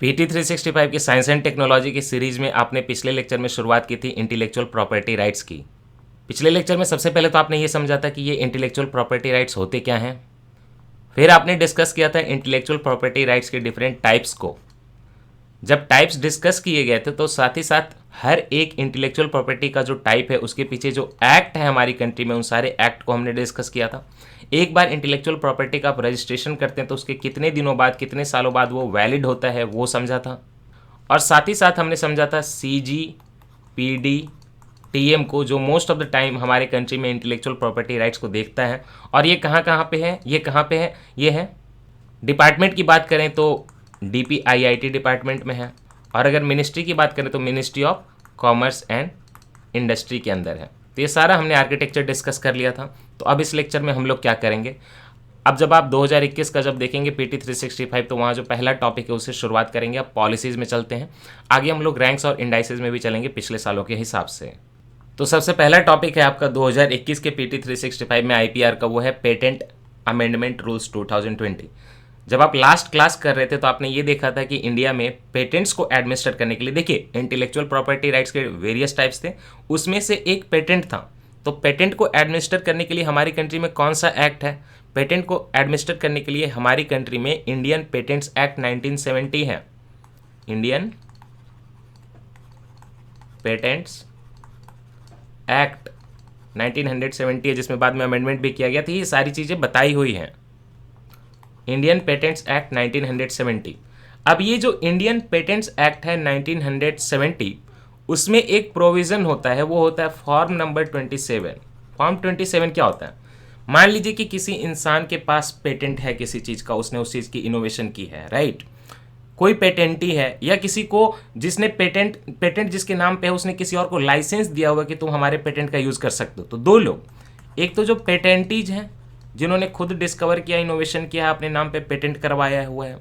PT 365 की science and technology की series में आपने पिछले लेक्चर में शुरुआत की थी इंटेलेक्चुअल प्रॉपर्टी राइट्स की। पिछले लेक्चर में सबसे पहले तो आपने ये समझा था कि ये इंटेलेक्चुअल प्रॉपर्टी राइट्स होते क्या हैं। फिर आपने डिस्कस किया था इंटेलेक्चुअल प्रॉपर्टी राइट्स के डिफरेंट टाइप्स को। जब टाइप्स डिस्कस किए गए थे तो साथ ही साथ हर एक इंटेलेक्चुअल प्रॉपर्टी का जो टाइप है उसके पीछे जो एक्ट है हमारी कंट्री में, उन सारे एक्ट को हमने डिस्कस किया था। एक बार इंटेलेक्चुअल प्रॉपर्टी का आप रजिस्ट्रेशन करते हैं तो उसके कितने दिनों बाद, कितने सालों बाद वो वैलिड होता है वो समझा था। और साथ ही साथ हमने समझा था CG, PD, TM को, जो मोस्ट ऑफ द टाइम हमारे कंट्री में इंटेलेक्चुअल प्रॉपर्टी राइट्स को देखता है। और ये कहाँ कहाँ पे है, ये कहाँ पे है, ये है डिपार्टमेंट की बात करें तो DPIIT डिपार्टमेंट में है, और अगर मिनिस्ट्री की बात करें तो ministry of commerce and industry के अंदर है। तो ये सारा हमने आर्किटेक्चर डिस्कस कर लिया था। तो अब इस लेक्चर में हम लोग क्या करेंगे, अब जब आप 2021 का जब देखेंगे PT 365 तो वहाँ जो पहला टॉपिक है उससे शुरुआत करेंगे। अब पॉलिसीज़ में चलते हैं, आगे हम लोग रैंक्स और इंडाइसेस में भी चलेंगे पिछले सालों के हिसाब से। तो सबसे पहला टॉपिक है आपका 2021 के PT 365 में IPR का, वो है पेटेंट अमेंडमेंट रूल्स 2020। जब आप लास्ट क्लास कर रहे थे तो आपने ये देखा था कि इंडिया में पेटेंट्स को एडमिनिस्टर करने के लिए, देखिए इंटेलेक्चुअल प्रॉपर्टी राइट्स के वेरियस टाइप्स थे, उसमें से एक पेटेंट था। तो पेटेंट को एडमिनिस्टर करने के लिए हमारी कंट्री में कौन सा एक्ट है? पेटेंट को एडमिनिस्टर करने के लिए हमारी कंट्री में इंडियन पेटेंट्स एक्ट 1970 है। इंडियन पेटेंट्स एक्ट 1970 है, जिसमें बाद में अमेंडमेंट भी किया गया था। ये सारी चीज़ें बताई हुई हैं, इंडियन पेटेंट्स एक्ट 1970। अब ये जो इंडियन पेटेंट्स एक्ट है 1970, उसमें एक प्रोविज़न होता है, वो होता है फॉर्म नंबर 27। फॉर्म 27 क्या होता है? मान लीजिए कि किसी इंसान के पास पेटेंट है किसी चीज़ का, उसने उस चीज़ की इनोवेशन की है, राइट। कोई पेटेंटी है, या किसी को जिसने पेटेंट जिसके नाम पे है उसने किसी और को लाइसेंस दिया हुआ कि तुम हमारे पेटेंट का यूज़ कर सकते हो। तो दो लोग, एक तो जो पेटेंटीज हैं जिन्होंने खुद डिस्कवर किया, इनोवेशन किया, अपने नाम पे पेटेंट करवाया हुआ है,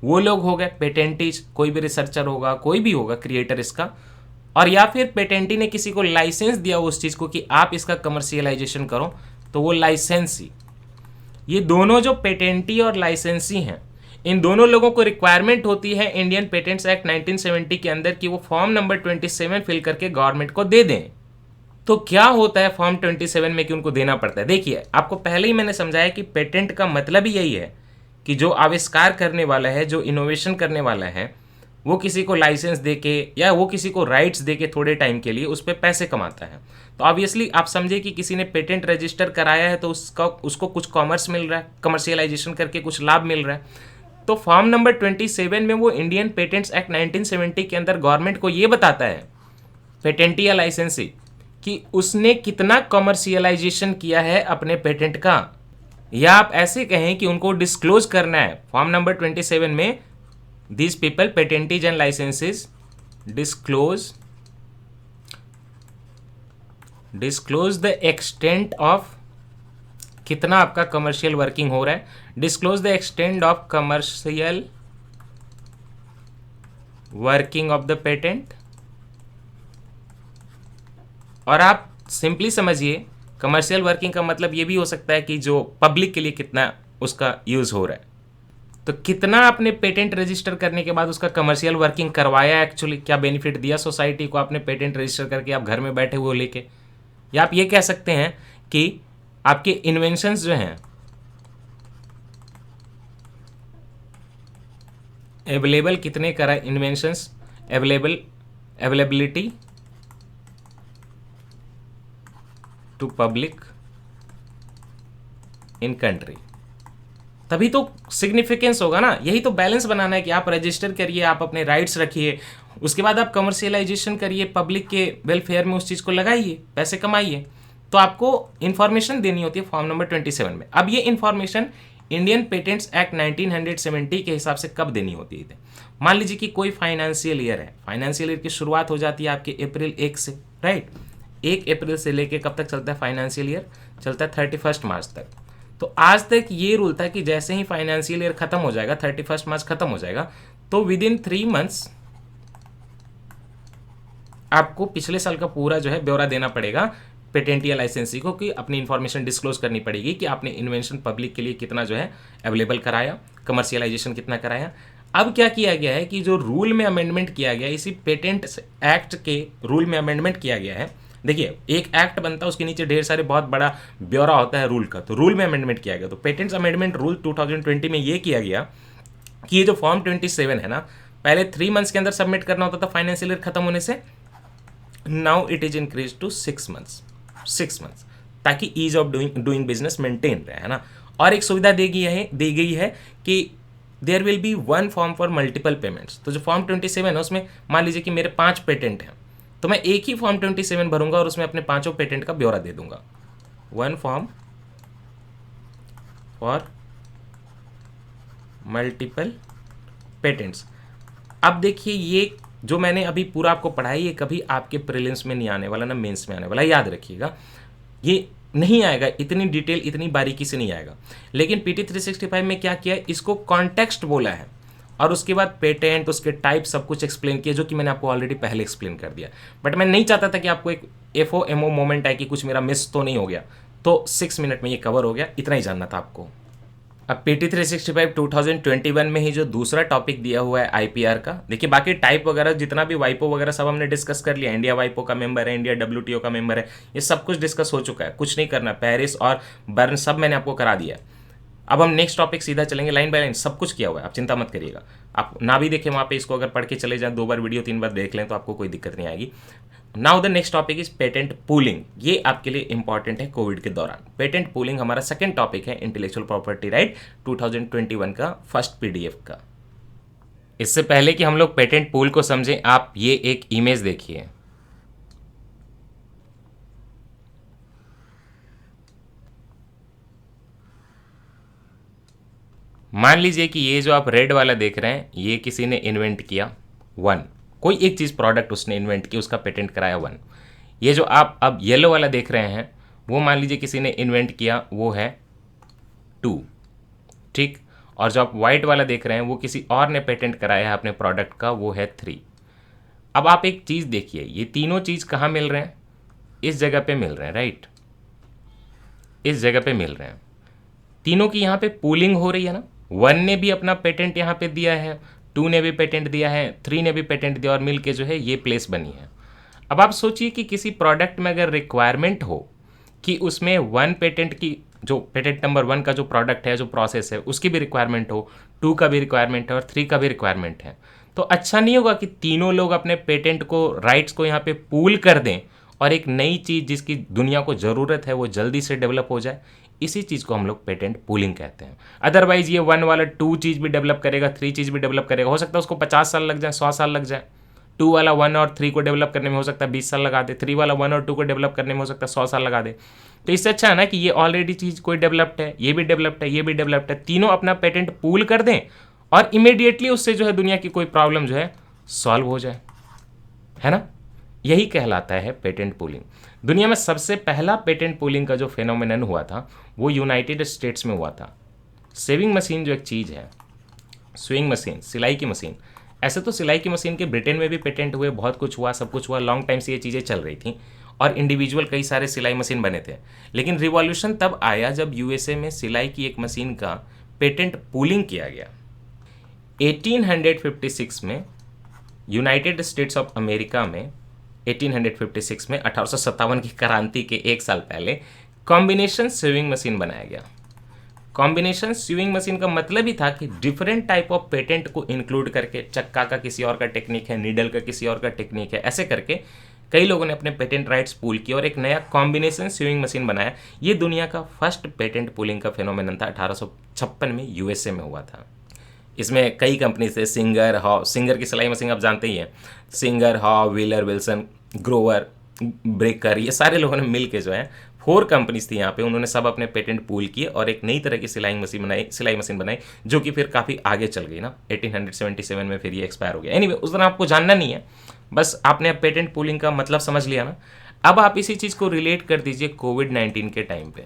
वो लोग हो गए पेटेंटीज। कोई भी रिसर्चर होगा, कोई भी होगा क्रिएटर इसका। और या फिर पेटेंटी ने किसी को लाइसेंस दिया उस चीज़ को कि आप इसका कमर्शियलाइजेशन करो, तो वो लाइसेंसी। ये दोनों जो पेटेंटी और लाइसेंसी हैं, इन दोनों लोगों को रिक्वायरमेंट होती है इंडियन पेटेंट्स एक्ट 1970 के अंदर कि वो फॉर्म नंबर 27 फिल करके गवर्नमेंट को दे दें। तो क्या होता है फॉर्म 27 में कि उनको देना पड़ता है? देखिए, आपको पहले ही मैंने समझाया कि पेटेंट का मतलब ही यही है कि जो आविष्कार करने वाला है, जो इनोवेशन करने वाला है, वो किसी को लाइसेंस देके या वो किसी को राइट्स देके थोड़े टाइम के लिए उस पर पैसे कमाता है। तो ऑब्वियसली आप समझे कि किसी ने पेटेंट रजिस्टर कराया है तो उसको कुछ कॉमर्स मिल रहा है, कमर्शियलाइजेशन करके कुछ लाभ मिल रहा है। तो फॉर्म नंबर 27 में वो इंडियन पेटेंट्स एक्ट 1970 के अंदर गवर्नमेंट को ये बताता है, पेटेंटी या लाइसेंसी, कि उसने कितना कमर्शियलाइजेशन किया है अपने पेटेंट का। या आप ऐसे कहें कि उनको डिस्क्लोज करना है। फॉर्म नंबर 27 में these people patentees and licenses disclose the extent of कितना आपका कमर्शियल वर्किंग हो रहा है, disclose the extent of commercial working of the patent. और आप सिंपली समझिए, कमर्शियल वर्किंग का मतलब ये भी हो सकता है कि जो पब्लिक के लिए कितना उसका यूज हो रहा है। तो कितना आपने पेटेंट रजिस्टर करने के बाद उसका कमर्शियल वर्किंग करवाया, एक्चुअली क्या बेनिफिट दिया सोसाइटी को आपने पेटेंट रजिस्टर करके आप घर में बैठे हुए लेके। या आप ये कह सकते हैं कि आपके इन्वेंशंस जो हैं अवेलेबल कितने करा, inventions availability to public in country. तभी तो सिग्निफिकेंस होगा ना। यही तो बैलेंस बनाना है कि आप रजिस्टर करिए, आप अपने राइट्स रखिए, उसके बाद आप कमर्शियलाइजेशन करिए, पब्लिक के वेलफेयर में उस चीज़ को लगाइए, पैसे कमाइए। तो आपको इन्फॉर्मेशन देनी होती है फॉर्म नंबर 27 में। अब ये इन्फॉर्मेशन इंडियन पेटेंट्स एक्ट 1970 के हिसाब से कब देनी होती है? मान लीजिए कि कोई फाइनेंशियल ईयर है, फाइनेंशियल ईयर की शुरुआत हो जाती है आपके अप्रैल 1 से, राइट। 1 अप्रैल से लेके कब तक चलता है फाइनेंशियल ईयर? चलता है 31 मार्च तक। तो आज तक ये रूल था कि जैसे ही फाइनेंशियल ईयर खत्म हो जाएगा, 31 मार्च खत्म हो जाएगा, तो विद इन 3 मंथ्स आपको पिछले साल का पूरा जो है ब्यौरा देना पड़ेगा पेटेंट या लाइसेंसी को, कि अपनी इंफॉर्मेशन डिस्क्लोज करनी पड़ेगी कि आपने इन्वेंशन पब्लिक के लिए कितना जो है अवेलेबल कराया, कमर्शियलाइजेशन कितना कराया। अब क्या किया गया है कि जो रूल में अमेंडमेंट किया गया है, इसी पेटेंट एक्ट के रूल में अमेंडमेंट किया गया है। देखिए, एक एक्ट बनता है, उसके नीचे ढेर सारे बहुत बड़ा ब्यौरा होता है रूल का, तो रूल में अमेंडमेंट किया गया। तो पेटेंट्स अमेंडमेंट रूल 2020 में ये किया गया कि ये जो फॉर्म 27 है ना, पहले 3 मंथ्स के अंदर सबमिट करना होता था फाइनेंशियल ईयर खत्म होने से, now it is increase to 6 months, ताकि ease of doing business maintain रहे, है ना। और एक सुविधा दी गई है कि there will be one form for multiple payments. तो जो फॉर्म 27 है उसमें मान लीजिए कि मेरे 5 पेटेंट हैं, तो मैं एक ही फॉर्म 27 भरूंगा और उसमें अपने 5 पेटेंट का ब्यौरा दे दूंगा। One form for multiple patents. अब देखिए, ये जो मैंने अभी पूरा आपको पढ़ाई, ये कभी आपके प्रीलिम्स में नहीं आने वाला, ना मेंस में आने वाला, याद रखिएगा। ये नहीं आएगा, इतनी डिटेल, इतनी बारीकी से नहीं आएगा। लेकिन पीटी 365 में क्या किया है, इसको कॉन्टेक्स्ट बोला है और उसके बाद पेटेंट, उसके टाइप, सब कुछ एक्सप्लेन किया, जो कि मैंने आपको ऑलरेडी पहले एक्सप्लेन कर दिया। बट मैं नहीं चाहता था कि आपको एक FOMO मोमेंट आए कि कुछ मेरा मिस तो नहीं हो गया, तो 6 मिनट में ये कवर हो गया, इतना ही जानना था आपको। अब PT 365 2021 में ही जो दूसरा टॉपिक दिया हुआ है IPR का, देखिए बाकी टाइप वगैरह जितना भी वाइपो वगैरह सब हमने डिस्कस कर लिया। इंडिया वाइपो का मेंबर है, इंडिया WTO का मेंबर है, ये सब कुछ डिस्कस हो चुका है, कुछ नहीं करना। पेरिस और बर्न सब मैंने आपको करा दिया है। अब हम नेक्स्ट टॉपिक सीधा चलेंगे, लाइन बाय लाइन सब कुछ किया हुआ है, आप चिंता मत करिएगा। आप ना भी देखें वहाँ पे, इसको अगर पढ़ के चले जाएं, 2 बार वीडियो 3 बार देख लें, तो आपको कोई दिक्कत नहीं आएगी। Now the next topic is patent pooling. ये आपके लिए इंपॉर्टेंट है कोविड के दौरान। पेटेंट पूलिंग हमारा सेकंड टॉपिक है इंटेलेक्चुअल प्रॉपर्टी राइट 2021 का फर्स्ट PDF का। इससे पहले कि हम लोग पेटेंट पूल को समझें, आप ये एक इमेज देखिए। मान लीजिए कि ये जो आप रेड वाला देख रहे हैं, ये किसी ने इन्वेंट किया 1, कोई एक चीज़ प्रोडक्ट उसने इन्वेंट की, उसका पेटेंट कराया 1। ये जो आप अब येलो वाला देख रहे हैं, वो मान लीजिए किसी ने इन्वेंट किया, वो है 2, ठीक। और जो आप वाइट वाला देख रहे हैं, वो किसी और ने पेटेंट कराया है अपने प्रोडक्ट का, वो है 3। अब आप एक चीज़ देखिए, ये तीनों चीज़ कहाँ मिल रहे हैं, इस जगह पे मिल रहे हैं राइट, इस जगह पे मिल रहे हैं। तीनों की यहाँ पे पूलिंग हो रही है ना। 1 ने भी अपना पेटेंट यहाँ पे दिया है, 2 ने भी पेटेंट दिया है, 3 ने भी पेटेंट दिया, और मिलके जो है ये प्लेस बनी है। अब आप सोचिए कि किसी प्रोडक्ट में अगर रिक्वायरमेंट हो कि उसमें 1 पेटेंट की, जो पेटेंट नंबर 1 का जो प्रोडक्ट है, जो प्रोसेस है, उसकी भी रिक्वायरमेंट हो, 2 का भी रिक्वायरमेंट है और 3 का भी रिक्वायरमेंट है, तो अच्छा नहीं होगा कि तीनों लोग अपने पेटेंट को, राइट्स को यहाँ पे पूल कर दें और एक नई चीज़ जिसकी दुनिया को ज़रूरत है वो जल्दी से डेवलप हो जाए। इसी चीज़ को हम लोग पेटेंट पूलिंग कहते हैं। अदरवाइज ये 1 वाला 2 चीज़ भी डेवलप करेगा, 3 चीज़ भी डेवलप करेगा, हो सकता है उसको 50 साल लग जाए, 100 साल लग जाए। 2 वाला 1 और 3 को डेवलप करने में हो सकता है 20 साल लगा दे, 3 वाला 1 और 2 को डेवलप करने में हो सकता है 100 साल लगा दे। तो इससे अच्छा है ना कि ये ऑलरेडी चीज़ कोई डेवलप्ड है, ये भी डेवलप्ड है, ये भी डेवलप्ड है, तीनों अपना पेटेंट पूल कर दें और इमीडिएटली उससे जो है दुनिया की कोई प्रॉब्लम जो है सॉल्व हो जाए, है ना। यही कहलाता है पेटेंट पूलिंग। दुनिया में सबसे पहला पेटेंट पूलिंग का जो फेनोमेनन हुआ था वो यूनाइटेड स्टेट्स में हुआ था। सेविंग मशीन जो एक चीज़ है, स्विंग मशीन, सिलाई की मशीन, ऐसे तो सिलाई की मशीन के ब्रिटेन में भी पेटेंट हुए, बहुत कुछ हुआ, सब कुछ हुआ, लॉन्ग टाइम से ये चीज़ें चल रही थी और इंडिविजुअल कई सारे सिलाई मशीन बने थे। लेकिन रिवॉल्यूशन तब आया जब USA में सिलाई की एक मशीन का पेटेंट पूलिंग किया गया। 1856 में यूनाइटेड स्टेट्स ऑफ अमेरिका में 1856 में 1857 की क्रांति के 1 साल पहले कॉम्बिनेशन स्विंग मशीन बनाया गया। कॉम्बिनेशन स्विंग मशीन का मतलब ही था कि डिफरेंट टाइप ऑफ पेटेंट को इंक्लूड करके, चक्का का किसी और का टेक्निक है, नीडल का किसी और का टेक्निक है, ऐसे करके कई लोगों ने अपने पेटेंट राइट्स पूल किए और एक नया कॉम्बिनेशन स्विंग मशीन बनाया। ये दुनिया का फर्स्ट पेटेंट पूलिंग का फेनोमेनन था, 1856 में USA में हुआ था। इसमें कई कंपनी थे, सिंगर की सिलाई मशीन आप जानते ही हैं, singer, wheeler, Wilson, Grover, breaker, ये सारे लोगों ने मिल के जो है 4 कंपनीज थी यहाँ पे, उन्होंने सब अपने पेटेंट पूल किए और एक नई तरह की सिलाई मशीन बनाई जो कि फिर काफ़ी आगे चल गई ना। 1877 में फिर ये एक्सपायर हो गया। एनीवे, उस तरह आपको जानना नहीं है, बस आपने अब पेटेंट पूलिंग का मतलब समझ लिया ना। अब आप इसी चीज़ को रिलेट कर दीजिए कोविड-19 के टाइम पे।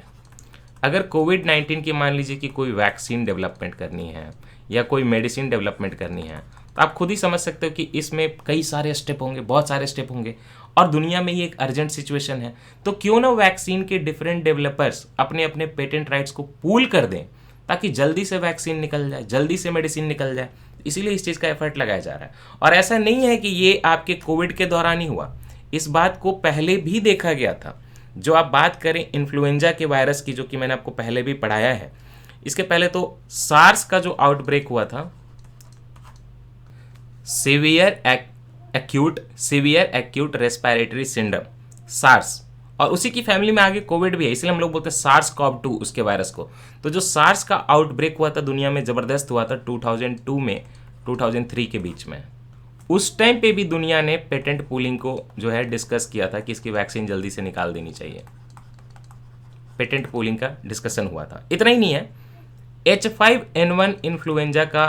अगर कोविड-19 की मान लीजिए कि कोई वैक्सीन डेवलपमेंट करनी है या कोई मेडिसिन डेवलपमेंट करनी है, तो आप खुद ही समझ सकते हो कि इसमें कई सारे स्टेप होंगे, बहुत सारे स्टेप होंगे, और दुनिया में ये एक अर्जेंट सिचुएशन है। तो क्यों ना वैक्सीन के डिफरेंट डेवलपर्स अपने अपने पेटेंट राइट्स को पूल कर दें ताकि जल्दी से वैक्सीन निकल जाए, जल्दी से मेडिसिन निकल जाए। इसीलिए इस चीज़ का एफर्ट लगाया जा रहा है। और ऐसा नहीं है कि ये आपके कोविड के दौरान ही हुआ, इस बात को पहले भी देखा गया था। जो आप बात करें इन्फ्लुएंजा के वायरस की, जो कि मैंने आपको पहले भी पढ़ाया है, इसके पहले तो सार्स का जो आउटब्रेक हुआ था, severe acute respiratory syndrome, SARS, और उसी की फैमिली में आगे कोविड भी है, इसलिए हम लोग बोलते हैं सार्स कॉव 2 उसके वायरस को। तो जो सार्स का आउटब्रेक हुआ था दुनिया में, ज़बरदस्त हुआ था 2002 में 2003 के बीच में। उस टाइम पे भी दुनिया ने पेटेंट पूलिंग को जो है डिस्कस किया था कि इसकी वैक्सीन जल्दी से निकाल देनी चाहिए। पेटेंट पूलिंग का डिस्कशन हुआ था। इतना ही नहीं है, H5N1 इन्फ्लुएंजा का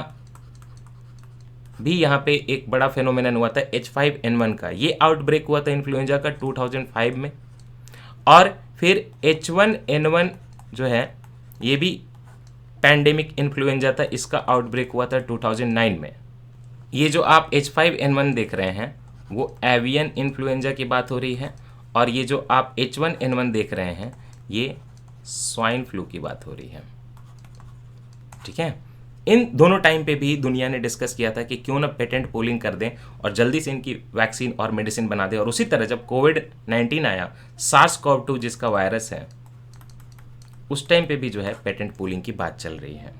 भी यहाँ पे एक बड़ा फेनोमेनन हुआ था H5N1 का। ये आउटब्रेक हुआ था इन्फ्लुएंजा का 2005 में, और फिर H1N1 जो है ये भी पैंडेमिक इन्फ्लुएंजा था, इसका आउटब्रेक हुआ था 2009 में। ये जो आप H5N1 देख रहे हैं वो एवियन इन्फ्लुएंजा की बात हो रही है, और ये जो आप H1N1 देख रहे हैं ये स्वाइन फ्लू की बात हो रही है। ठीक है, इन दोनों टाइम पे भी दुनिया ने डिस्कस किया था कि क्यों ना पेटेंट पूलिंग कर दें और जल्दी से इनकी वैक्सीन और मेडिसिन बना दें। और उसी तरह जब कोविड-19 आया, सार्स कॉव 2 जिसका वायरस है, उस टाइम पे भी जो है पेटेंट पूलिंग की बात चल रही है।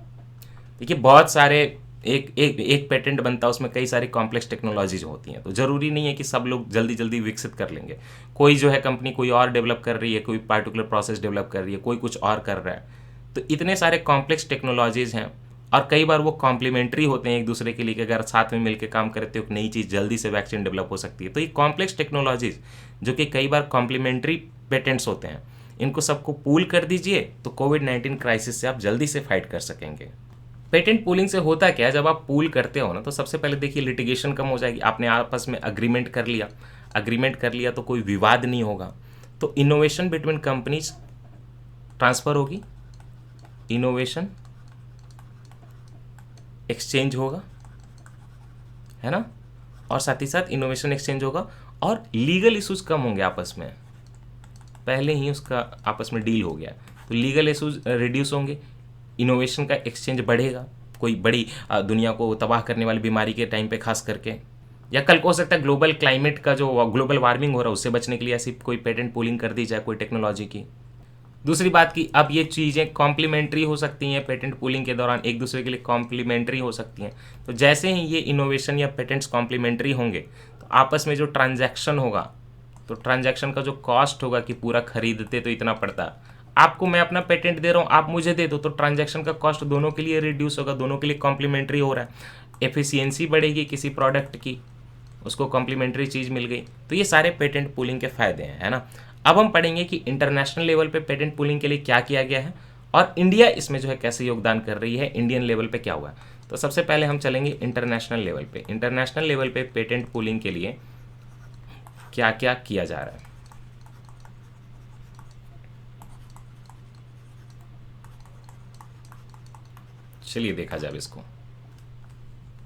देखिए, बहुत सारे एक पेटेंट बनता है, उसमें कई सारी कॉम्प्लेक्स टेक्नोलॉजीज होती हैं, तो ज़रूरी नहीं है कि सब लोग जल्दी जल्दी विकसित कर लेंगे। कोई जो है कंपनी कोई और डेवलप कर रही है, कोई पार्टिकुलर प्रोसेस डेवलप कर रही है, कोई कुछ और कर रहा है। तो इतने सारे कॉम्प्लेक्स टेक्नोलॉजीज़ हैं, और कई बार वो कॉम्प्लीमेंट्री होते हैं एक दूसरे के लिए, कि अगर साथ में मिलकर काम करते हो एक नई चीज़ जल्दी से वैक्सीन डेवलप हो सकती है। तो ये कॉम्प्लेक्स टेक्नोलॉजीज जो कि कई बार कॉम्प्लीमेंट्री पेटेंट्स होते हैं, इनको सबको पूल कर दीजिए तो कोविड-19 क्राइसिस से आप जल्दी से फाइट कर सकेंगे। पेटेंट पूलिंग से होता क्या है, जब आप पूल करते हो ना, तो सबसे पहले देखिए लिटिगेशन कम हो जाएगी। आपने आपस में अग्रीमेंट कर लिया तो कोई विवाद नहीं होगा, तो इनोवेशन बिटवीन कंपनीज ट्रांसफ़र होगी, इनोवेशन एक्सचेंज होगा, है ना, और साथ ही साथ इनोवेशन एक्सचेंज होगा, और लीगल इश्यूज कम होंगे आपस में। पहले ही उसका आपस में डील हो गया, तो लीगल इश्यूज रिड्यूस होंगे, इनोवेशन का एक्सचेंज बढ़ेगा। कोई बड़ी दुनिया को तबाह करने वाली बीमारी के टाइम पे खास करके, या कल को हो सकता है ग्लोबल क्लाइमेट का जो ग्लोबल वार्मिंग हो रहा है उससे बचने के लिए ऐसी कोई पेटेंट पूलिंग कर दी जाए कोई टेक्नोलॉजी की। दूसरी बात की अब ये चीज़ें कॉम्प्लीमेंट्री हो सकती हैं, पेटेंट पूलिंग के दौरान एक दूसरे के लिए कॉम्प्लीमेंट्री हो सकती हैं। तो जैसे ही ये इनोवेशन या पेटेंट्स कॉम्प्लीमेंट्री होंगे, तो आपस में जो ट्रांजैक्शन होगा, तो ट्रांजैक्शन का जो कॉस्ट होगा कि पूरा खरीदते तो इतना पड़ता, आपको मैं अपना पेटेंट दे रहा हूँ, आप मुझे दे दो, तो ट्रांजैक्शन का कॉस्ट दोनों के लिए रिड्यूस होगा, दोनों के लिए कॉम्प्लीमेंट्री हो रहा है। एफिशिएंसी बढ़ेगी किसी प्रोडक्ट की, उसको कॉम्प्लीमेंट्री चीज़ मिल गई। तो ये सारे पेटेंट पूलिंग के फ़ायदे हैं, है ना। अब हम पढ़ेंगे कि इंटरनेशनल लेवल पे पेटेंट पूलिंग के लिए क्या किया गया है, और इंडिया इसमें जो है कैसे योगदान कर रही है, इंडियन लेवल पे क्या हुआ है। तो सबसे पहले हम चलेंगे इंटरनेशनल लेवल पे। इंटरनेशनल लेवल पे पेटेंट पूलिंग के लिए क्या क्या किया जा रहा है। चलिए देखा जाए इसको।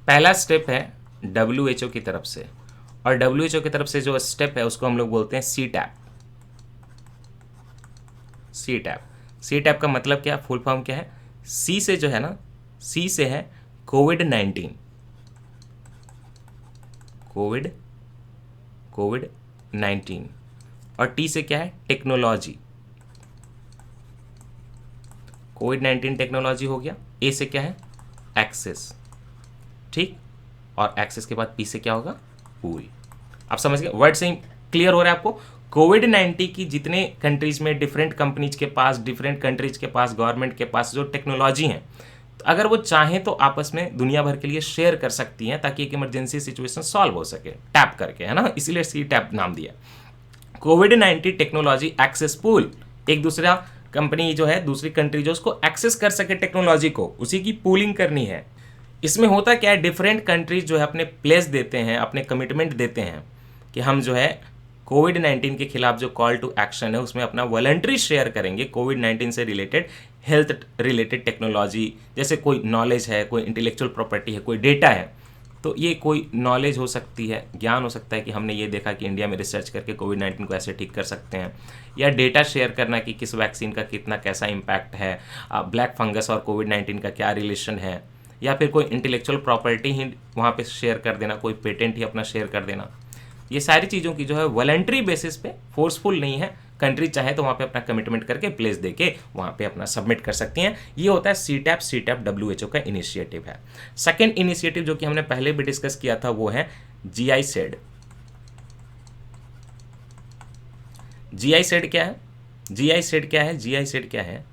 पहला स्टेप है WHO की तरफ से, और WHO की तरफ से जो स्टेप है उसको हम लोग बोलते हैं CTAP। CTAP का मतलब क्या, फुल फॉर्म क्या है। C से जो है ना, C से है कोविड-19, और T से क्या है, टेक्नोलॉजी। कोविड-19 टेक्नोलॉजी हो गया। A से क्या है, एक्सेस, ठीक, और एक्सेस के बाद P से क्या होगा, पूल। आप समझ गए, वर्ड से ही क्लियर हो रहा है आपको। कोविड-19 की जितने कंट्रीज में डिफरेंट कंपनीज के पास, डिफरेंट कंट्रीज के पास, गवर्नमेंट के पास जो टेक्नोलॉजी है, तो अगर वो चाहें तो आपस में दुनिया भर के लिए शेयर कर सकती हैं, ताकि एक इमरजेंसी सिचुएशन सॉल्व हो सके, टैप करके, है ना, इसीलिए CTAP नाम दिया। कोविड-19 टेक्नोलॉजी एक्सेस पूल, एक दूसरा कंपनी जो है, दूसरी कंट्री जो उसको एक्सेस कर सके टेक्नोलॉजी को, उसी की पूलिंग करनी है। इसमें होता क्या है, डिफरेंट कंट्रीज जो है अपने प्लेस देते हैं, अपने कमिटमेंट देते हैं कि हम जो है कोविड-19 के खिलाफ जो कॉल टू एक्शन है उसमें अपना वॉलंटरी शेयर करेंगे कोविड-19 से रिलेटेड, हेल्थ रिलेटेड टेक्नोलॉजी, जैसे कोई नॉलेज है, कोई इंटेलेक्चुअल प्रॉपर्टी है, कोई डेटा है। तो ये कोई नॉलेज हो सकती है, ज्ञान हो सकता है कि हमने ये देखा कि इंडिया में रिसर्च करके कोविड-19 को ऐसे ठीक कर सकते हैं, या डेटा शेयर करना कि किस वैक्सीन का कितना कैसा इम्पैक्ट है, ब्लैक फंगस और कोविड-19 का क्या रिलेशन है, या फिर कोई इंटेलेक्चुअल प्रॉपर्टी ही वहाँ पे शेयर कर देना, कोई पेटेंट ही अपना शेयर कर देना। ये सारी चीज़ों की जो है वॉलंटरी बेसिस पे, फोर्सफुल नहीं है। कंट्री चाहे तो वहाँ पे अपना कमिटमेंट करके प्लेस देके वहाँ पे अपना सबमिट कर सकती हैं। ये होता है सीटैप। सीटैप WHO का इनिशिएटिव है। सेकेंड इनिशिएटिव जो कि हमने पहले भी डिस्कस किया था वो है GISAID। GISAID क्या है? GISAID क्या है? GISAID क्या है?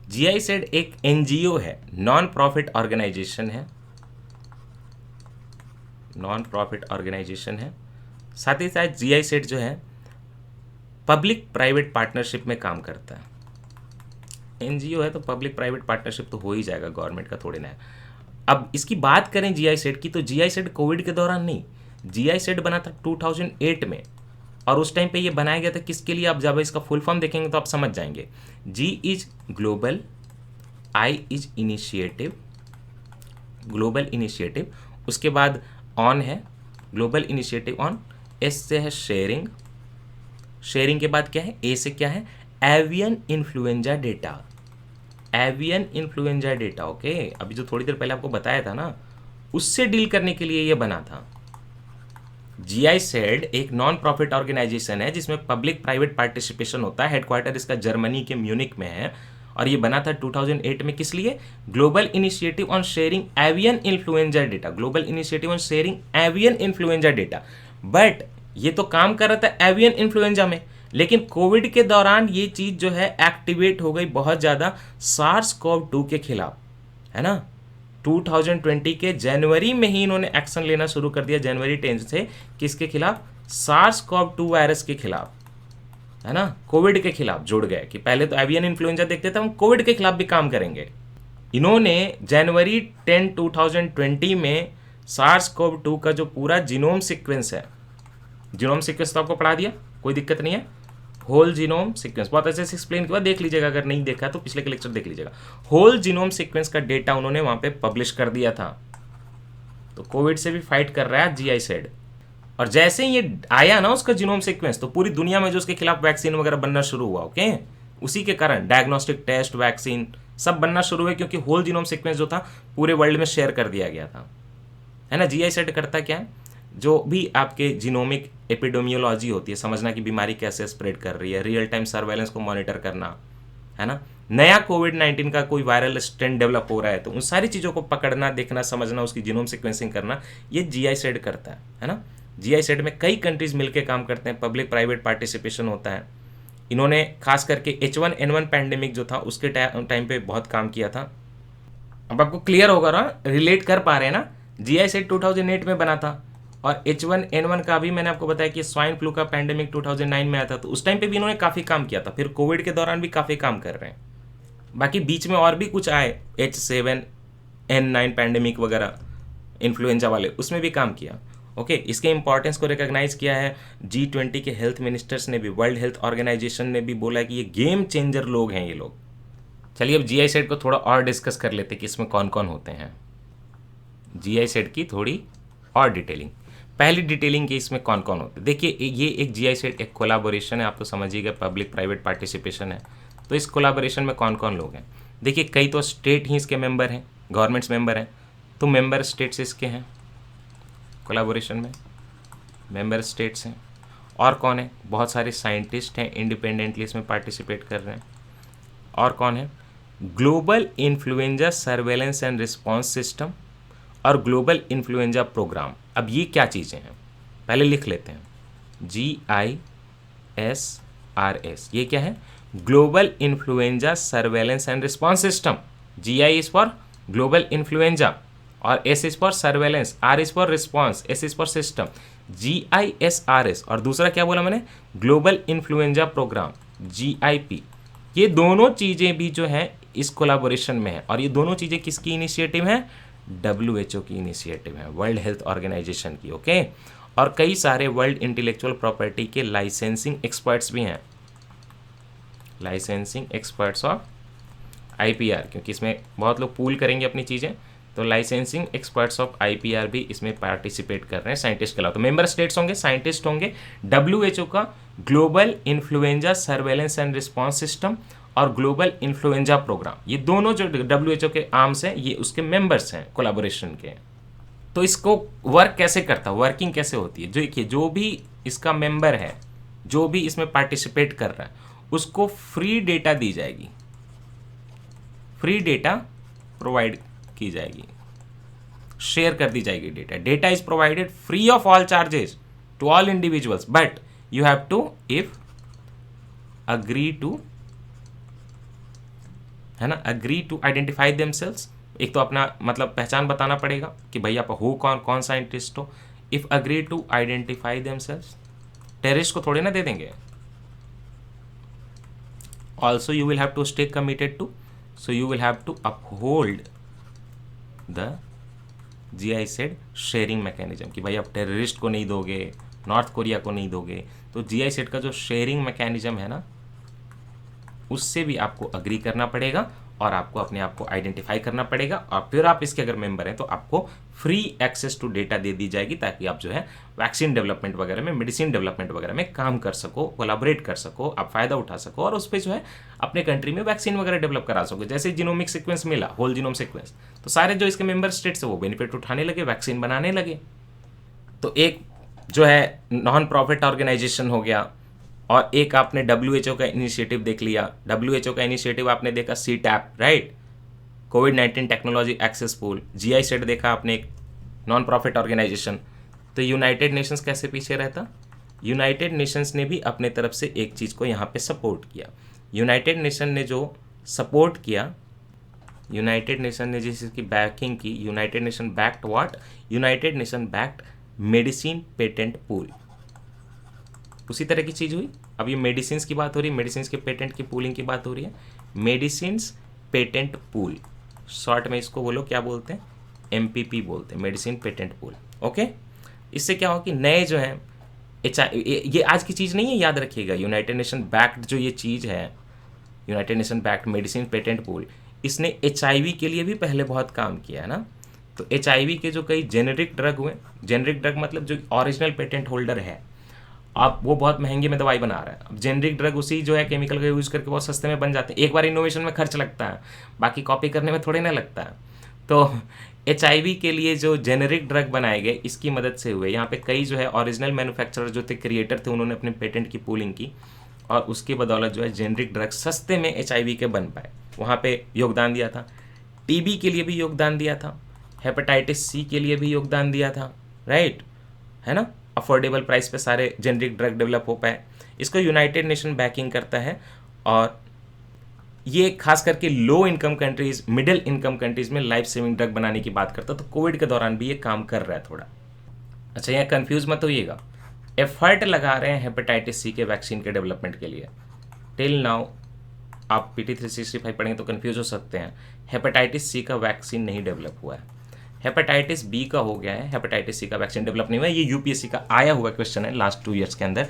GISAID एक NGO है, नॉन प्रॉफिट ऑर्गेनाइजेशन है, नॉन प्रॉफिट ऑर्गेनाइजेशन है। साथ ही साथ GISAID जो है पब्लिक प्राइवेट पार्टनरशिप में काम करता है। NGO है तो पब्लिक प्राइवेट पार्टनरशिप तो हो ही जाएगा, गवर्नमेंट का थोड़ी ना है। अब इसकी बात करें GISAID की, तो GISAID कोविड के दौरान नहीं, GISAID बना था 2008 में, और उस टाइम पे ये बनाया गया था किसके लिए? आप जब इसका फुल फॉर्म देखेंगे तो आप समझ जाएंगे। G is global, I is initiative, global initiative, उसके बाद ऑन है ग्लोबल इनिशिएटिव ऑन, S से है शेयरिंग, शेयरिंग के बाद क्या है? A से क्या है? Avian influenza data, avian influenza data. Okay, अभी जो थोड़ी देर पहले आपको बताया था ना, उससे डील करने के लिए ये बना था। GISAID एक नॉन प्रॉफिट ऑर्गेनाइजेशन है जिसमें पब्लिक प्राइवेट पार्टिसिपेशन होता है। हेडक्वार्टर इसका जर्मनी के म्यूनिक में है, और ये बना था 2008 में। किस लिए? Global initiative on sharing avian influenza data, global initiative on sharing avian influenza data. But ये तो काम कर रहा था एवियन इन्फ्लुएंजा में, लेकिन कोविड के दौरान ये चीज़ जो है एक्टिवेट हो गई बहुत ज़्यादा SARS-CoV-2 के खिलाफ, है ना। 2020 के जनवरी में ही इन्होंने एक्शन लेना शुरू कर दिया, जनवरी 10 से। किसके खिलाफ? SARS-CoV-2 वायरस के खिलाफ, है ना, कोविड के खिलाफ जुड़ गए कि पहले तो एवियन इन्फ्लुएंजा देखते थे, हम कोविड के खिलाफ भी काम करेंगे। इन्होंने जनवरी 10, 2020 में SARS-CoV-2 का जो पूरा जीनोम सीक्वेंस है, जीनोम सीक्वेंस तो आपको पढ़ा दिया, कोई दिक्कत नहीं है। होल जीनोम सीक्वेंस बहुत अच्छे से एक्सप्लेन किया, देख लीजिएगा, अगर नहीं देखा तो पिछले के लेक्चर देख लीजिएगा। होल जीनोम सीक्वेंस का डेटा उन्होंने वहां पे पब्लिश कर दिया था। तो कोविड से भी फाइट कर रहा है GISAID। और जैसे ही ये आया ना उसका जीनोम सीक्वेंस, तो पूरी दुनिया में जो उसके खिलाफ वैक्सीन वगैरह बनना शुरू हुआ। ओके, उसी के कारण डायग्नोस्टिक टेस्ट, वैक्सीन सब बनना शुरू हुए, क्योंकि होल जीनोम सीक्वेंस जो था पूरे वर्ल्ड में शेयर कर दिया गया था, है ना। GISAID करता क्या है? जो भी आपके जीनोमिक एपिडेमियोलॉजी होती है, समझना कि बीमारी कैसे स्प्रेड कर रही है, रियल टाइम सर्वेलेंस को मॉनिटर करना, है ना। नया कोविड-19 का कोई वायरल स्ट्रेन डेवलप हो रहा है तो उन सारी चीज़ों को पकड़ना, देखना, समझना, उसकी जीनोम सीक्वेंसिंग करना, ये GISAID करता है ना। GISAID में कई कंट्रीज मिलकर काम करते हैं, पब्लिक प्राइवेट पार्टिसिपेशन होता है। इन्होंने खास करके H1N1 पैंडेमिक जो था उसके टाइम पे बहुत काम किया था। अब आपको क्लियर होगा ना, रिलेट कर पा रहे हैं ना। GISAID 2008 में बना था, और H1N1 का भी मैंने आपको बताया कि स्वाइन फ्लू का पैंडेमिक 2009 में आया था, तो उस टाइम पे भी इन्होंने काफ़ी काम किया था। फिर कोविड के दौरान भी काफ़ी काम कर रहे हैं। बाकी बीच में और भी कुछ आए, H7N9 पैंडेमिक वगैरह इन्फ्लुएंजा वाले, उसमें भी काम किया। ओके, इसके इंपॉर्टेंस को रिकॉग्नाइज किया है G20 के हेल्थ मिनिस्टर्स ने भी, वर्ल्ड हेल्थ ऑर्गेनाइजेशन ने भी बोला है कि ये गेम चेंजर लोग हैं ये लोग। चलिए अब GISAID को थोड़ा और डिस्कस कर लेते कि इसमें कौन कौन होते हैं। GISAID की थोड़ी और डिटेलिंग। पहली डिटेलिंग की इसमें कौन कौन होते हैं। देखिए, ये एक GISAID एक कोलाबोरेशन है, आप तो समझिएगा, पब्लिक प्राइवेट पार्टिसिपेशन है। तो इस कोलाबोरेशन में कौन कौन लोग हैं? देखिए, कई तो स्टेट ही इसके मेंबर हैं, गवर्नमेंट्स मेंबर हैं, तो मेंबर स्टेट्स इसके हैं कोलाबोरेशन में, मेंबर स्टेट्स हैं। और कौन है? बहुत सारे साइंटिस्ट हैं, इंडिपेंडेंटली इसमें पार्टिसिपेट कर रहे हैं। और कौन है? Global influenza surveillance and response system और ग्लोबल इन्फ्लुएंजा प्रोग्राम। अब ये क्या चीज़ें हैं, पहले लिख लेते हैं। GISRS, ये क्या है? Global influenza surveillance and response system. GI is for global influenza, और S is for surveillance, R is for response, S is for system. GISRS, और दूसरा क्या बोला मैंने? Global influenza programme, GIP। ये दोनों चीज़ें भी जो है इस कोलाबोरेशन में है, और ये दोनों चीज़ें किसकी इनिशिएटिव है? WHO की इनिशिएटिव है, वर्ल्ड हेल्थ ऑर्गेनाइजेशन की। ओके, और कई सारे वर्ल्ड इंटेलेक्चुअल प्रॉपर्टी के लाइसेंसिंग एक्सपर्ट्स भी हैं, लाइसेंसिंग एक्सपर्ट्स ऑफ IPR, क्योंकि इसमें बहुत लोग पूल करेंगे अपनी चीज़ें, तो लाइसेंसिंग एक्सपर्ट्स ऑफ IPR भी इसमें पार्टिसिपेट कर रहे हैं साइंटिस्ट के अलावा। तो मेंबर स्टेट्स होंगे, साइंटिस्ट होंगे, WHO का global influenza surveillance and response system और ग्लोबल इन्फ्लुएंजा प्रोग्राम, ये दोनों जो WHO के आर्म्स हैं ये उसके मेंबर्स हैं कोलैबोरेशन के। तो इसको वर्क कैसे करता है, वर्किंग कैसे होती है, जो देखिए जो भी इसका मेंबर है, जो भी इसमें पार्टिसिपेट कर रहा है उसको फ्री डेटा दी जाएगी, फ्री डेटा प्रोवाइड की जाएगी, शेयर कर दी जाएगी data. Data is provided free of all charges to all individuals, but you have to if agree to, है ना, अग्री टू आइडेंटिफाई देमसेल्स। एक तो अपना मतलब पहचान बताना पड़ेगा कि भाई आप हो कौन साइंटिस्ट हो। If agree to identify themselves, terrorist को थोड़े ना दे देंगे। Also you will have to stay committed to, so you will have to uphold the GI सेड शेयरिंग मैकेनिज्म, कि भाई आप टेररिस्ट को नहीं दोगे, नॉर्थ कोरिया को नहीं दोगे। तो GI सेड का जो शेयरिंग मैकेनिज्म है ना, उससे भी आपको अग्री करना पड़ेगा और आपको अपने आप को आइडेंटिफाई करना पड़ेगा, और फिर आप इसके अगर मेंबर हैं तो आपको फ्री एक्सेस टू डेटा दे दी जाएगी, ताकि आप जो है वैक्सीन डेवलपमेंट वगैरह में, मेडिसिन डेवलपमेंट वगैरह में काम कर सको, कोलैबोरेट कर सको, आप फायदा उठा सको और उस पर जो है अपने कंट्री में वैक्सीन वगैरह डेवलप करा सको। जैसे जीनोमिक सीक्वेंस मिला, होल जीनोम सीक्वेंस, तो सारे जो इसके मेंबर स्टेट्स है वो बेनिफिट उठाने लगे, वैक्सीन बनाने लगे। तो एक जो है नॉन प्रॉफिट ऑर्गेनाइजेशन हो गया, और एक आपने WHO का इनिशिएटिव देख लिया। WHO का इनिशिएटिव आपने देखा CTAP, राइट, कोविड-19 technology access pool. GI set देखा आपने, एक नॉन प्रॉफिट ऑर्गेनाइजेशन। तो यूनाइटेड नेशंस कैसे पीछे रहता, यूनाइटेड नेशंस ने भी अपने तरफ से एक चीज़ को यहाँ पे सपोर्ट किया। यूनाइटेड नेशन ने जो सपोर्ट किया, यूनाइटेड नेशन ने जिसकी बैकिंग की, United nation backed what, United nation backed medicine patent pool. उसी तरह की चीज़ हुई। अब ये मेडिसिन की बात हो रही है, मेडिसिन के पेटेंट की पूलिंग की बात हो रही है। मेडिसिन पेटेंट पूल, शॉर्ट में इसको बोलो क्या बोलते हैं, MPP बोलते हैं, मेडिसिन पेटेंट पूल। ओके, इससे क्या हो कि नए जो हैं ये आज की चीज़ नहीं है, याद रखिएगा। यूनाइटेड नेशन बैक्ड जो ये चीज़ है, United nation backed medicine patent pool, इसने HIV के लिए भी पहले बहुत काम किया है ना। तो HIV के जो कई जेनेरिक ड्रग हुए, जेनेरिक ड्रग मतलब जो ओरिजिनल पेटेंट होल्डर है, आप वो बहुत महंगे में दवाई बना रहा है। अब जेनरिक ड्रग उसी जो है केमिकल का यूज़ करके बहुत सस्ते में बन जाते हैं। एक बार इनोवेशन में खर्च लगता है, बाकी कॉपी करने में थोड़े ना लगता है। तो HIV के लिए जो जेनरिक ड्रग बनाए गए, इसकी मदद से हुए। यहाँ पे कई जो है ओरिजिनल मैन्युफैक्चरर जो थे, क्रिएटर थे, उन्होंने अपने पेटेंट की पूलिंग की और उसकी बदौलत जो है जेनरिक ड्रग सस्ते में HIV के बन पाए। वहाँ पे योगदान दिया था। TB के लिए भी योगदान दिया था, हेपेटाइटिस C के लिए भी योगदान दिया था, राइट, है ना। अफोर्डेबल प्राइस पे सारे जेनरिक ड्रग डेवलप हो पाए। इसको यूनाइटेड नेशन बैकिंग करता है और ये खास करके low income countries, middle income countries में लाइफ सेविंग ड्रग बनाने की बात करता है। तो कोविड के दौरान भी ये काम कर रहा है थोड़ा। अच्छा, यहाँ कंफ्यूज मत होइएगा, एफर्ट लगा रहे हैं हेपेटाइटिस C के वैक्सीन के डेवलपमेंट के लिए। टिल नाउ आप PT 365 पढ़ेंगे तो कंफ्यूज हो सकते हैं। हेपेटाइटिस C का वैक्सीन नहीं डेवलप हुआ है, हेपेटाइटिस B का हो गया है। हेपेटाइटिस C का वैक्सीन डेवलप नहीं हुआ है। ये UPSC का आया हुआ क्वेश्चन है लास्ट 2 ईयर्स के अंदर।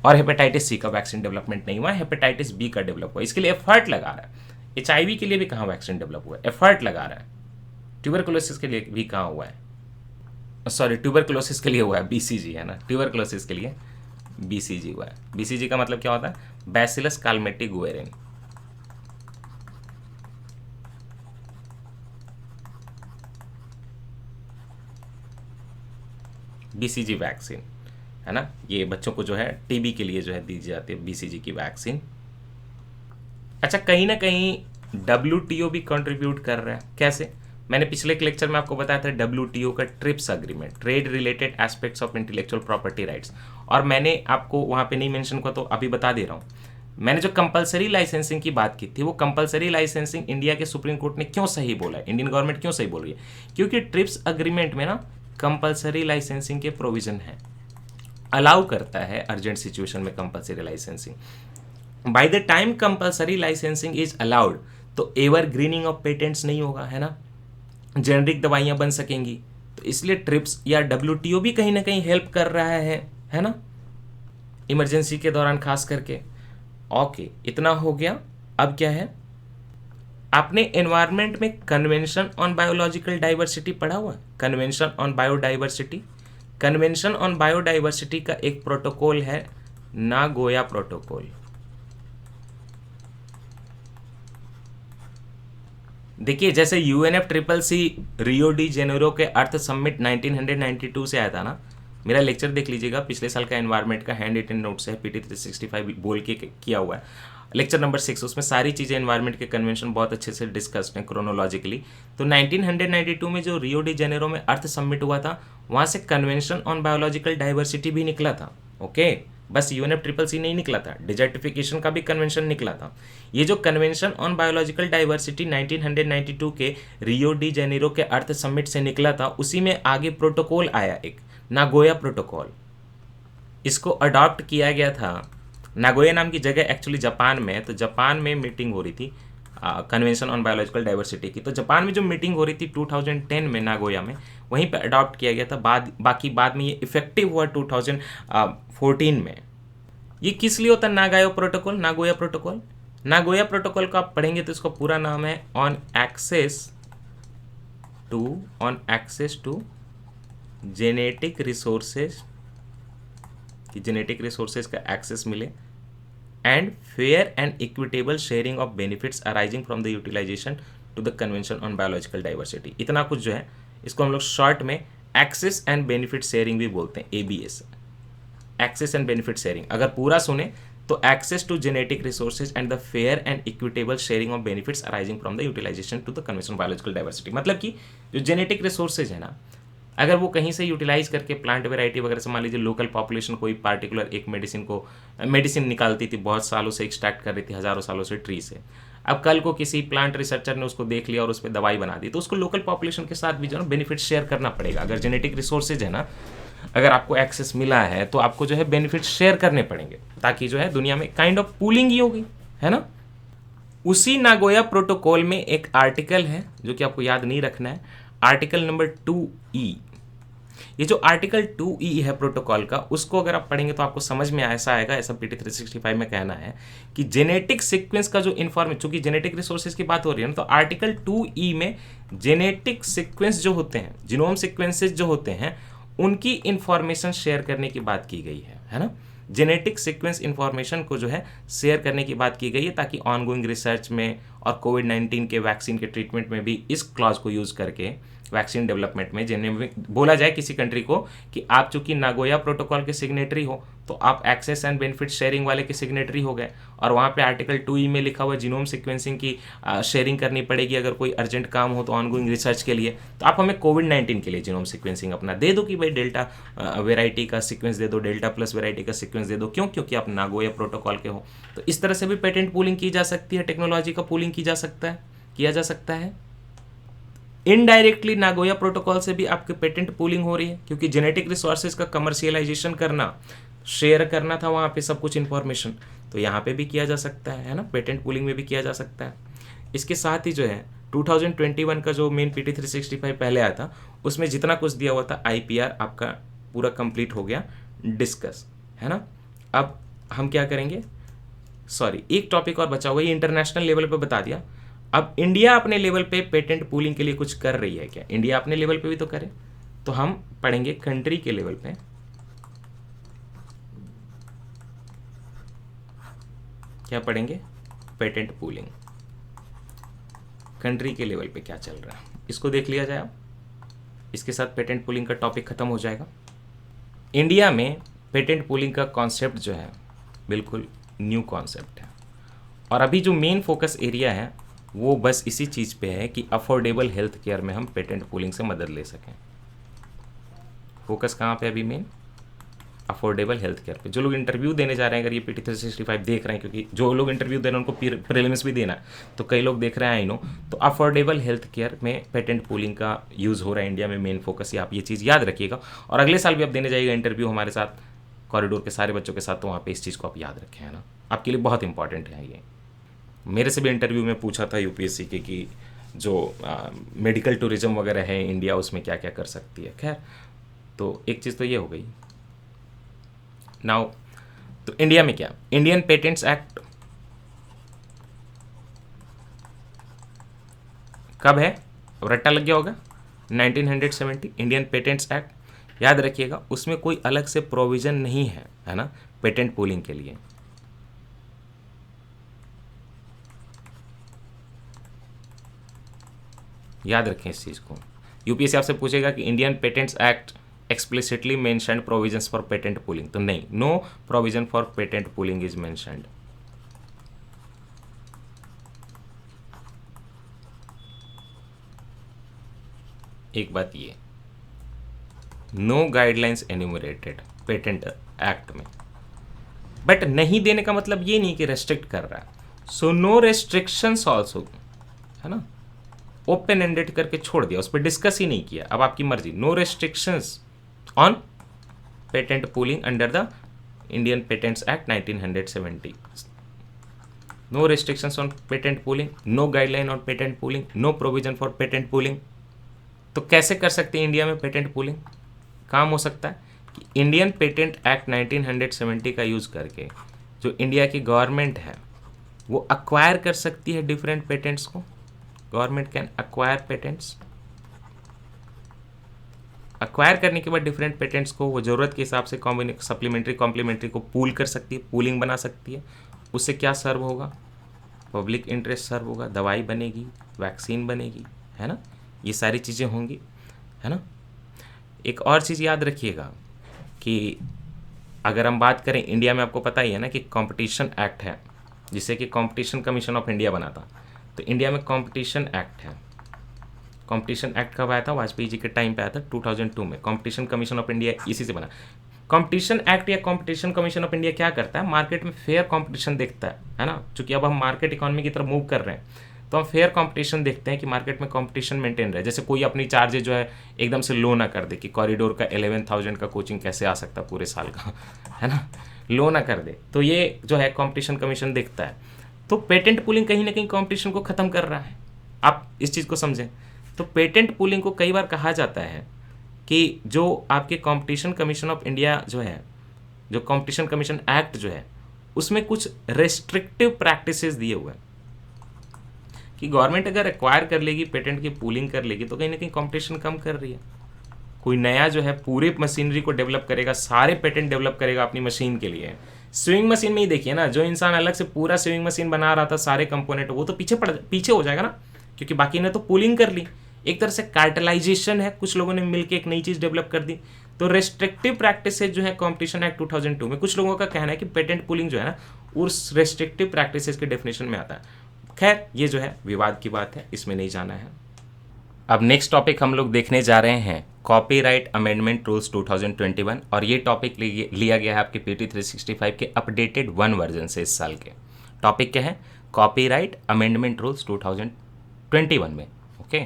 और हेपेटाइटिस C का वैक्सीन डेवलपमेंट नहीं हुआ है, हेपेटाइटिस B का डेवलप हुआ। इसके लिए एफर्ट लगा रहा है। HIV के लिए भी कहाँ वैक्सीन डेवलप हुआ है, एफर्ट लगा रहा है। ट्यूबरकुलोसिस के लिए भी कहाँ हुआ है, सॉरी ट्यूबरकुलोसिस के लिए हुआ है, BCG है ना, ट्यूबरकुलोसिस के लिए BCG हुआ है। BCG का मतलब क्या होता है, बैसिलस काल्मेटी गुएरिन। BCG वैक्सीन है ना, ये बच्चों को जो है TB के लिए जो है दी जाती है BCG की वैक्सीन। अच्छा, कहीं ना कहीं WTO भी कंट्रीब्यूट कर रहा है। कैसे, मैंने पिछले लेक्चर में आपको बताया था WTO का trips agreement, trade related aspects of intellectual property rights, और मैंने आपको वहाँ पे नहीं मेंशन किया तो अभी बता दे रहा हूँ। मैंने जो कंपलसरी लाइसेंसिंग की बात की थी, वो कंपलसरी लाइसेंसिंग इंडिया के सुप्रीम कोर्ट ने क्यों सही बोला है, इंडियन गवर्नमेंट क्यों सही बोल रही है, क्योंकि ट्रिप्स अग्रीमेंट में ना कंपलसरी लाइसेंसिंग के प्रोविजन है, अलाउ करता है अर्जेंट सिचुएशन में compulsory licensing. By the time compulsory licensing is allowed, तो एवर ग्रीनिंग ऑफ पेटेंट्स नहीं होगा, है ना, जेनरिक दवाइयां बन सकेंगी। तो इसलिए ट्रिप्स या WTO भी कहीं ना कहीं हेल्प कर रहा है ना, इमरजेंसी के दौरान खास करके। ओके, इतना हो गया। अब क्या है, आपने एनवायरनमेंट में कन्वेंशन ऑन बायोलॉजिकल डाइवर्सिटी पढ़ा हुआ, convention on biodiversity. Convention on biodiversity का एक प्रोटोकॉल है नागोया प्रोटोकॉल। देखिए जैसे UNF triple C Rio de Janeiro के अर्थ समिट 1992 से आया था ना। मेरा लेक्चर देख लीजिएगा, पिछले साल का एनवायरमेंट का हैंड रिटन नोट्स है, पीटी 365 बोल के किया हुआ है, लेक्चर नंबर 6। उसमें सारी चीज़ें एनवायरमेंट के कन्वेंशन बहुत अच्छे से डिस्कस्ड हैं क्रोनोलॉजिकली। तो 1992 में जो रियो डी जेनेरो में अर्थ समिट हुआ था, वहाँ से कन्वेंशन ऑन बायोलॉजिकल डाइवर्सिटी भी निकला था। ओके, बस यूएनएफ ट्रिपल सी नहीं निकला था, डिजर्टिफिकेशन का भी कन्वेंशन निकला था। ये जो कन्वेंशन ऑन बायोलॉजिकल डाइवर्सिटी 1992 के रियो डी जेनेरो के अर्थ समिट से निकला था, उसी में आगे प्रोटोकॉल आया, एक नागोया प्रोटोकॉल। इसको अडॉप्ट किया गया था। नागोया नाम की जगह एक्चुअली जापान में है, तो जापान में मीटिंग हो रही थी कन्वेंशन ऑन बायोलॉजिकल डाइवर्सिटी की। तो जापान में जो मीटिंग हो रही थी 2010 में नागोया में, वहीं पे अडॉप्ट किया गया था। बाकी बाद में ये इफेक्टिव हुआ 2014 में। ये किस लिए होता है नागोया प्रोटोकॉल? नागोया प्रोटोकॉल को आप पढ़ेंगे तो इसका पूरा नाम है on access to genetic resources, कि जेनेटिक रिसोर्सेज का एक्सेस मिले, and fair and equitable sharing of benefits arising from the utilisation to the convention on biological diversity. इतना कुछ जो है इसको हम लोग शॉर्ट में एक्सेस एंड बेनिफिट शेयरिंग भी बोलते हैं, ABS, access and benefit sharing. अगर पूरा सुने तो access to genetic resources and the fair and equitable sharing of benefits arising from the utilisation to the convention of biological diversity. मतलब कि जो जेनेटिक रिसोर्सेज है ना, अगर वो कहीं से यूटिलाइज करके प्लांट वेराइटी वगैरह से, मान लीजिए लोकल पॉपुलेशन कोई पार्टिकुलर एक मेडिसिन निकालती थी, बहुत सालों से एक्सट्रैक्ट कर रही थी, हज़ारों सालों से ट्री से। अब कल को किसी प्लांट रिसर्चर ने उसको देख लिया और उस पर दवाई बना दी, तो उसको लोकल पॉपुलेशन के साथ भी जो है बेनिफिट शेयर करना पड़ेगा। अगर जेनेटिक रिसोर्सेज है ना, अगर आपको एक्सेस मिला है तो आपको जो है बेनिफिट शेयर करने पड़ेंगे, ताकि जो है दुनिया में काइंड ऑफ पूलिंग ही होगी, है ना। उसी नागोया प्रोटोकॉल में एक आर्टिकल है जो कि आपको याद नहीं रखना है, आर्टिकल नंबर 2E। ये जो आर्टिकल 2E है प्रोटोकॉल का, उसको अगर आप पढ़ेंगे तो आपको समझ में ऐसा आएगा, ऐसा पीटी 365 में कहना है कि जेनेटिक सीक्वेंस का जो इन्फॉर्मेशन, चूंकि जेनेटिक रिसोर्सेज की बात हो रही है ना, तो आर्टिकल 2E में जेनेटिक सीक्वेंस जो होते हैं, जीनोम सीक्वेंसेज जो होते हैं, उनकी इंफॉर्मेशन शेयर करने की बात की गई है ना। जेनेटिक सीक्वेंस इंफॉर्मेशन को जो है शेयर करने की बात की गई है, ताकि ऑनगोइंग रिसर्च में और कोविड-19 के वैक्सीन के ट्रीटमेंट में भी इस क्लॉज को यूज़ करके वैक्सीन डेवलपमेंट में जिन्हें बोला जाए किसी कंट्री को कि आप चूंकि नागोया प्रोटोकॉल के सिग्नेटरी हो, तो आप एक्सेस एंड बेनिफिट शेयरिंग वाले के सिग्नेटरी हो गए, और वहाँ पे आर्टिकल 2E में लिखा हुआ जीनोम सीक्वेंसिंग की शेयरिंग करनी पड़ेगी अगर कोई अर्जेंट काम हो तो ऑनगोइंग रिसर्च के लिए। तो आप हमें कोविड-19 के लिए जीनोम सीक्वेंसिंग अपना दे दो कि भाई डेल्टा वेराइटी का सीक्वेंस दे दो, डेल्टा प्लस वेराइटी का सीक्वेंस दे दो। क्यों? क्योंकि आप नागोया प्रोटोकॉल के हो। तो इस तरह से भी पेटेंट पूलिंग की जा सकती है, टेक्नोलॉजी का पूलिंग किया जा सकता है। इनडायरेक्टली नागोया प्रोटोकॉल से भी आपके पेटेंट पूलिंग हो रही है, क्योंकि जेनेटिक रिसोर्सेज का कमर्शियलाइजेशन करना, शेयर करना था वहाँ पे सब कुछ इन्फॉर्मेशन, तो यहाँ पे भी किया जा सकता है ना, पेटेंट पूलिंग में भी किया जा सकता है। इसके साथ ही जो है 2021 का जो मेन पीटी 365 पहले आया था, उसमें जितना कुछ दिया हुआ था IPR आपका पूरा कंप्लीट हो गया, डिस्कस, है ना। अब हम क्या करेंगे, सॉरी एक टॉपिक और बचा हुआ, ये इंटरनेशनल लेवल पे बता दिया। अब इंडिया अपने लेवल पे पेटेंट पूलिंग के लिए कुछ कर रही है क्या? इंडिया अपने लेवल पे भी तो करे, तो हम पढ़ेंगे कंट्री के लेवल पे। क्या पढ़ेंगे? पेटेंट पूलिंग कंट्री के लेवल पे क्या चल रहा है, इसको देख लिया जाए। इसके साथ पेटेंट पूलिंग का टॉपिक खत्म हो जाएगा। इंडिया में पेटेंट पूलिंग का कॉन्सेप्ट जो है बिल्कुल न्यू कॉन्सेप्ट है, और अभी जो मेन फोकस एरिया है वो बस इसी चीज़ पे है कि अफोर्डेबल हेल्थ केयर में हम पेटेंट पूलिंग से मदद ले सकें। फोकस कहाँ पे अभी मेन? अफोर्डेबल हेल्थ केयर पे। जो लोग इंटरव्यू देने जा रहे हैं, अगर ये पीटी 365 देख रहे हैं, क्योंकि जो लोग इंटरव्यू दे रहे हैं उनको प्रीलिम्स भी देना है, तो कई लोग देख रहे हैं, आई नो, तो अफोर्डेबल हेल्थ केयर में पेटेंट पूलिंग का यूज़ हो रहा है इंडिया में, मेन फोकस है। आप ये चीज़ याद रखिएगा, और अगले साल भी आप देने जाइएगा इंटरव्यू हमारे साथ, कॉरिडोर के सारे बच्चों के साथ, तो वहाँ पर इस चीज़ को आप याद रखें, है ना, आपके लिए बहुत इंपॉर्टेंट है ये। मेरे से भी इंटरव्यू में पूछा था UPSC के कि जो मेडिकल टूरिज्म वगैरह है इंडिया, उसमें क्या क्या कर सकती है। खैर, तो एक चीज़ तो ये हो गई। नाउ तो इंडिया में क्या, इंडियन पेटेंट्स एक्ट कब है? अब रट्टा लग गया होगा, 1970 इंडियन पेटेंट्स एक्ट, याद रखिएगा। उसमें कोई अलग से प्रोविज़न नहीं है ना पेटेंट पूलिंग के लिए। याद रखें इस चीज़ को। यूपीएससी आपसे पूछेगा कि Indian patents act explicitly mentioned provisions for patent pooling, तो नहीं, no provision for patent pooling is mentioned. एक बात ये, no guidelines enumerated patent act में, बट नहीं देने का मतलब ये नहीं कि रेस्ट्रिक्ट कर रहा है, सो नो रेस्ट्रिक्शंस ऑल्सो, है ना, ओपन एंडेड करके छोड़ दिया, उस पर डिस्कस ही नहीं किया, अब आपकी मर्जी। No restrictions on patent pooling under the Indian patents act 1970, no restrictions on patent pooling, no guideline on patent pooling, no provision for patent pooling. तो कैसे कर सकते हैं इंडिया में पेटेंट पूलिंग? काम हो सकता है कि इंडियन पेटेंट एक्ट 1970 का यूज़ करके जो इंडिया की गवर्नमेंट है वो अक्वायर कर सकती है डिफरेंट पेटेंट्स को। Government can acquire patents, acquire करने के बाद डिफरेंट पेटेंट्स को वो ज़रूरत के हिसाब से सप्लीमेंट्री कॉम्प्लीमेंट्री को पूल कर सकती है, पूलिंग बना सकती है। उससे क्या सर्व होगा? पब्लिक इंटरेस्ट सर्व होगा, दवाई बनेगी, वैक्सीन बनेगी, है ना, ये सारी चीज़ें होंगी, है ना। एक और चीज़ याद रखिएगा कि अगर हम बात करें इंडिया में, आपको पता ही है ना कि कंपटीशन एक्ट है जिसे कि कंपटीशन कमीशन ऑफ इंडिया बना था। तो इंडिया में कंपटीशन एक्ट है। कंपटीशन एक्ट कब आया था? वाजपेयी जी के टाइम पे आया था, 2002 में। कंपटीशन कमीशन ऑफ इंडिया इसी से बना। कंपटीशन एक्ट या कंपटीशन कमीशन ऑफ इंडिया क्या करता है? मार्केट में फेयर कंपटीशन देखता है ना। चूंकि अब हम मार्केट इकोनॉमी की तरफ मूव कर रहे हैं तो हम फेयर कंपटीशन देखते हैं कि मार्केट में कंपटीशन मेंटेन रहे। जैसे कोई अपनी चार्जेज जो है एकदम से लो ना कर दे कि कॉरिडोर का 11,000 का कोचिंग कैसे आ सकता पूरे साल का, है ना, लो ना कर दे। तो ये जो है कंपटीशन कमीशन देखता है। तो पेटेंट पूलिंग कहीं ना कहीं कंपटीशन को ख़त्म कर रहा है। आप इस चीज़ को समझें। तो पेटेंट पूलिंग को कई बार कहा जाता है कि जो आपके कंपटीशन कमीशन ऑफ इंडिया जो है, जो कंपटीशन कमीशन एक्ट जो है, उसमें कुछ रेस्ट्रिक्टिव प्रैक्टिसेस दिए हुए हैं कि गवर्नमेंट अगर एक्वायर कर लेगी, पेटेंट की पूलिंग कर लेगी, तो कहीं ना कहीं कंपटीशन कम कर रही है। कोई नया जो है पूरे मशीनरी को डेवलप करेगा, सारे पेटेंट डेवलप करेगा अपनी मशीन के लिए। स्विंग मशीन में ही देखिए ना, जो इंसान अलग से पूरा स्विंग मशीन बना रहा था सारे कंपोनेंट, वो तो पीछे हो जाएगा ना, क्योंकि बाकी ने तो पूलिंग कर ली। एक तरह से कार्टेलाइजेशन है, कुछ लोगों ने मिलकर एक नई चीज़ डेवलप कर दी। तो रेस्ट्रिक्टिव प्रैक्टिसेज जो है कॉम्पिटिशन एक्ट 2002 में, कुछ लोगों का कहना है कि पेटेंट पूलिंग जो है ना उस रेस्ट्रिक्टिव प्रैक्टिसेज के डेफिनेशन में आता है। खैर ये जो है विवाद की बात है, इसमें नहीं जाना है। अब नेक्स्ट टॉपिक हम लोग देखने जा रहे हैं कॉपीराइट अमेंडमेंट रूल्स 2021, और ये टॉपिक लिया गया है आपके PT 365 के अपडेटेड 1 वर्जन से। इस साल के टॉपिक क्या है? कॉपीराइट अमेंडमेंट रूल्स 2021 में। ओके,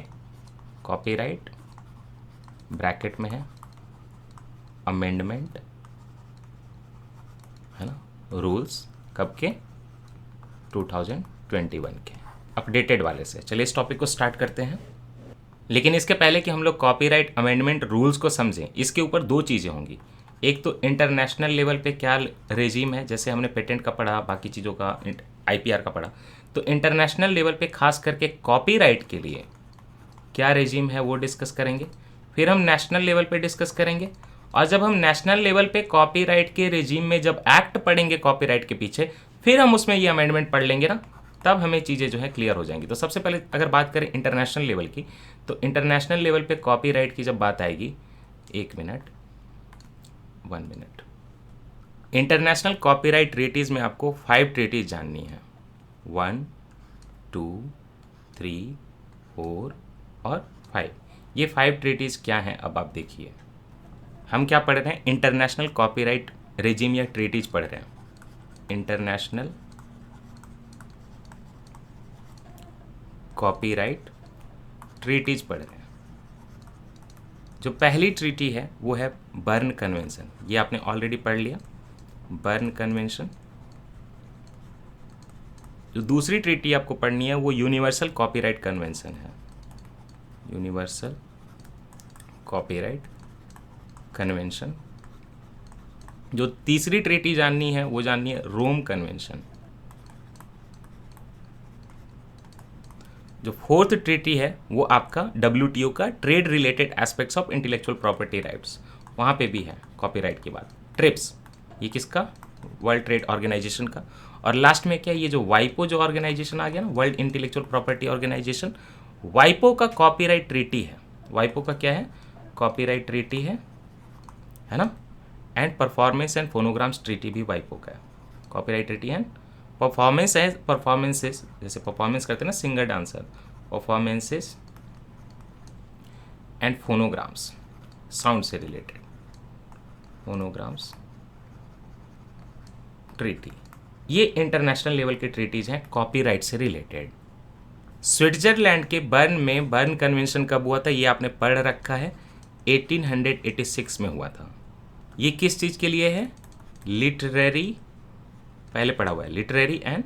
कॉपीराइट ब्रैकेट में है अमेंडमेंट, है ना, रूल्स कब के? 2021 के अपडेटेड वाले से। चलिए इस टॉपिक को स्टार्ट करते हैं। लेकिन इसके पहले कि हम लोग कॉपीराइट अमेंडमेंट रूल्स को समझें, इसके ऊपर 2 चीज़ें होंगी। एक तो इंटरनेशनल लेवल पे क्या रेजीम है, जैसे हमने पेटेंट का पढ़ा, बाकी चीज़ों का IPR का पढ़ा, तो इंटरनेशनल लेवल पे खास करके कॉपीराइट के लिए क्या रेजीम है वो डिस्कस करेंगे। फिर हम नेशनल लेवल पे डिस्कस करेंगे, और जब हम नेशनल लेवल पे कॉपीराइट के रेजीम में जब एक्ट पढ़ेंगे कॉपीराइट के पीछे, फिर हम उसमें ये अमेंडमेंट पढ़ लेंगे ना, तब हमें चीज़ें जो है क्लियर हो जाएंगी। तो सबसे पहले अगर बात करें इंटरनेशनल लेवल की, तो इंटरनेशनल लेवल पे कॉपीराइट की जब बात आएगी, 1 minute 1 minute, international copyright treaties में आपको 5 ट्रीटीज़ जाननी है, 1 2 3 4 और 5। ये 5 ट्रीटीज़ क्या हैं अब आप देखिए। हम क्या पढ़ रहे हैं? इंटरनेशनल कॉपीराइट रेजिम या ट्रीटीज़ पढ़ रहे हैं। इंटरनेशनल कॉपीराइट ट्रीटीज पढ़ रहे हैं। जो पहली ट्रीटी है वो है बर्न कन्वेंशन, ये आपने ऑलरेडी पढ़ लिया, बर्न कन्वेंशन। जो दूसरी ट्रीटी आपको पढ़नी है वो यूनिवर्सल कॉपीराइट कन्वेंशन है, यूनिवर्सल कॉपीराइट कन्वेंशन। जो तीसरी ट्रीटी जाननी है वो जाननी है रोम कन्वेंशन। जो फोर्थ ट्रीटी है वो आपका WTO का trade related aspects of intellectual property rights, वहाँ पे भी है कॉपीराइट की बात। ट्रिप्स, ये किसका? वर्ल्ड ट्रेड ऑर्गेनाइजेशन का। और लास्ट में क्या, ये जो वाइपो जो ऑर्गेनाइजेशन आ गया ना, वर्ल्ड इंटेलेक्चुअल प्रॉपर्टी ऑर्गेनाइजेशन, वाइपो का कॉपीराइट ट्रीटी है, वाइपो का क्या है, कॉपीराइट ट्रीटी है ना, and performance and phonograms treaty भी वाइपो का है, कॉपीराइट ट्रीटी एंड परफॉर्मेंस है, परफॉर्मेंसेस जैसे परफॉर्मेंस करते हैं ना singer dancer, performances and phonograms sound से रिलेटेड, फोनोग्राम्स ट्रीटी, ये इंटरनेशनल लेवल के ट्रीटीज हैं कॉपीराइट से रिलेटेड। स्विट्जरलैंड के बर्न में बर्न कन्वेंशन कब हुआ था, ये आपने पढ़ रखा है, 1886 में हुआ था। ये किस चीज़ के लिए है, लिटरेरी, पहले पढ़ा हुआ है, लिटरेरी एंड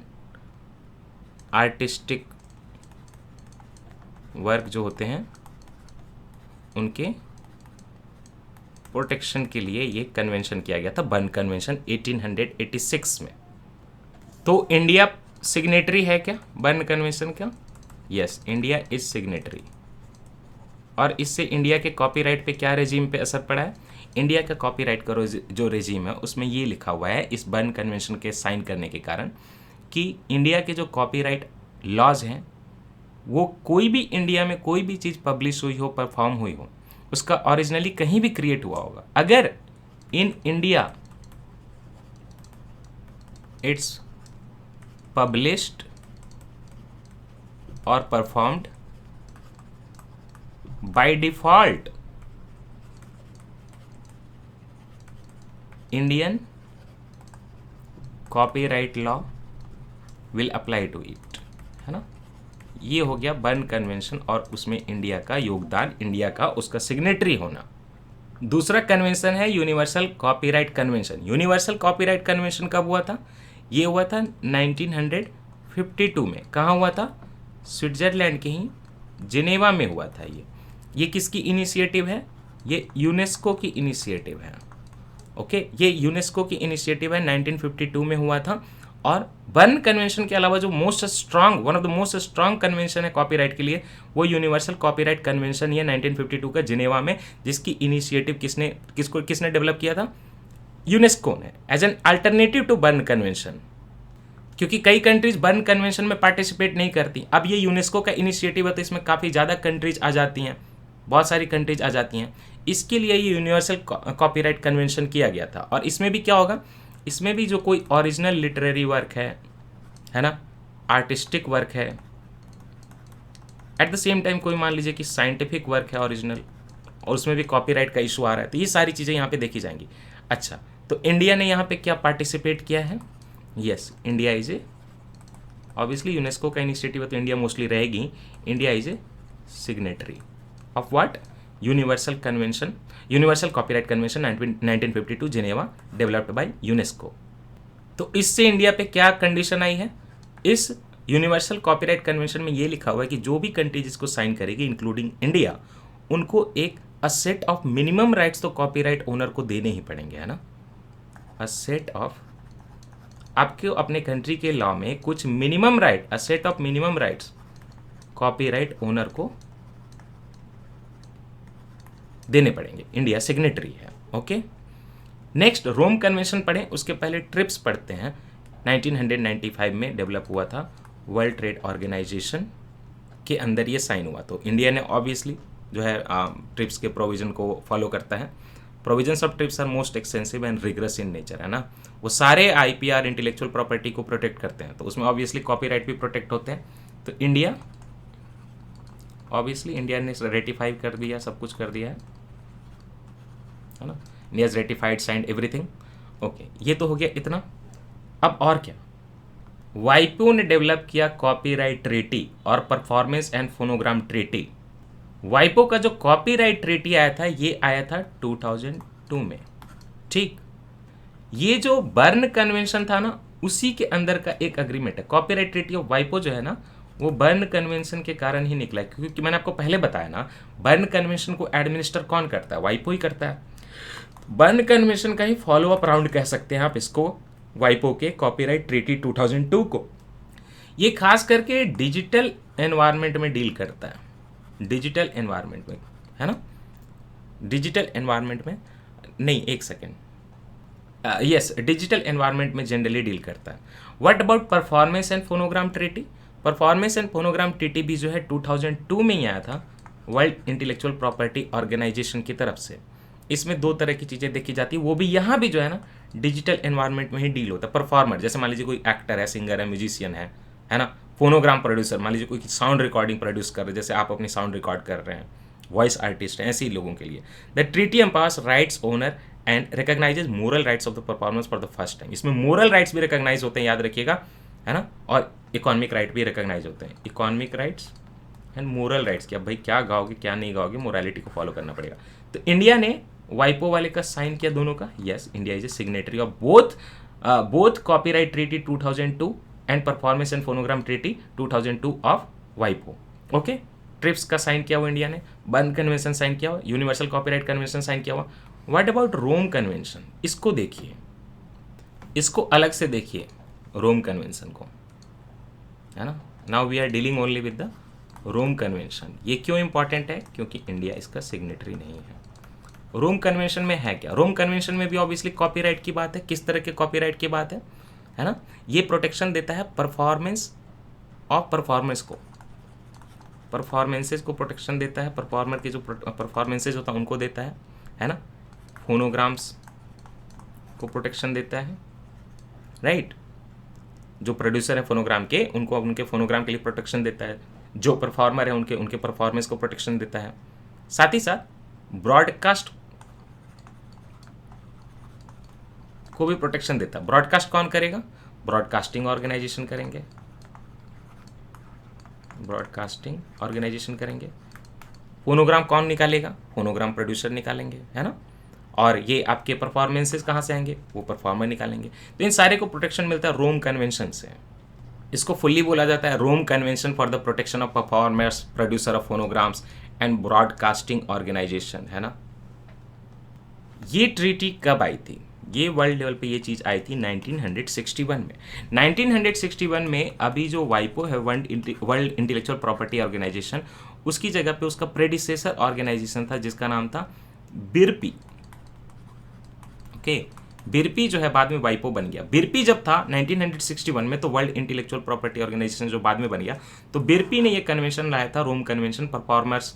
आर्टिस्टिक वर्क जो होते हैं उनके प्रोटेक्शन के लिए ये कन्वेंशन किया गया था, बर्न कन्वेंशन 1886 में। तो इंडिया सिग्नेटरी है क्या बर्न कन्वेंशन का, यस इंडिया इज सिग्नेटरी। और इससे इंडिया के कॉपीराइट पे क्या रेजीम पे असर पड़ा है, इंडिया का कॉपीराइट का जो रेजीम है उसमें ये लिखा हुआ है इस बर्न कन्वेंशन के साइन करने के कारण कि इंडिया के जो कॉपीराइट लॉज हैं वो कोई भी इंडिया में कोई भी चीज़ पब्लिश हुई हो, परफॉर्म हुई हो, उसका ओरिजिनली कहीं भी क्रिएट हुआ होगा, अगर इन इंडिया इट्स पब्लिश्ड और performed by default Indian copyright law will apply to it, है ना। ये हो गया बर्न कन्वेंशन और उसमें इंडिया का योगदान, इंडिया का उसका सिग्नेटरी होना। दूसरा कन्वेंशन है universal copyright convention. Universal copyright convention कब हुआ था, ये हुआ था 1952 में। कहाँ हुआ था, स्विट्जरलैंड के ही जिनेवा में हुआ था। ये किसकी इनिशिएटिव है, ये यूनेस्को की इनिशिएटिव है। ओके, ये यूनेस्को की इनिशिएटिव है, 1952 में हुआ था। और बर्न कन्वेंशन के अलावा जो most strong, one of the most strong convention है कॉपीराइट के लिए, वो यूनिवर्सल कॉपीराइट कन्वेंशन ये 1952 का जिनेवा में, जिसकी इनिशिएटिव किसने डेवलप किया था, यूनेस्को ने, as an alternative to Berne convention. क्योंकि कई कंट्रीज बर्न कन्वेंशन में पार्टिसिपेट नहीं करती, अब ये यूनेस्को का इनिशिएटिव है तो इसमें काफ़ी ज़्यादा कंट्रीज आ जाती हैं, बहुत सारी कंट्रीज आ जाती हैं। इसके लिए ये यूनिवर्सल कॉपीराइट कन्वेंशन किया गया था। और इसमें भी क्या होगा, इसमें भी जो कोई ओरिजिनल लिटरेरी वर्क है ना, आर्टिस्टिक वर्क है, एट द सेम टाइम कोई मान लीजिए कि साइंटिफिक वर्क है ओरिजिनल, और उसमें भी कॉपीराइट का इशू आ रहा है, तो ये सारी चीज़ें यहाँ पे देखी जाएंगी। अच्छा, तो इंडिया ने यहाँ पे क्या पार्टिसिपेट किया है, yes India is A, obviously UNESCO का इनिशिएटिव है तो इंडिया मोस्टली रहेगी, India is a signatory of what, universal convention, universal copyright convention 1952 Geneva, developed by UNESCO. तो इससे इंडिया पे क्या कंडीशन आई है, इस यूनिवर्सल कॉपीराइट कन्वेंशन में ये लिखा हुआ है कि जो भी कंट्रीज इसको साइन करेगी इंक्लूडिंग इंडिया, उनको एक a set of minimum rights तो कॉपीराइट ओनर को देने ही पड़ेंगे, है ना। अ सेट ऑफ, आपके अपने कंट्री के लॉ में कुछ minimum right, a set of minimum rights copyright owner को देने पड़ेंगे। इंडिया सिग्नेटरी है। ओके, नेक्स्ट रोम कन्वेंशन पढ़ें, उसके पहले ट्रिप्स पढ़ते हैं। 1995 में डेवलप हुआ था, वर्ल्ड ट्रेड ऑर्गेनाइजेशन के अंदर ये साइन हुआ। तो इंडिया ने ऑब्वियसली जो है ट्रिप्स के प्रोविजन को फॉलो करता है। Provisions of TRIPS are most extensive and rigorous in nature, है ना। वो सारे आईपीआर, इंटेलेक्चुअल प्रॉपर्टी को प्रोटेक्ट करते हैं, तो उसमें ऑब्वियसली कॉपीराइट भी प्रोटेक्ट होते हैं। तो इंडिया, ऑब्वियसली इंडिया ने रेटिफाई कर दिया, सब कुछ कर दिया है ना। India is ratified, signed everything. Okay, ये तो हो गया इतना। अब और क्या, वाइपो ने डेवलप किया कॉपीराइट ट्रीटी और परफॉर्मेंस एंड फोनोग्राम ट्रीटी। वाइपो का जो कॉपीराइट ट्रीटी आया था, ये आया था 2002 में, ठीक। ये जो बर्न कन्वेंशन था ना, उसी के अंदर का एक अग्रीमेंट है। कॉपीराइट ट्रीटी ऑफ वाइपो जो है ना, वो बर्न कन्वेंशन के कारण ही निकला है, क्योंकि मैंने आपको पहले बताया ना, बर्न कन्वेंशन को एडमिनिस्टर कौन करता है, वाइपो ही करता है। बर्न कन्वेंशन का ही फॉलो अप राउंड कह सकते हैं आप इसको, वाइपो के कॉपीराइट ट्रीटी 2002 को। ये खास करके डिजिटल एनवायरनमेंट में डील करता है, डिजिटल एनवायरनमेंट में, है ना। डिजिटल एनवायरनमेंट में नहीं, एक सेकेंड, यस डिजिटल एनवायरनमेंट में जनरली डील करता है। What about performance and phonogram treaty, performance and phonogram treaty भी जो है 2002 में ही आया था वर्ल्ड इंटेलेक्चुअल प्रॉपर्टी ऑर्गेनाइजेशन की तरफ से। इसमें दो तरह की चीज़ें देखी जाती है, वो भी यहाँ भी जो है ना डिजिटल एनवायरनमेंट में ही डील होता है। परफॉर्मर जैसे मान लीजिए कोई एक्टर है, सिंगर है, म्यूजिशियन है ना। फोनोग्राम प्रोड्यूसर मान लीजिए कोई साउंड रिकॉर्डिंग प्रोड्यूस कर रहे हैं, जैसे आप अपनी साउंड रिकॉर्ड कर रहे हैं, वॉइस आर्टिस्ट हैं, ऐसे ही लोगों के लिए। The treaty empowers rights owner and recognises moral rights of the performance for the first time. इसमें मोरल राइट्स भी रिकॉग्नाइज होते हैं, याद रखिएगा, है ना। और इकोनॉमिक राइट भी रिकॉग्नाइज होते हैं, economic rights and moral rights. कि अब भाई क्या गाओगे क्या नहीं गाओगे, मोरालिटी को फॉलो करना पड़ेगा। तो इंडिया ने वाइपो वाले का साइन किया दोनों का। Yes, India is a signatory of both copyright treaty 2002 and performance and phonogram treaty 2002 of वाइपो। ओके, ट्रिप्स का साइन किया हुआ इंडिया ने, बर्न कन्वेंशन साइन किया हुआ, यूनिवर्सल कॉपीराइट कन्वेंशन साइन किया हुआ। What about Rome convention? इसको देखिए, इसको अलग से देखिए, रोम कन्वेंशन को, है ना। Now we are dealing only with the Rome convention. ये क्यों इंपॉर्टेंट है? क्योंकि इंडिया इसका सिग्नेटरी नहीं है। रोम कन्वेंशन में है क्या? रोम कन्वेंशन में भी ऑब्वियसली कॉपीराइट की बात है। किस तरह के कॉपीराइट की बात है ना। ये प्रोटेक्शन देता है परफॉर्मेंस ऑफ परफॉर्मेंस को, परफॉर्मेंसेज को प्रोटेक्शन देता है। परफॉर्मर के जो परफॉर्मेंसेज होता है उनको देता है ना। फोनोग्राम्स को प्रोटेक्शन देता है, राइट। जो प्रोड्यूसर है फोनोग्राम के, उनको उनके फोनोग्राम के लिए प्रोटेक्शन देता है। जो परफॉर्मर है उनके परफॉर्मेंस को प्रोटेक्शन देता है। साथ ही साथ ब्रॉडकास्ट को भी प्रोटेक्शन देता है। ब्रॉडकास्ट कौन करेगा? ब्रॉडकास्टिंग ऑर्गेनाइजेशन करेंगे, ब्रॉडकास्टिंग ऑर्गेनाइजेशन करेंगे। फोनोग्राम कौन निकालेगा? फोनोग्राम प्रोड्यूसर निकालेंगे, है ना। और ये आपके परफॉर्मेंसेस कहाँ से आएंगे? वो परफॉर्मर निकालेंगे। तो इन सारे को प्रोटेक्शन मिलता है रोम कन्वेंशन से। इसको फुल्ली बोला जाता है Rome convention for the protection of performers, producer of phonograms and broadcasting organisation, है ना। ये ट्रीटी कब आई थी? ये वर्ल्ड लेवल पे ये चीज़ आई थी 1961 में। 1961 में अभी जो वाइपो है, वर्ल्ड इंटेलेक्चुअल प्रॉपर्टी ऑर्गेनाइजेशन, उसकी जगह पे उसका प्रेडिसेसर ऑर्गेनाइजेशन था जिसका नाम था बिरपी। ओके, बिरपी जो है बाद में वाइपो बन गया। बिरपी जब था 1961 में, तो वर्ल्ड इंटेलेक्चुअल प्रॉपर्टी ऑर्गेनाइजेशन जो बाद में बन गया, तो बिरपी ने ये कन्वेंशन लाया था, Rome convention, performers,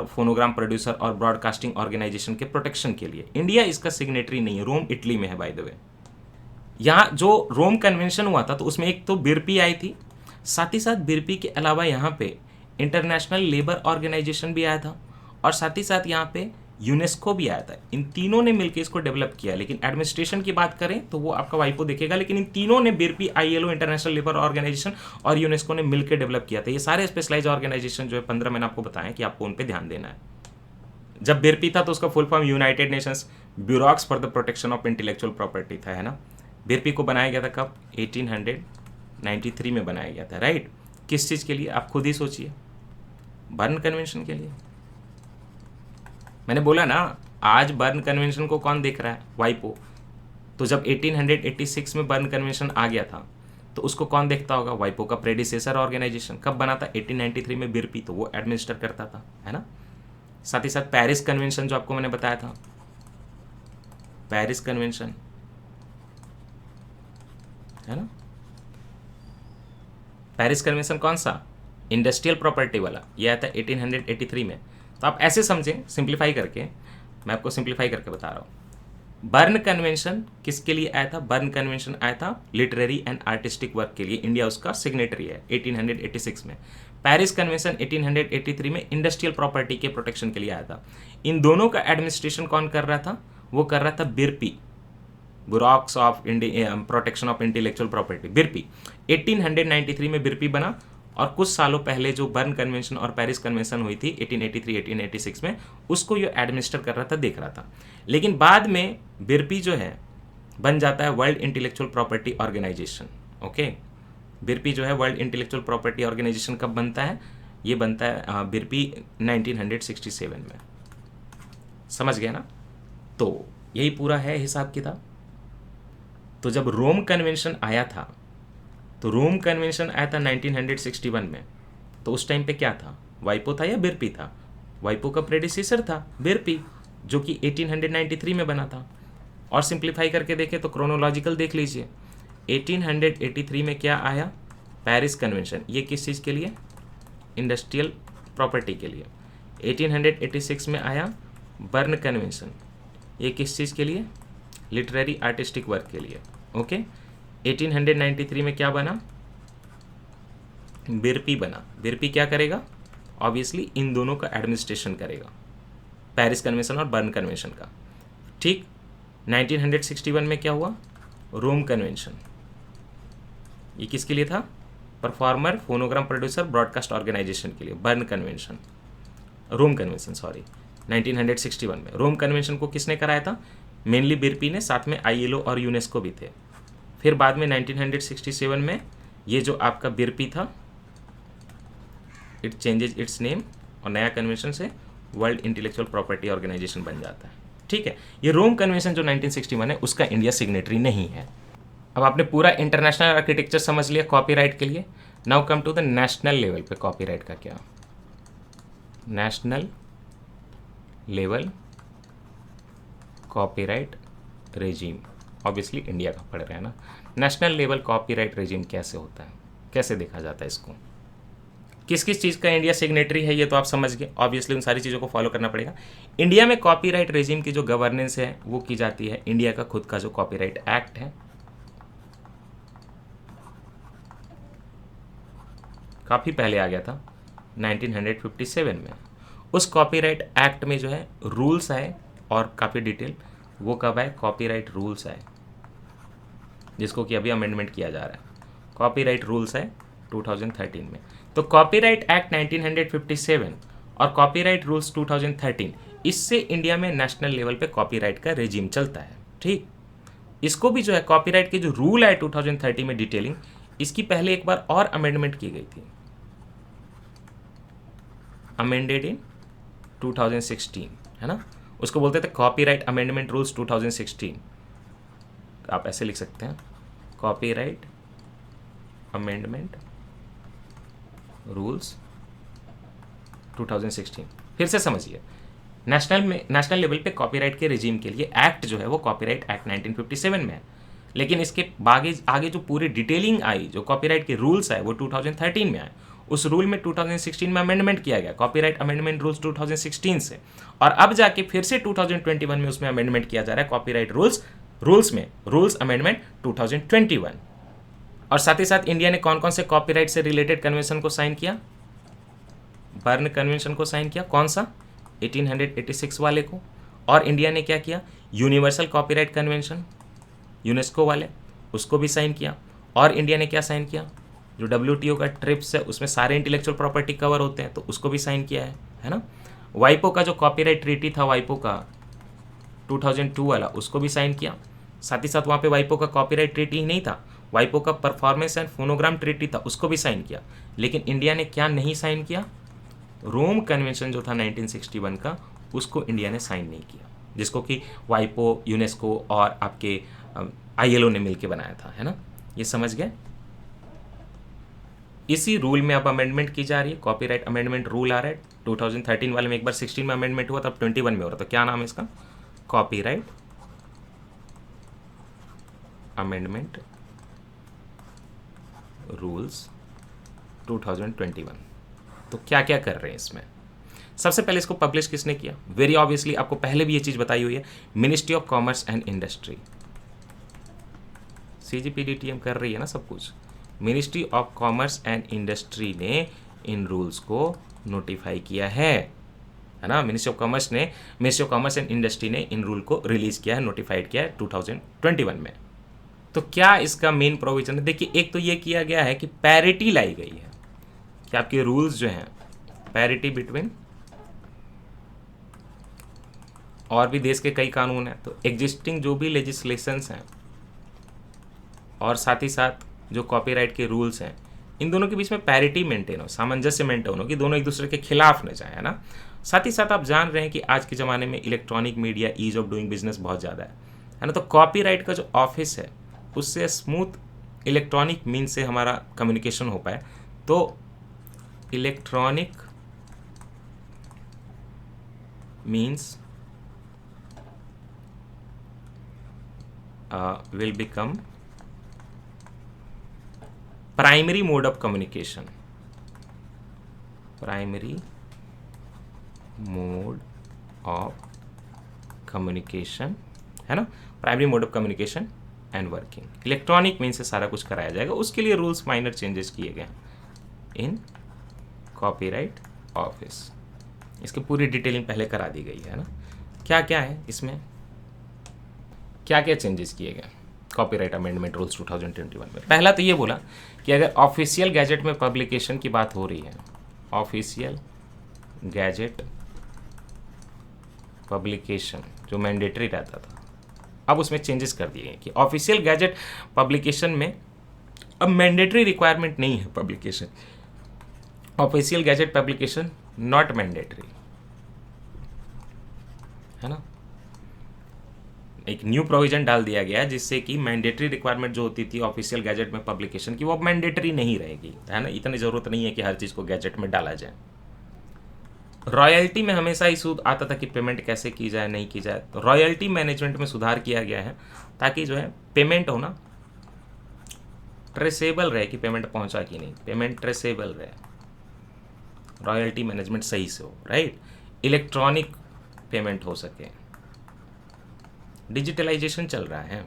phonogram producer और ब्रॉडकास्टिंग ऑर्गेनाइजेशन के प्रोटेक्शन के लिए। इंडिया इसका सिग्नेटरी नहीं है, रोम इटली में है बाय द वे। यहाँ जो रोम कन्वेंशन हुआ था तो उसमें एक तो बिरपी आई थी, साथ ही साथ बिरपी के अलावा यहाँ पे इंटरनेशनल लेबर ऑर्गेनाइजेशन भी आया था, और साथ ही साथ यहाँ पे यूनेस्को भी आया था। इन तीनों ने मिलकर इसको डेवलप किया। लेकिन एडमिनिस्ट्रेशन की बात करें तो वो आपका वाइपो देखेगा, लेकिन इन तीनों ने, बिरपी, ILO, इंटरनेशनल लेबर ऑर्गेनाइजेशन और यूनेस्को ने मिलकर डेवलप किया था। ये सारे स्पेशलाइज ऑर्गेनाइजेशन जो है 15 मैंने आपको बताया कि आपको उन पर ध्यान देना है। जब बिरपी था तो उसका full form United Nations bureaux for the protection of intellectual property था, है ना। बिरपी को बनाया गया था कब? 1893 में बनाया गया था, राइट। किस चीज़ के लिए? आप खुद ही सोचिए, बर्न कन्वेंशन के लिए। मैंने बोला ना, आज बर्न कन्वेंशन को कौन देख रहा है? वाइपो। तो जब 1886 में बर्न कन्वेंशन आ गया था तो उसको कौन देखता होगा? वाइपो का प्रेडिसेसर ऑर्गेनाइजेशन। कब बना था? 1893 में बिरपी, तो वो एडमिनिस्टर करता था, है ना। साथ ही साथ पेरिस कन्वेंशन जो आपको मैंने बताया था, पेरिस कन्वेंशन, है ना। पेरिस कन्वेंशन कौन सा? इंडस्ट्रियल प्रॉपर्टी वाला, ये आया था 1883 में। तो आप ऐसे समझें, सिंप्लीफाई करके, मैं आपको सिंप्लीफाई करके बता रहा हूँ। बर्न कन्वेंशन किसके लिए आया था? बर्न कन्वेंशन आया था लिटरेरी एंड आर्टिस्टिक वर्क के लिए। इंडिया उसका सिग्नेटरी है 1886 में। पेरिस कन्वेंशन 1883 में इंडस्ट्रियल प्रॉपर्टी के प्रोटेक्शन के लिए आया था। इन दोनों का एडमिनिस्ट्रेशन कौन कर रहा था? वो कर रहा था BIRPI, bureaux of protection of intellectual property, BIRPI. 1893 में बिरपी बना, और कुछ सालों पहले जो बर्न कन्वेंशन और पेरिस कन्वेंशन हुई थी 1883-1886 में, उसको ये एडमिनिस्टर कर रहा था, देख रहा था। लेकिन बाद में बिरपी जो है बन जाता है World Intellectual Property Organization. Okay, BIRPI जो है वर्ल्ड इंटेलेक्चुअल प्रॉपर्टी ऑर्गेनाइजेशन कब बनता है? ये बनता है बिरपी 1967 में। समझ गया ना। तो यही पूरा है हिसाब किताब। तो जब रोम कन्वेंशन आया था, तो रोम कन्वेंशन आया था 1961 में, तो उस टाइम पे क्या था? वाइपो था या बिरपी था? वाइपो का प्रेडिसेसर था बिरपी, जो कि 1893 में बना था। और सिंप्लीफाई करके देखें तो क्रोनोलॉजिकल देख लीजिए, 1883 में क्या आया? पेरिस कन्वेंशन, ये किस चीज़ के लिए? इंडस्ट्रियल प्रॉपर्टी के लिए। 1886 में आया बर्न कन्वेंशन, ये किस चीज़ के लिए? लिटरेरी आर्टिस्टिक वर्क के लिए। ओके। 1893 में क्या बना? बिरपी बना। बिरपी क्या करेगा? ऑब्वियसली इन दोनों का एडमिनिस्ट्रेशन करेगा, पेरिस कन्वेंशन और बर्न कन्वेंशन का। ठीक। 1961 में क्या हुआ? रोम कन्वेंशन, ये किसके लिए था? Performer, phonogram producer, broadcast organisation के लिए। Berne convention, Rome convention sorry, 1961 में। रोम कन्वेंशन को किसने कराया था? मेनली बिरपी ने, साथ में आईएलओ और यूनेस्को भी थे। फिर बाद में 1967 में ये जो आपका बिरपी था, इट चेंजेज इट्स नेम और नया कन्वेंशन से वर्ल्ड इंटेलेक्चुअल प्रॉपर्टी ऑर्गेनाइजेशन बन जाता है। ठीक है। ये रोम कन्वेंशन जो 1961 है उसका इंडिया सिग्नेटरी नहीं है। अब आपने पूरा इंटरनेशनल आर्किटेक्चर समझ लिया कॉपीराइट के लिए। Now come to the national level पे कॉपीराइट का क्या? National level copyright regime, obviously India का पढ़ रहे हैं ना। नेशनल लेवल कॉपीराइट रेजिम कैसे होता है, कैसे देखा जाता है इसको, किस किस चीज़ का इंडिया सिग्नेटरी है, ये तो आप समझ गए। ऑब्वियसली उन सारी चीज़ों को फॉलो करना पड़ेगा। इंडिया में कॉपीराइट रेजिम की जो गवर्नेंस है वो की जाती है इंडिया का खुद का जो कॉपीराइट एक्ट है, काफ़ी पहले आ गया था 1957 में। उस कॉपीराइट एक्ट में जो है रूल्स आए और काफ़ी डिटेल, वो कब आए? कॉपीराइट रूल्स आए, जिसको कि अभी अमेंडमेंट किया जा रहा है। कॉपीराइट रूल्स आए 2013 में। तो कॉपीराइट एक्ट 1957 और कॉपीराइट रूल्स 2013, इससे इंडिया में नेशनल लेवल पे कॉपीराइट का रेजिम चलता है। ठीक। इसको भी जो है कॉपीराइट के जो रूल आए 2013 में डिटेलिंग, इसकी पहले एक बार और अमेंडमेंट की गई थी, अमेंडेड इन 2016, है ना। उसको बोलते थे कॉपीराइट अमेंडमेंट रूल्स 2016। आप ऐसे लिख सकते हैं, कॉपीराइट अमेंडमेंट रूल्स 2016। फिर से समझिए, नेशनल लेवल पे कॉपीराइट के रिजीम के लिए एक्ट जो है वो कॉपीराइट एक्ट 1957 में है, लेकिन इसके आगे जो पूरी डिटेलिंग आई, जो कॉपीराइट के रूल्स आए, वो 2013 में आए। उस रूल में 2016 में अमेंडमेंट किया गया, कॉपीराइट अमेंडमेंट रूल्स 2016 से, और अब जाके फिर से 2021 में उसमें अमेंडमेंट किया जा रहा है कॉपीराइट रूल्स में रूल्स अमेंडमेंट 2021। और साथ ही साथ इंडिया ने कौन कौन से कॉपीराइट से रिलेटेड कन्वेंशन को साइन किया? बर्न कन्वेंशन को साइन किया, कौन सा? 1886 वाले को। और इंडिया ने क्या किया? यूनिवर्सल कॉपीराइट कन्वेंशन, यूनेस्को वाले, उसको भी साइन किया। और इंडिया ने क्या साइन किया? जो WTO का ट्रिप्स है उसमें सारे इंटेलेक्चुअल प्रॉपर्टी कवर होते हैं, तो उसको भी साइन किया है ना। वाइपो का जो कॉपीराइट ट्रीटी था, वाइपो का 2002 वाला, उसको भी साइन किया। साथ ही साथ वहाँ पे वाइपो का कॉपीराइट ट्रीटी ही नहीं था, वाइपो का परफॉर्मेंस एंड फोनोग्राम ट्रीटी था, उसको भी साइन किया। लेकिन इंडिया ने क्या नहीं साइन किया? रोम कन्वेंशन जो था 1961 का, उसको इंडिया ने साइन नहीं किया, जिसको कि वाइपो, यूनेस्को और आपके ILO ने मिलकर बनाया था, है ना। ये समझ गए। इसी रूल में अब अमेंडमेंट की जा रही है, कॉपीराइट अमेंडमेंट रूल आ रहा है 2013 वाले में, एक बार 16 में अमेंडमेंट हुआ, तब 21 में हो रहा। तो क्या नाम है इसका? Copyright amendment rules 2021। तो क्या क्या कर रहे हैं इसमें? सबसे पहले इसको पब्लिश किसने किया? वेरी ऑब्वियसली आपको पहले भी ये चीज बताई हुई है, ministry of commerce and industry. CGPDTM कर रही है ना सब कुछ। Ministry of commerce and industry ने इन रूल्स को नोटिफाई किया है ना। Ministry of commerce and industry ने इन रूल को रिलीज किया है, नोटिफाइड किया है 2021 में। तो क्या इसका मेन प्रोविजन है? देखिए, एक तो ये किया गया है कि पैरिटी लाई गई है कि आपके रूल्स जो हैं, पैरिटी बिटवीन और भी देश के कई कानून हैं, तो एग्जिस्टिंग जो भी लेजिस्लेशंस हैं और साथ ही साथ जो कॉपीराइट के रूल्स हैं, इन दोनों के बीच में पैरिटी मेंटेन हो, सामंजस्य मेंटेन हो, कि दोनों एक दूसरे के खिलाफ न जाए, है ना। साथ ही साथ आप जान रहे हैं कि आज के ज़माने में electronic media, ease of doing business बहुत ज़्यादा है ना। तो कॉपीराइट का जो ऑफिस है उससे स्मूथ इलेक्ट्रॉनिक मीन से हमारा कम्युनिकेशन हो पाए, तो electronic means will become primary mode of communication, primary mode of communication, है ना, primary mode of communication and working. Electronic mean से सारा कुछ कराया जाएगा, उसके लिए रूल्स माइनर चेंजेस किए गए इन कॉपीराइट ऑफिस। इसकी पूरी डिटेलिंग पहले करा दी गई है ना। क्या क्या है इसमें, क्या क्या चेंजेस किए गए कॉपीराइट अमेंडमेंट रूल्स 2021 में। पहला तो ये बोला कि अगर ऑफिशियल गैजेट में पब्लिकेशन की बात हो रही है, ऑफिशियल गैजेट पब्लिकेशन जो मैंडेटरी रहता था, अब उसमें चेंजेस कर दिए गए कि ऑफिशियल गैजेट पब्लिकेशन में अब मैंडेटरी रिक्वायरमेंट नहीं है publication. Official gazette publication not mandatory, है ना। एक न्यू प्रोविजन डाल दिया गया जिससे कि मैंडेटरी रिक्वायरमेंट जो होती थी ऑफिशियल गैजेट में पब्लिकेशन की, वो अब मैंडेटरी नहीं रहेगी, है ना। इतनी जरूरत नहीं है कि हर चीज़ को गैजेट में डाला जाए। रॉयल्टी में हमेशा इशू आता था कि पेमेंट कैसे की जाए, नहीं की जाए, तो रॉयल्टी मैनेजमेंट में सुधार किया गया है ताकि जो है पेमेंट हो ना ट्रेसेबल रहे कि पेमेंट पहुंचा कि नहीं, पेमेंट ट्रेसेबल रहे, रॉयल्टी मैनेजमेंट सही से हो, राइट। इलेक्ट्रॉनिक पेमेंट हो सके, डिजिटलाइजेशन चल रहा है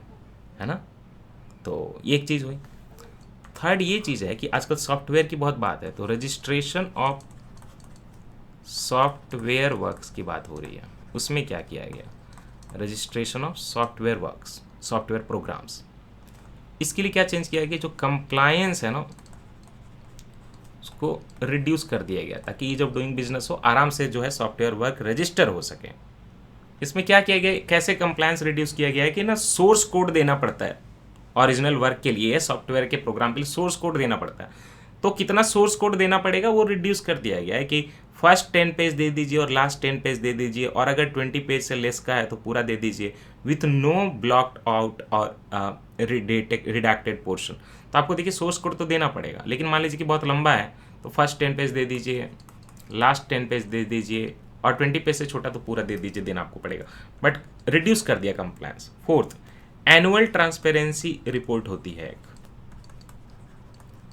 ना। तो ये एक चीज़ हुई। थर्ड ये चीज़ है कि आजकल सॉफ्टवेयर की बहुत बात है, तो रजिस्ट्रेशन ऑफ सॉफ्टवेयर वर्क्स की बात हो रही है। उसमें क्या किया गया, registration of software works, software programmes. इसके लिए क्या चेंज किया गया, जो कंप्लायंस है ना उसको रिड्यूस कर दिया गया ताकि ईज ऑफ डूइंग बिजनेस हो, आराम से जो है सॉफ्टवेयर वर्क रजिस्टर हो सके। इसमें क्या किया गया, कैसे कंप्लायंस रिड्यूस किया गया है कि ना सोर्स कोड देना पड़ता है ओरिजिनल वर्क के लिए, सॉफ्टवेयर के प्रोग्राम के लिए सोर्स कोड देना पड़ता है। तो कितना सोर्स कोड देना पड़ेगा वो रिड्यूस कर दिया गया है कि फर्स्ट 10 पेज दे दीजिए और लास्ट 10 पेज दे दीजिए, और अगर 20 पेज से लेस का है तो पूरा दे दीजिए विथ नो ब्लॉक्ड आउट और रिडैक्टेड पोर्शन। तो आपको देखिए सोर्स कोड तो देना पड़ेगा, लेकिन मान लीजिए कि बहुत लंबा है तो फर्स्ट 10 पेज दे दीजिए, लास्ट 10 पेज दे दीजिए, और 20 पेज से छोटा तो पूरा दे दीजिए, देना आपको पड़ेगा, बट रिड्यूस कर दिया compliance. Fourth, annual transparency report होती है एक,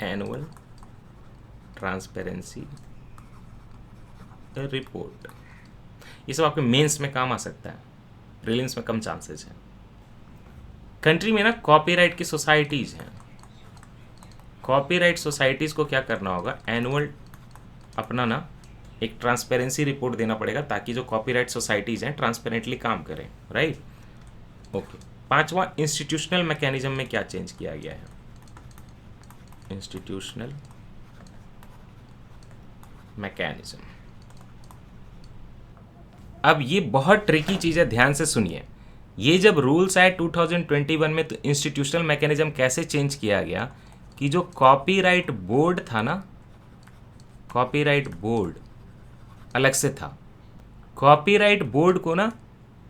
एनुअल ट्रांसपेरेंसी रिपोर्ट। ये सब आपके मेंस में काम आ सकता है, प्रीलिम्स में कम चांसेस हैं। कंट्री में ना कॉपीराइट की सोसाइटीज़ हैं, कॉपीराइट सोसाइटीज़ को क्या करना होगा, एनुअल अपना ना एक ट्रांसपेरेंसी रिपोर्ट देना पड़ेगा ताकि जो कॉपीराइट सोसाइटीज़ हैं ट्रांसपेरेंटली काम करें, राइट। ओके। पांचवा, इंस्टीट्यूशनल मैकेनिज्म में क्या चेंज किया गया है, इंस्टीट्यूशनल मैकेनिज्म। अब ये बहुत ट्रिकी चीज़ है, ध्यान से सुनिए। ये जब रूल्स आए 2021 में, तो इंस्टीट्यूशनल मैकेनिज्म कैसे चेंज किया गया कि जो कॉपीराइट बोर्ड था ना, कॉपीराइट बोर्ड अलग से था, कॉपीराइट बोर्ड को ना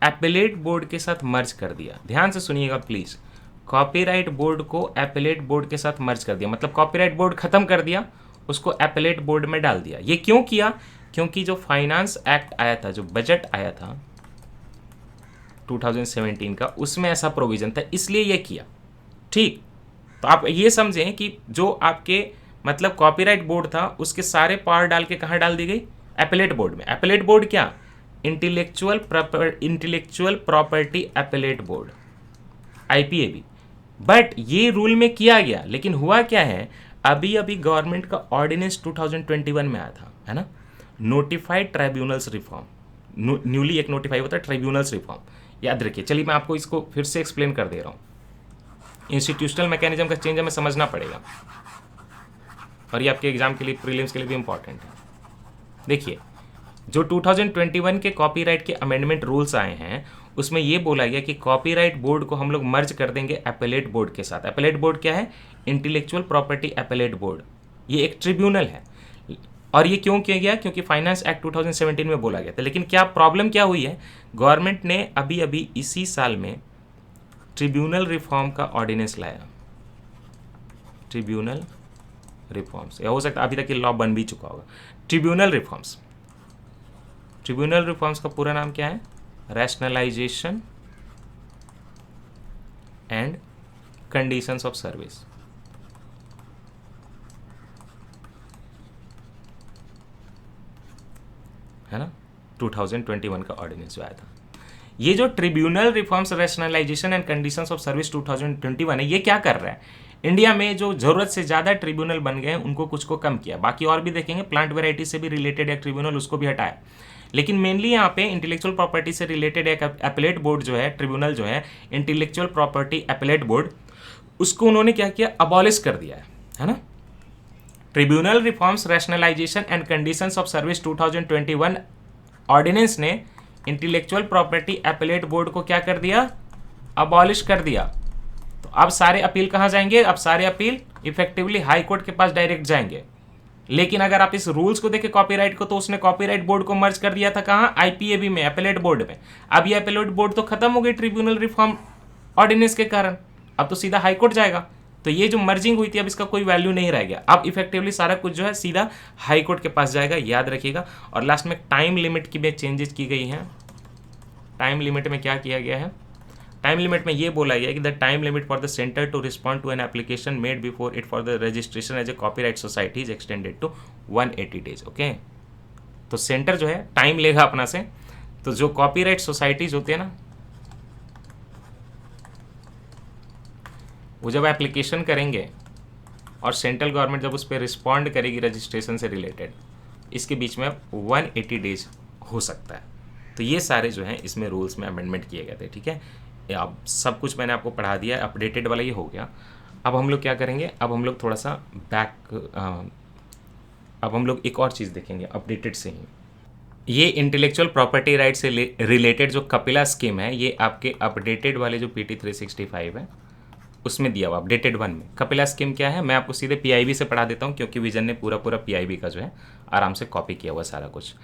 एपेलेट बोर्ड के साथ मर्ज कर दिया। ध्यान से सुनिएगा प्लीज, कॉपीराइट बोर्ड को एपेलेट बोर्ड के साथ मर्ज कर दिया, मतलब कॉपीराइट बोर्ड खत्म कर दिया, उसको एपेलेट बोर्ड में डाल दिया। ये क्यों किया, क्योंकि जो फाइनेंस एक्ट आया था, जो बजट आया था 2017 का, उसमें ऐसा प्रोविजन था, इसलिए ये किया, ठीक। तो आप ये समझें कि जो आपके मतलब कॉपीराइट बोर्ड था उसके सारे पावर डाल के कहाँ डाल दी गई, एपेलेट बोर्ड में। एपेलेट बोर्ड क्या, intellectual property appellate board, IPAB. But ये रूल में किया गया, लेकिन हुआ क्या है, अभी अभी गवर्नमेंट का ऑर्डिनेंस 2021 में आया था, है ना, नोटिफाइड ट्राइब्यूनल्स रिफॉर्म, न्यूली एक नोटिफाई होता है ट्राइब्यूनल्स रिफॉर्म, याद रखिए। चलिए मैं आपको इसको फिर से एक्सप्लेन कर दे रहा हूँ। इंस्टीट्यूशनल मैकेनिज्म का चेंज हमें समझना पड़ेगा, और ये आपके एग्जाम के लिए, प्रीलिम्स के लिए भी इंपॉर्टेंट है। देखिए, जो 2021 के कॉपीराइट के अमेंडमेंट रूल्स आए हैं, उसमें ये बोला गया कि कॉपीराइट बोर्ड को हम लोग मर्ज कर देंगे एपेलेट बोर्ड के साथ। एपेलेट बोर्ड क्या है, इंटेलेक्चुअल प्रॉपर्टी एपेलेट बोर्ड, ये एक ट्रिब्यूनल है। और ये क्यों किया गया, क्योंकि फाइनेंस एक्ट 2017 में बोला गया था। लेकिन क्या प्रॉब्लम क्या हुई है, गवर्नमेंट ने अभी अभी इसी साल में ट्रिब्यूनल रिफॉर्म का ऑर्डिनेंस लाया, ट्रिब्यूनल रिफॉर्म्स, या हो सकता है अभी तक ये लॉ बन भी चुका होगा। ट्रिब्यूनल रिफॉर्म्स, ट्रिब्यूनल रिफॉर्म्स का पूरा नाम क्या है, rationalisation and conditions of service, है ना, 2021 का ऑर्डिनेंस जो आया था। ये जो tribunal reforms rationalisation and conditions of service 2021 है, ये क्या कर रहा है, इंडिया में जो जरूरत से ज़्यादा ट्रिब्यूनल बन गए हैं उनको कुछ को कम किया, बाकी और भी देखेंगे, प्लांट वेराइटी से भी रिलेटेड एक ट्रिब्यूनल उसको भी हटाया, लेकिन मेनली यहाँ पे इंटेलेक्चुअल प्रॉपर्टी से रिलेटेड एक अपीलेट बोर्ड जो है, ट्रिब्यूनल जो है, इंटेलेक्चुअल प्रॉपर्टी अपीलेट बोर्ड, उसको उन्होंने क्या किया, अबॉलिश कर दिया है ना। Tribunal reforms rationalisation and conditions of service 2021 ordinance ने इंटेलेक्चुअल प्रॉपर्टी अपीलेट बोर्ड को क्या कर दिया, अबॉलिश कर दिया। तो अब सारे अपील कहाँ जाएंगे, अब सारे अपील इफेक्टिवली हाई कोर्ट के पास डायरेक्ट जाएंगे। लेकिन अगर आप इस रूल्स को देखें कॉपीराइट को, तो उसने कॉपीराइट बोर्ड को मर्ज कर दिया था कहाँ, आईपीएबी में, अपीलेट बोर्ड में। अब ये अपीलेट बोर्ड तो खत्म हो गई ट्रिब्यूनल रिफॉर्म ऑर्डिनेंस के कारण, अब तो सीधा हाई कोर्ट जाएगा। तो ये जो मर्जिंग हुई थी अब इसका कोई वैल्यू नहीं रह गया, अब इफेक्टिवली सारा कुछ जो है सीधा हाई कोर्ट के पास जाएगा, याद रखिएगा। और लास्ट में टाइम लिमिट की भी चेंजेस की गई हैं। टाइम लिमिट में क्या किया गया है, टाइम लिमिट में ये बोला गया है कि the time limit for the centre to respond to an application made before it for the registration as a copyright society is extended to 180 days. Okay, तो सेंटर जो है टाइम लेगा अपना से, तो जो कॉपीराइट सोसाइटीज होती है ना, वो जब एप्लीकेशन करेंगे और सेंट्रल गवर्नमेंट जब उस पर रिस्पॉन्ड करेगी रजिस्ट्रेशन से रिलेटेड, इसके बीच में 180 डेज हो सकता है। तो ये सारे जो हैं इसमें रूल्स में अमेंडमेंट किए गए थे, ठीक है। अब सब कुछ मैंने आपको पढ़ा दिया, अपडेटेड वाला ये हो गया। अब हम लोग क्या करेंगे, अब हम लोग थोड़ा सा अब हम लोग एक और चीज़ देखेंगे अपडेटेड से ही। ये इंटेलेक्चुअल प्रॉपर्टी राइट से रिलेटेड जो कपिला स्कीम है, ये आपके अपडेटेड वाले जो PT 365 है उसमें दिया हुआ अपडेटेड 1 में। कपिला स्कीम क्या है, मैं आपको सीधे PIB से पढ़ा देता हूँ, क्योंकि विजन ने पूरा PIB का जो है आराम से कॉपी किया हुआ सारा कुछ,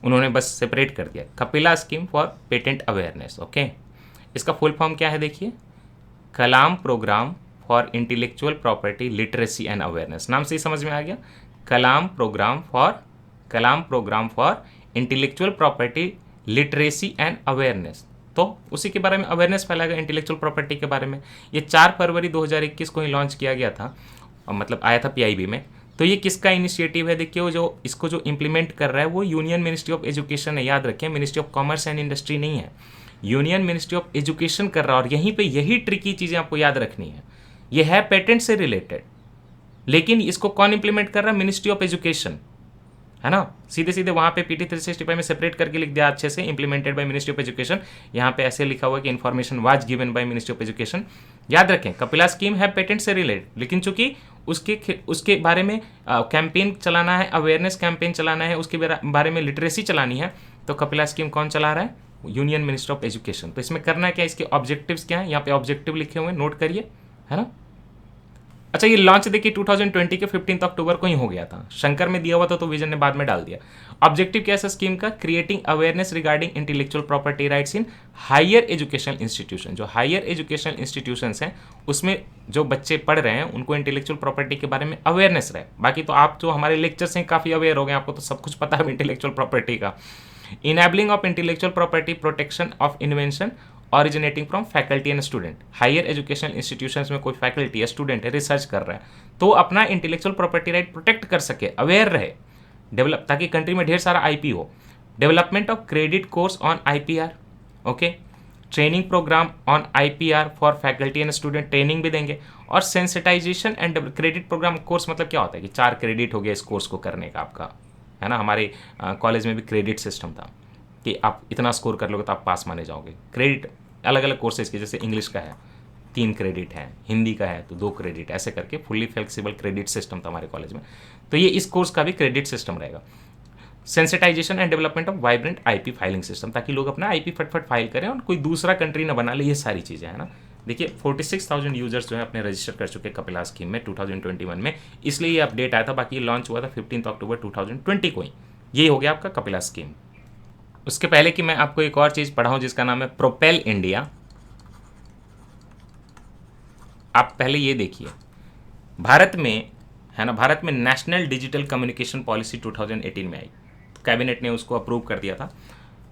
उन्होंने बस सेपरेट कर दिया। KAPILA scheme for patent awareness. Okay, इसका फुल फॉर्म क्या है देखिए, Kalam programme for intellectual property literacy and awareness. नाम से ही समझ में आ गया, Kalam programme for intellectual property literacy and awareness. तो उसी के बारे में अवेयरनेस फैलाएगा इंटेलेक्चुअल प्रॉपर्टी के बारे में। ये 4 फरवरी 2021 को ही लॉन्च किया गया था, और मतलब आया था PIB में। तो ये किसका इनिशिएटिव है देखिए, वो जो इसको जो इम्प्लीमेंट कर रहा है वो यूनियन मिनिस्ट्री ऑफ एजुकेशन है, याद रखें, ministry of commerce and industry नहीं है, यूनियन मिनिस्ट्री ऑफ एजुकेशन कर रहा है। और यहीं पे यही ट्रिकी चीज़ें आपको याद रखनी है, ये है पेटेंट से रिलेटेड, लेकिन इसको कौन इंप्लीमेंट कर रहा है, मिनिस्ट्री ऑफ एजुकेशन, है ना। सीधे सीधे वहाँ पे PT 365 में सेपरेट करके लिख दिया अच्छे से, implemented by ministry of education. यहाँ पे ऐसे लिखा हुआ है कि information was given by ministry of education. याद रखें, कपिला स्कीम है पेटेंट से रिलेटेड, लेकिन चूंकि उसके बारे में कैंपेन चलाना है, अवेयरनेस कैंपेन चलाना है, उसके बारे में लिटरेसी चलानी है, तो कपिला स्कीम कौन चला रहा है, यूनियन मिनिस्टर ऑफ एजुकेशन। तो इसमें करना क्या, इसके ऑब्जेक्टिव्स क्या है, यहाँ पे ऑब्जेक्टिव लिखे हुए हैं, नोट करिए, है ना। अच्छा, ये लॉन्च देखिए 2020 के 15 अक्टूबर को ही हो गया था, शंकर में दिया हुआ था तो विजन ने बाद में डाल दिया। ऑब्जेक्टिव क्या है स्कीम का, creating awareness regarding intellectual property rights in higher educational institution. जो हायर एजुकेशनल इंस्टीट्यूशंस हैं उसमें जो बच्चे पढ़ रहे हैं उनको इंटेलेक्चुअल प्रॉपर्टी के बारे में अवेयरनेस रहे। बाकी तो आप जो हमारे लेक्चर्स हैं काफ़ी अवेयर हो गए, आपको तो सब कुछ पता है इंटेलेक्चुअल प्रॉपर्टी का। Enabling of intellectual property protection of invention originating from faculty and student. Higher educational institutions में कोई फैकल्टी या स्टूडेंट है, रिसर्च कर रहा है, तो अपना इंटेलेक्चुअल प्रॉपर्टी राइट प्रोटेक्ट कर सके, अवेयर रहे, डेवलप, ताकि कंट्री में ढेर सारा IP हो। Development of credit course on IPR, okay, training programme on IPR for faculty and student, training भी देंगे। और sensitisation and credit programme course मतलब क्या होता है कि 4 क्रेडिट हो गया इस कोर्स को करने का आपका, है ना। हमारे कॉलेज में भी क्रेडिट सिस्टम था कि आप इतना स्कोर कर लोगे तो आप पास माने जाओगे। क्रेडिट अलग अलग कोर्सेज के, जैसे इंग्लिश का है 3 क्रेडिट है, हिंदी का है तो 2 क्रेडिट, ऐसे करके फुल्ली फ्लेक्सिबल क्रेडिट सिस्टम था हमारे कॉलेज में। तो ये इस कोर्स का भी क्रेडिट सिस्टम रहेगा। Sensitisation and development of vibrant IP filing system, ताकि लोग अपना IP फटफट फाइल करें और कोई दूसरा कंट्री ना बना ले, ये सारी चीज़ें है ना। देखिए 46,000 यूजर्स जो है अपने रजिस्टर कर चुके कपिला स्कीम में 2021 में, इसलिए ये अपडेट आया था। बाकी ये लॉन्च हुआ था 15 अक्टूबर 2020 को ही। ये हो गया आपका कपिला स्कीम। उसके पहले कि मैं आपको एक और चीज़ पढ़ाऊँ जिसका नाम है प्रोपेल इंडिया, आप पहले ये देखिए, भारत में है ना, भारत में नेशनल डिजिटल कम्युनिकेशन पॉलिसी 2018 में आई, तो कैबिनेट ने उसको अप्रूव कर दिया था।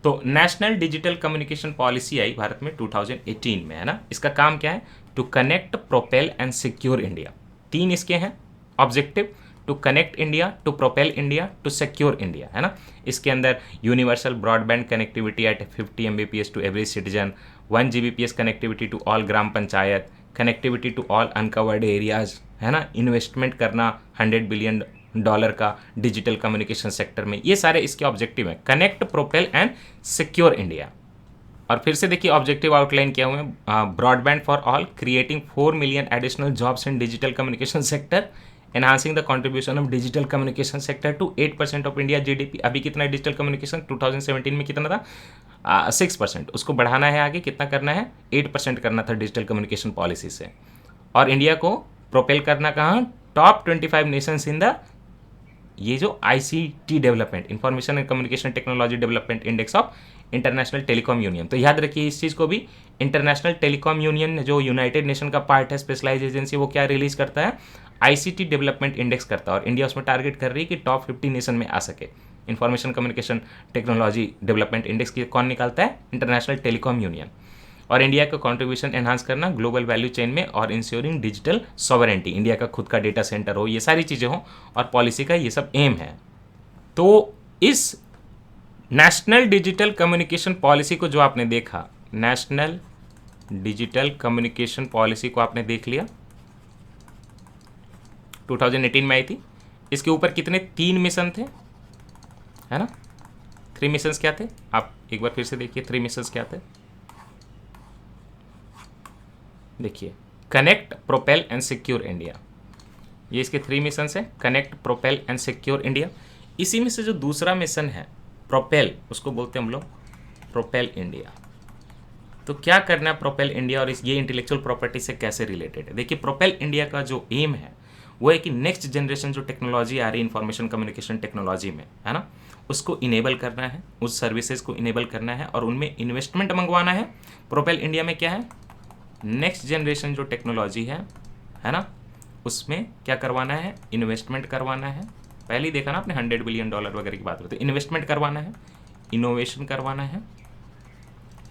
तो नेशनल डिजिटल कम्युनिकेशन पॉलिसी आई भारत में 2018 में, है ना। इसका काम क्या है, to connect, propel and secure India. 3 इसके हैं objective, to connect India, to propel India, to secure India, है ना। इसके अंदर universal broadband connectivity at 50 Mbps to every citizen, 1 Gbps connectivity to all gram panchayat, connectivity to all uncovered areas, है ना। Investment करना $100 billion का डिजिटल कम्युनिकेशन सेक्टर में, ये सारे इसके ऑब्जेक्टिव हैं, connect, propel and secure India. और फिर से देखिए ऑब्जेक्टिव आउटलाइन किया हुए हैं, broadband for all, creating 4 million additional jobs in digital communication sector, enhancing the contribution of digital communication sector to 8% of India GDP. अभी कितना है डिजिटल कम्युनिकेशन, 2017 में कितना था 6%, उसको बढ़ाना है आगे, कितना करना है 8% करना था डिजिटल कम्युनिकेशन पॉलिसी से। और इंडिया को प्रोपेल करना कहाँ, टॉप 25 नेशंस इन द, ये जो ICT development, information and communication technology development index of international telecom union. तो याद रखिए इस चीज़ को भी, इंटरनेशनल टेलीकॉम यूनियन जो यूनाइटेड नेशन का पार्ट है, स्पेशलाइज एजेंसी, वो क्या रिलीज करता है, ICT डेवलपमेंट इंडेक्स करता है। और इंडिया उसमें टारगेट कर रही है कि टॉप 50 नेशन में आ सके। Information communication technology development index की कौन निकालता है, इंटरनेशनल टेलीकॉम यूनियन। और इंडिया का कंट्रीब्यूशन एनहांस करना ग्लोबल वैल्यू चेन में, और इंश्योरिंग डिजिटल सॉवरेंटी, इंडिया का खुद का डेटा सेंटर हो, ये सारी चीज़ें हों, और पॉलिसी का ये सब एम है। तो इस नेशनल डिजिटल कम्युनिकेशन पॉलिसी को जो आपने देखा, नेशनल डिजिटल कम्युनिकेशन पॉलिसी को आपने देख लिया, 2018 में आई थी। इसके ऊपर कितने 3 मिशन थे, है ना। 3 मिशंस क्या थे, आप एक बार फिर से देखिए 3 मिशंस क्या थे। देखिए, connect, propel and secure India, ये इसके 3 मिशंस हैं, connect, propel and secure India. इसी में से जो दूसरा मिशन है प्रोपेल, उसको बोलते हैं हम लोग प्रोपेल इंडिया। तो क्या करना है प्रोपेल इंडिया, और ये इंटेलेक्चुअल प्रॉपर्टी से कैसे रिलेटेड है। देखिए प्रोपेल इंडिया का जो एम है वो है कि नेक्स्ट जनरेशन जो टेक्नोलॉजी आ रही है इंफॉर्मेशन कम्युनिकेशन टेक्नोलॉजी में, है ना, उसको इनेबल करना है, उस सर्विसेज को इनेबल करना है, और उनमें इन्वेस्टमेंट मंगवाना है। प्रोपेल इंडिया में क्या है, नेक्स्ट जनरेशन जो टेक्नोलॉजी है ना, उसमें क्या करवाना है, इन्वेस्टमेंट करवाना है। पहले ही देखा ना आपने $100 बिलियन वगैरह की बात होती है, इन्वेस्टमेंट करवाना है, इनोवेशन करवाना है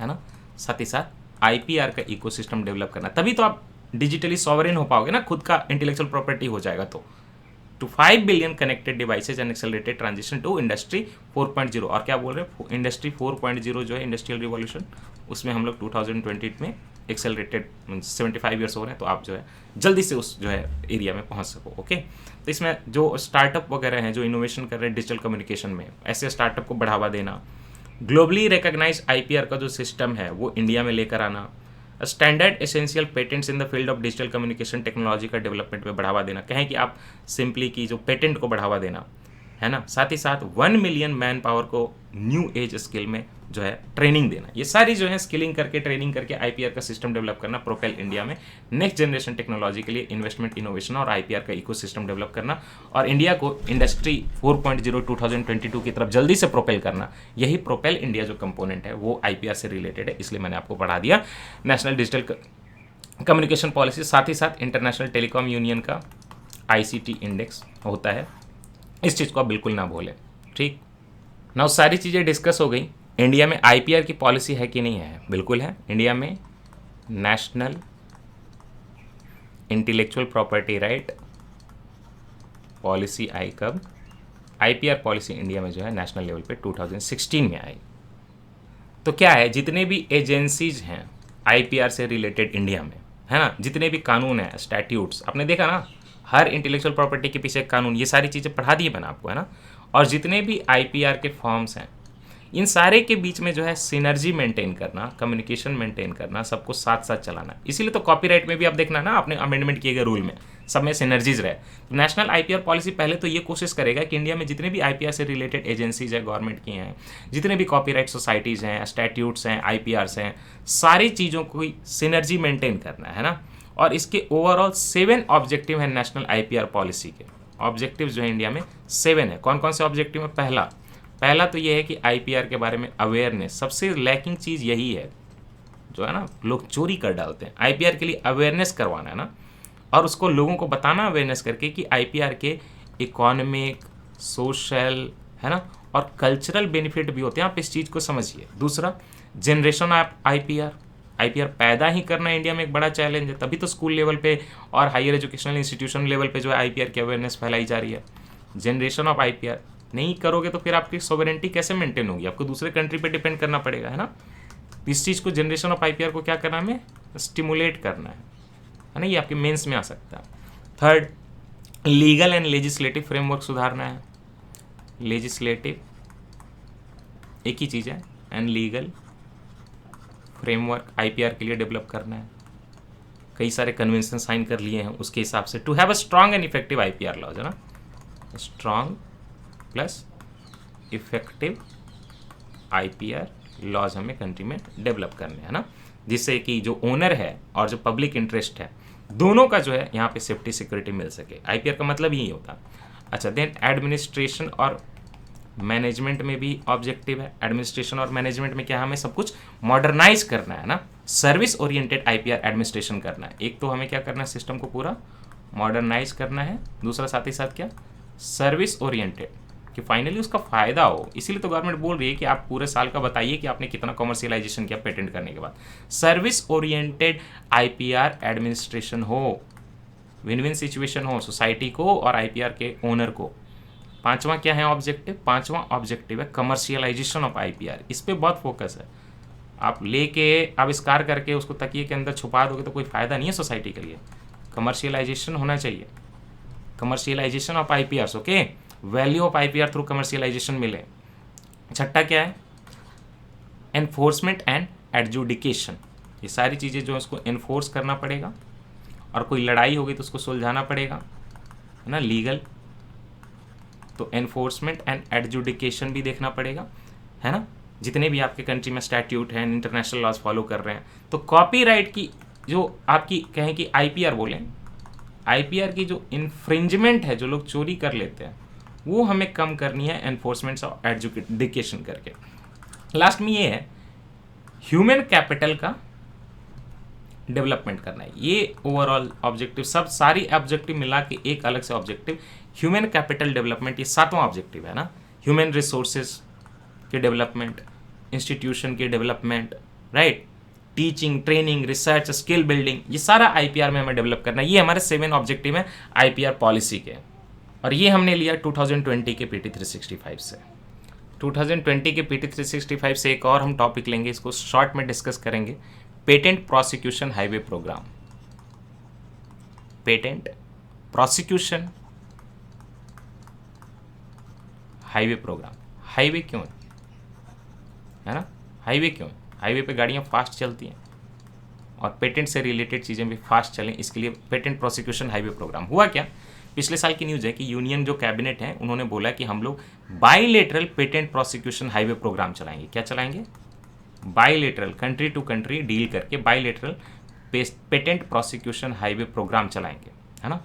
ना, साथ ही साथ IPR का इकोसिस्टम डेवलप करना, तभी तो आप डिजिटली सॉवरेन हो पाओगे ना, खुद का इंटेलेक्चुअल प्रॉपर्टी हो जाएगा। तो to 5 billion connected devices and accelerated transition to industry 4.0। और क्या बोल रहे हैं, इंडस्ट्री 4.0 जो है इंडस्ट्रियल रिवॉल्यूशन, उसमें हम लोग 2020 में एक्सेलरेटेड, 75 ईयर्स हो रहे हैं, तो आप जो है जल्दी से उस जो है एरिया में पहुंच सको। ओके, तो इसमें जो स्टार्टअप वगैरह हैं जो इनोवेशन कर रहे हैं डिजिटल कम्युनिकेशन में, ऐसे स्टार्टअप को बढ़ावा देना, ग्लोबली रिकॉग्नाइज्ड IPR का जो सिस्टम है वो इंडिया में लेकर आना, standard essential patents in the field of digital communication technology का डेवलपमेंट में बढ़ावा देना, कहें कि आप सिंपली की जो पेटेंट को बढ़ावा देना, है ना, साथ ही साथ 1 मिलियन मैन पावर को न्यू एज स्किल में जो है ट्रेनिंग देना, ये सारी जो है स्किलिंग करके ट्रेनिंग करके IPR का सिस्टम डेवलप करना, प्रोपेल इंडिया में नेक्स्ट जनरेशन टेक्नोलॉजी के लिए इन्वेस्टमेंट, इनोवेशन और IPR का इकोसिस्टम डेवलप करना, और इंडिया को इंडस्ट्री 4.0 2022 की तरफ जल्दी से प्रोपेल करना। यही प्रोपेल इंडिया जो कंपोनेंट है वो IPR से रिलेटेड है, इसलिए मैंने आपको पढ़ा दिया। नेशनल डिजिटल कम्युनिकेशन पॉलिसी, साथ ही साथ इंटरनेशनल टेलीकॉम यूनियन का ICT इंडेक्स होता है, इस चीज़ को आप बिल्कुल ना भूलें। ठीक ना, सारी चीज़ें डिस्कस हो गई। इंडिया में IPR की पॉलिसी है कि नहीं है, बिल्कुल है। इंडिया में national intellectual property right policy आई कब, IPR पॉलिसी इंडिया में जो है नेशनल लेवल पे 2016 में आई। तो क्या है, जितने भी एजेंसीज हैं IPR से रिलेटेड इंडिया में, है ना, जितने भी कानून हैं, स्टैट्यूट्स, आपने देखा ना, हर इंटेलेक्चुअल प्रॉपर्टी के पीछे कानून, ये सारी चीज़ें पढ़ा दी मैंने आपको, है ना। और जितने भी IPR के फॉर्म्स हैं, इन सारे के बीच में जो है सिनर्जी मेंटेन करना, कम्युनिकेशन मेंटेन करना, सबको साथ साथ चलाना। इसीलिए तो कॉपीराइट में भी आप देखना ना, आपने अमेंडमेंट किए गए रूल में सब में सिनर्जीज रहे। तो नेशनल IPR पॉलिसी पहले तो ये कोशिश करेगा कि इंडिया में जितने भी IPR से रिलेटेड एजेंसीज है गवर्नमेंट की हैं, जितने भी कॉपीराइट सोसाइटीज़ हैं, स्टैट्यूट्स हैं, IPRs हैं, सारी चीज़ों को सिनर्जी मेंटेन करना है ना। और इसके ओवरऑल 7 ऑब्जेक्टिव हैं नेशनल IPR पॉलिसी के। ऑब्जेक्टिव जो है इंडिया में 7 है। कौन कौन से ऑब्जेक्टिव है? पहला तो ये है कि IPR के बारे में अवेयरनेस, सबसे लैकिंग चीज़ यही है, जो है ना लोग चोरी कर डालते हैं। IPR के लिए अवेयरनेस करवाना है ना, और उसको लोगों को बताना अवेयरनेस करके कि IPR के इकोनॉमिक, सोशल, है ना, और कल्चरल बेनिफिट भी होते हैं, आप इस चीज़ को समझिए। दूसरा, जनरेशन ऑफ IPR, आईपीआर पैदा ही करना इंडिया में एक बड़ा चैलेंज है, तभी तो स्कूल लेवल पे और हायर एजुकेशनल इंस्टीट्यूशन लेवल पे जो है आईपीआर की अवेयरनेस फैलाई जा रही है। जनरेशन ऑफ आईपीआर नहीं करोगे तो फिर आपकी सॉवरेनिटी कैसे मेंटेन होगी, आपको दूसरे कंट्री पे डिपेंड करना पड़ेगा, है ना। इस चीज़ को, जनरेशन ऑफ आईपीआर को क्या करना है, हमें स्टिमुलेट करना है ना, ये आपके मेंस में आ सकता है। Third, legal and legislative framework सुधारना है। लेजिस्लेटिव एक ही चीज़ है, एंड लीगल फ्रेमवर्क आईपीआर के लिए डेवलप करना है। कई सारे कन्वेंशन साइन कर लिए हैं उसके हिसाब से, to have a strong and effective IPR laws, है ना, strong plus effective IPR laws हमें कंट्री में डेवलप करने हैं ना, जिससे कि जो ओनर है और जो पब्लिक इंटरेस्ट है दोनों का जो है यहाँ पे सेफ्टी सिक्योरिटी मिल सके। आईपीआर का मतलब यही होता है। अच्छा, देन एडमिनिस्ट्रेशन और मैनेजमेंट में भी ऑब्जेक्टिव है। एडमिनिस्ट्रेशन और मैनेजमेंट में क्या, हमें सब कुछ मॉडर्नाइज करना है ना, सर्विस ओरिएंटेड आईपीआर एडमिनिस्ट्रेशन करना है। एक तो हमें क्या करना है, सिस्टम को पूरा मॉडर्नाइज करना है, दूसरा साथ ही साथ क्या, सर्विस ओरिएंटेड, कि फाइनली उसका फायदा हो। इसीलिए तो गवर्नमेंट बोल रही है कि आप पूरे साल का बताइए कि आपने कितना कमर्शियलाइजेशन किया पेटेंट करने के बाद। सर्विस ओरिएंटेड आईपीआर एडमिनिस्ट्रेशन हो, विन विन सिचुएशन हो सोसाइटी को और आईपीआर के ओनर को। पांचवा क्या है ऑब्जेक्टिव, पांचवा ऑब्जेक्टिव है कमर्शियलाइजेशन ऑफ आईपीआर। इस पे बहुत फोकस है। आप लेके आविष्कार करके उसको तकिए के अंदर छुपा दोगे तो कोई फायदा नहीं है सोसाइटी के लिए। कमर्शियलाइजेशन होना चाहिए, commercialisation of IPR, okay, value of IPR through commercialisation मिले। छठा क्या है, एनफोर्समेंट एंड एडजुडिकेशन। ये सारी चीज़ें जो है उसको एनफोर्स करना पड़ेगा, और कोई लड़ाई होगी तो उसको सुलझाना पड़ेगा, है ना, लीगल, तो एनफोर्समेंट एंड एडजुडिकेशन भी देखना पड़ेगा, है ना। जितने भी आपके कंट्री में स्टैट्यूट हैं, इंटरनेशनल लॉज फॉलो कर रहे हैं, तो कॉपीराइट की जो आपकी कहें कि आईपीआर बोलें, आईपीआर की जो इन्फ्रिंजमेंट है, जो लोग चोरी कर लेते हैं, वो हमें कम करनी है एनफोर्समेंट और एडजुडिकेशन करके। लास्ट में ये है ह्यूमन कैपिटल का डेवलपमेंट करना है। ये ओवरऑल ऑब्जेक्टिव, सब सारी ऑब्जेक्टिव मिला के एक अलग से ऑब्जेक्टिव, ह्यूमन कैपिटल डेवलपमेंट, ये सातवां ऑब्जेक्टिव है ना। ह्यूमन रिसोर्सेज के डेवलपमेंट, इंस्टीट्यूशन के development, right, teaching, training, research, skill building, ये सारा आईपीआर में हमें डेवलप करना है। ये हमारे 7 ऑब्जेक्टिव हैं आईपीआर पॉलिसी के, और ये हमने लिया 2020 के पीटी 365 से। 2020 के पीटी 365 से एक और हम टॉपिक लेंगे, इसको शॉर्ट में डिस्कस करेंगे, patent prosecution highway programme. Patent prosecution highway programme. Highway क्यों है ना, हाईवे क्यों, हाईवे पे गाड़ियाँ फास्ट चलती हैं और पेटेंट से रिलेटेड चीज़ें भी फास्ट चलें, इसके लिए पेटेंट प्रोसिक्यूशन हाईवे प्रोग्राम। हुआ क्या, पिछले साल की न्यूज़ है कि यूनियन जो कैबिनेट है उन्होंने बोला कि हम लोग bilateral patent prosecution highway programme चलाएंगे। क्या चलाएंगे, bilateral, country to country deal करके bilateral patent prosecution highway programme चलाएंगे, है ना।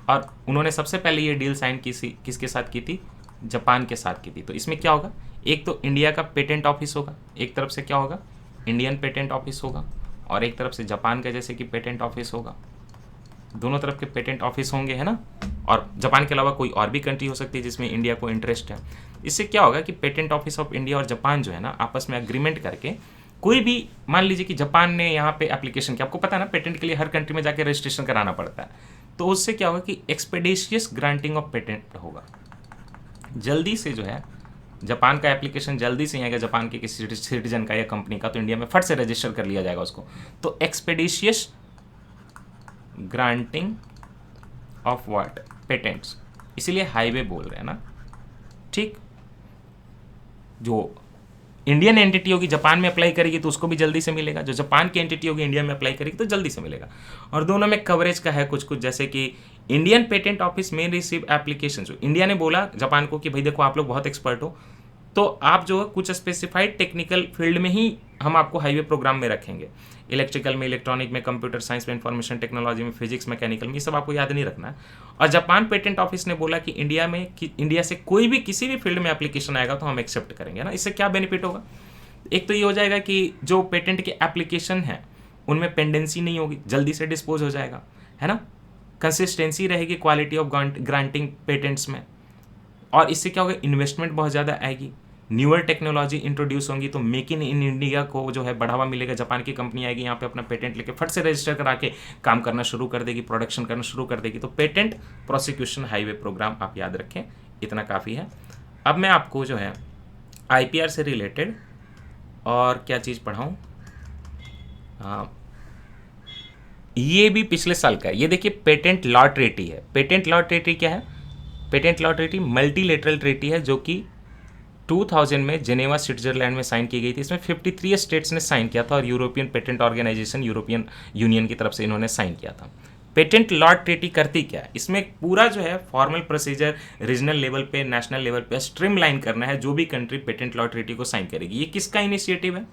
और उन्होंने सबसे पहले ये डील साइन किसके साथ की थी, जापान के साथ की थी। तो इसमें क्या होगा, एक तो इंडिया का पेटेंट ऑफिस होगा, एक तरफ से क्या होगा, इंडियन पेटेंट ऑफिस होगा, और एक तरफ से जापान का जैसे कि पेटेंट ऑफिस होगा। दोनों तरफ के पेटेंट ऑफिस होंगे, है ना। और जापान के अलावा कोई और भी कंट्री हो सकती है जिसमें इंडिया को इंटरेस्ट है। इससे क्या होगा कि पेटेंट ऑफिस ऑफ इंडिया और जापान जो है ना आपस में एग्रीमेंट करके, कोई भी मान लीजिए कि जापान ने यहाँ पे एप्लीकेशन किया, आपको पता है ना पेटेंट के लिए हर कंट्री में जाके रजिस्ट्रेशन कराना पड़ता है, तो उससे क्या होगा कि एक्सपेडिशियस ग्रांटिंग ऑफ पेटेंट होगा। जल्दी से जो है जापान का एप्लीकेशन जल्दी से आएगा, जापान के किसी सिटीजन का या कंपनी का, तो इंडिया में फट से रजिस्टर कर लिया जाएगा उसको। तो एक्सपेडिशियस ग्रांटिंग ऑफ व्हाट, पेटेंट्स, इसीलिए हाईवे बोल रहे हैं ना, ठीक। जो इंडियन एंटिटी होगी जापान में अप्लाई करेगी तो उसको भी जल्दी से मिलेगा, जो जापान की एंटिटी होगी इंडिया में अप्लाई करेगी तो जल्दी से मिलेगा। और दोनों में कवरेज का है कुछ कुछ, जैसे कि इंडियन पेटेंट ऑफिस में रिसीव एप्लीकेशन, जो इंडिया ने बोला जापान को कि भाई देखो आप लोग बहुत एक्सपर्ट हो, तो आप जो है कुछ स्पेसिफाइड टेक्निकल फील्ड में ही हम आपको हाईवे प्रोग्राम में रखेंगे, इलेक्ट्रिकल में, इलेक्ट्रॉनिक में, कंप्यूटर साइंस में, इंफॉर्मेशन टेक्नोलॉजी में, फिजिक्स, मैकेनिकल में, ये सब आपको याद नहीं रखना है। और जापान पेटेंट ऑफिस ने बोला कि इंडिया से कोई भी किसी भी फील्ड में एप्लीकेशन आएगा तो हम एक्सेप्ट करेंगे ना। इससे क्या बेनिफिट होगा, एक तो ये हो जाएगा कि जो पेटेंट के एप्लीकेशन है उनमें पेंडेंसी नहीं होगी, जल्दी से डिस्पोज हो जाएगा, है ना। कंसिस्टेंसी रहेगी क्वालिटी ऑफ ग्रांटिंग पेटेंट्स में, और इससे क्या होगा, इन्वेस्टमेंट बहुत ज़्यादा आएगी, न्यूअर टेक्नोलॉजी इंट्रोड्यूस होंगी तो मेक इन इंडिया को जो है बढ़ावा मिलेगा। जापान की कंपनी आएगी यहाँ पे अपना पेटेंट लेके फट से रजिस्टर करा के काम करना शुरू कर देगी, प्रोडक्शन करना शुरू कर देगी। तो पेटेंट प्रोसिक्यूशन हाईवे प्रोग्राम आप याद रखें, इतना काफ़ी है। अब मैं आपको जो है IPR से रिलेटेड और क्या चीज़ पढ़ाऊँ, ये भी पिछले साल का है। ये देखिए पेटेंट लॉ ट्रीटी है। पेटेंट लॉ ट्रीटी क्या है? Patent law treaty multilateral treaty है जो कि 2000 में जेनेवा स्विट्जरलैंड में साइन की गई थी। इसमें 53 स्टेट्स ने साइन किया था और European patent organisation, European union की तरफ से इन्होंने साइन किया था। पेटेंट लॉ ट्रीटी करती क्या है? इसमें पूरा जो है फॉर्मल प्रोसीजर रीजनल लेवल पे, नेशनल लेवल पे स्ट्रीमलाइन करना है जो भी कंट्री पेटेंट लॉ ट्रीटी को साइन करेगी। ये किसका इनिशिएटिव है?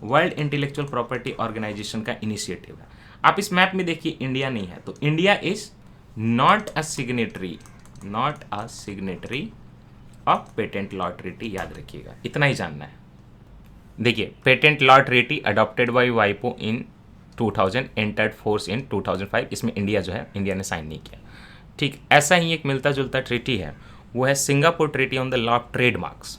वर्ल्ड इंटेलेक्चुअल प्रॉपर्टी ऑर्गेनाइजेशन का इनिशिएटिव है। आप इस मैप में देखिए इंडिया नहीं है, तो India is not a signatory of patent law treaty, याद रखिएगा, इतना ही जानना है। देखिए patent law treaty adopted by वाइपो इन 2000, एंटर्ड फोर्स इन 2005। इसमें इंडिया जो है, इंडिया ने साइन नहीं किया। ठीक, ऐसा ही एक मिलता जुलता ट्रीटी है, वो है Singapore treaty on the law of trademarks.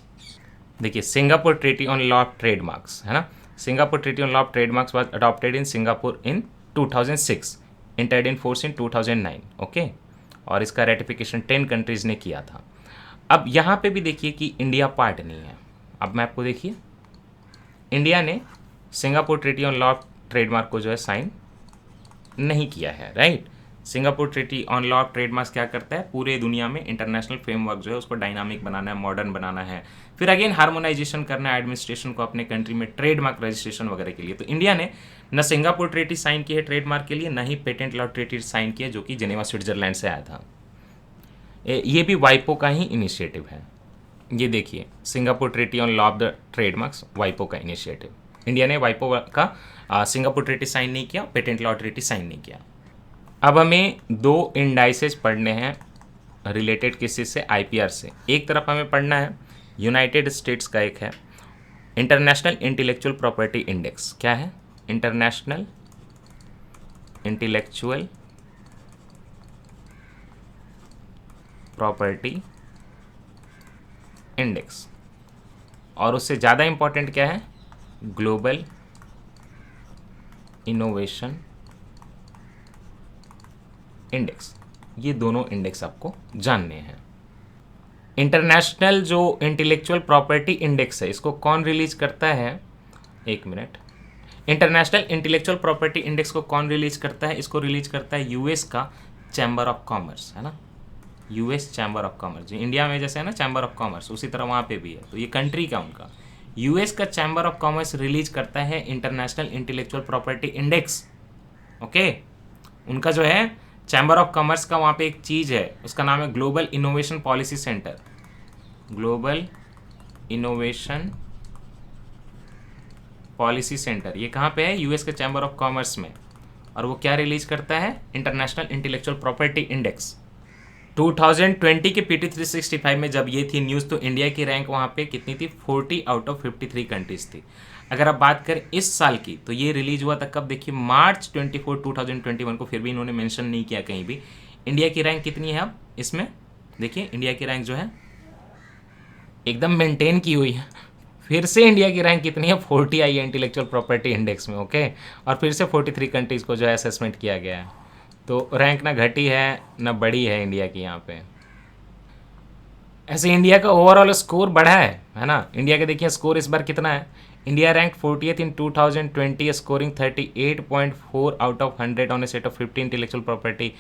देखिए Singapore treaty on law of trademarks है ना, Singapore treaty on law of trademarks was adopted in Singapore in 2006, entered in force in 2009। Okay, और इसका रेटिफिकेशन 10 कंट्रीज ने किया था। अब यहाँ पे भी देखिए कि इंडिया पार्ट नहीं है। अब मैप को देखिए, इंडिया ने Singapore treaty on law of trademark को जो है साइन नहीं किया है, right. Singapore treaty on law of trademarks क्या करता है? पूरे दुनिया में इंटरनेशनल फ्रेमवर्क जो है उसको डायनामिक बनाना है, मॉडर्न बनाना है, फिर अगेन हार्मोनाइजेशन करना है एडमिनिस्ट्रेशन को अपने कंट्री में ट्रेडमार्क रजिस्ट्रेशन वगैरह के लिए। तो इंडिया ने न सिंगापुर ट्रीटी साइन की है ट्रेडमार्क के लिए, न ही पेटेंट लॉ ट्रीटी साइन की है जो कि जेनेवा स्विट्जरलैंड से आया था। ये भी वाइपो का ही इनिशिएटिव है। ये देखिए Singapore treaty on law of the trademarks, वाइपो का इनिशिएटिव। इंडिया ने वाइपो का सिंगापुर ट्रीटी साइन नहीं किया, पेटेंट लॉ ट्रीटी साइन नहीं किया। अब हमें 2 इंडाइसेस पढ़ने हैं रिलेटेड किसी से, IPR से। एक तरफ हमें पढ़ना है यूनाइटेड स्टेट्स का, एक है इंटरनेशनल इंटेलेक्चुअल प्रॉपर्टी इंडेक्स। क्या है? International intellectual property index. और उससे ज़्यादा इंपॉर्टेंट क्या है? Global innovation index. ये दोनों इंडेक्स आपको जानने हैं। इंटरनेशनल जो इंटेलेक्चुअल प्रॉपर्टी इंडेक्स है, इसको कौन रिलीज करता है? एक minute. International intellectual property index को कौन रिलीज करता है? इसको रिलीज करता है US का चैम्बर ऑफ कॉमर्स, है ना, US चैम्बर ऑफ कॉमर्स। जो इंडिया में जैसे है ना चैम्बर ऑफ कॉमर्स, उसी तरह वहाँ पे भी है। तो ये कंट्री का उनका US का चैम्बर ऑफ कॉमर्स रिलीज करता है international intellectual property index. Okay, उनका जो है चैम्बर ऑफ कॉमर्स का वहाँ पे एक चीज़ है, उसका नाम है global innovation policy centre. Global innovation policy centre, ये कहाँ पे है? US के चैम्बर ऑफ कॉमर्स में। और वो क्या रिलीज करता है? International intellectual property index. 2020 के PT 365 में जब ये थी न्यूज़, तो इंडिया की रैंक वहाँ पे कितनी थी? 40 आउट ऑफ 53 कंट्रीज थी। अगर आप बात करें इस साल की, तो ये रिलीज हुआ था कब? देखिए मार्च 24, 2021 को। फिर भी इन्होंने मेंशन नहीं किया कहीं भी। इंडिया की रैंक कितनी है अब इसमें? देखिए इंडिया की रैंक जो है एकदम मेंटेन की हुई है। फिर से इंडिया की रैंक कितनी है? 40 आई है इंटेलेक्चुअल प्रॉपर्टी इंडेक्स में। ओके, और फिर से 43 कंट्रीज़ को जो है असेसमेंट किया गया है। तो रैंक ना घटी है ना बढ़ी है इंडिया की यहाँ पे। ऐसे इंडिया का ओवरऑल स्कोर बढ़ा है ना। इंडिया के देखिए स्कोर इस बार कितना है? India rank 40th in 2020, scoring 38.4 out of 100 on A set of 50 intellectual property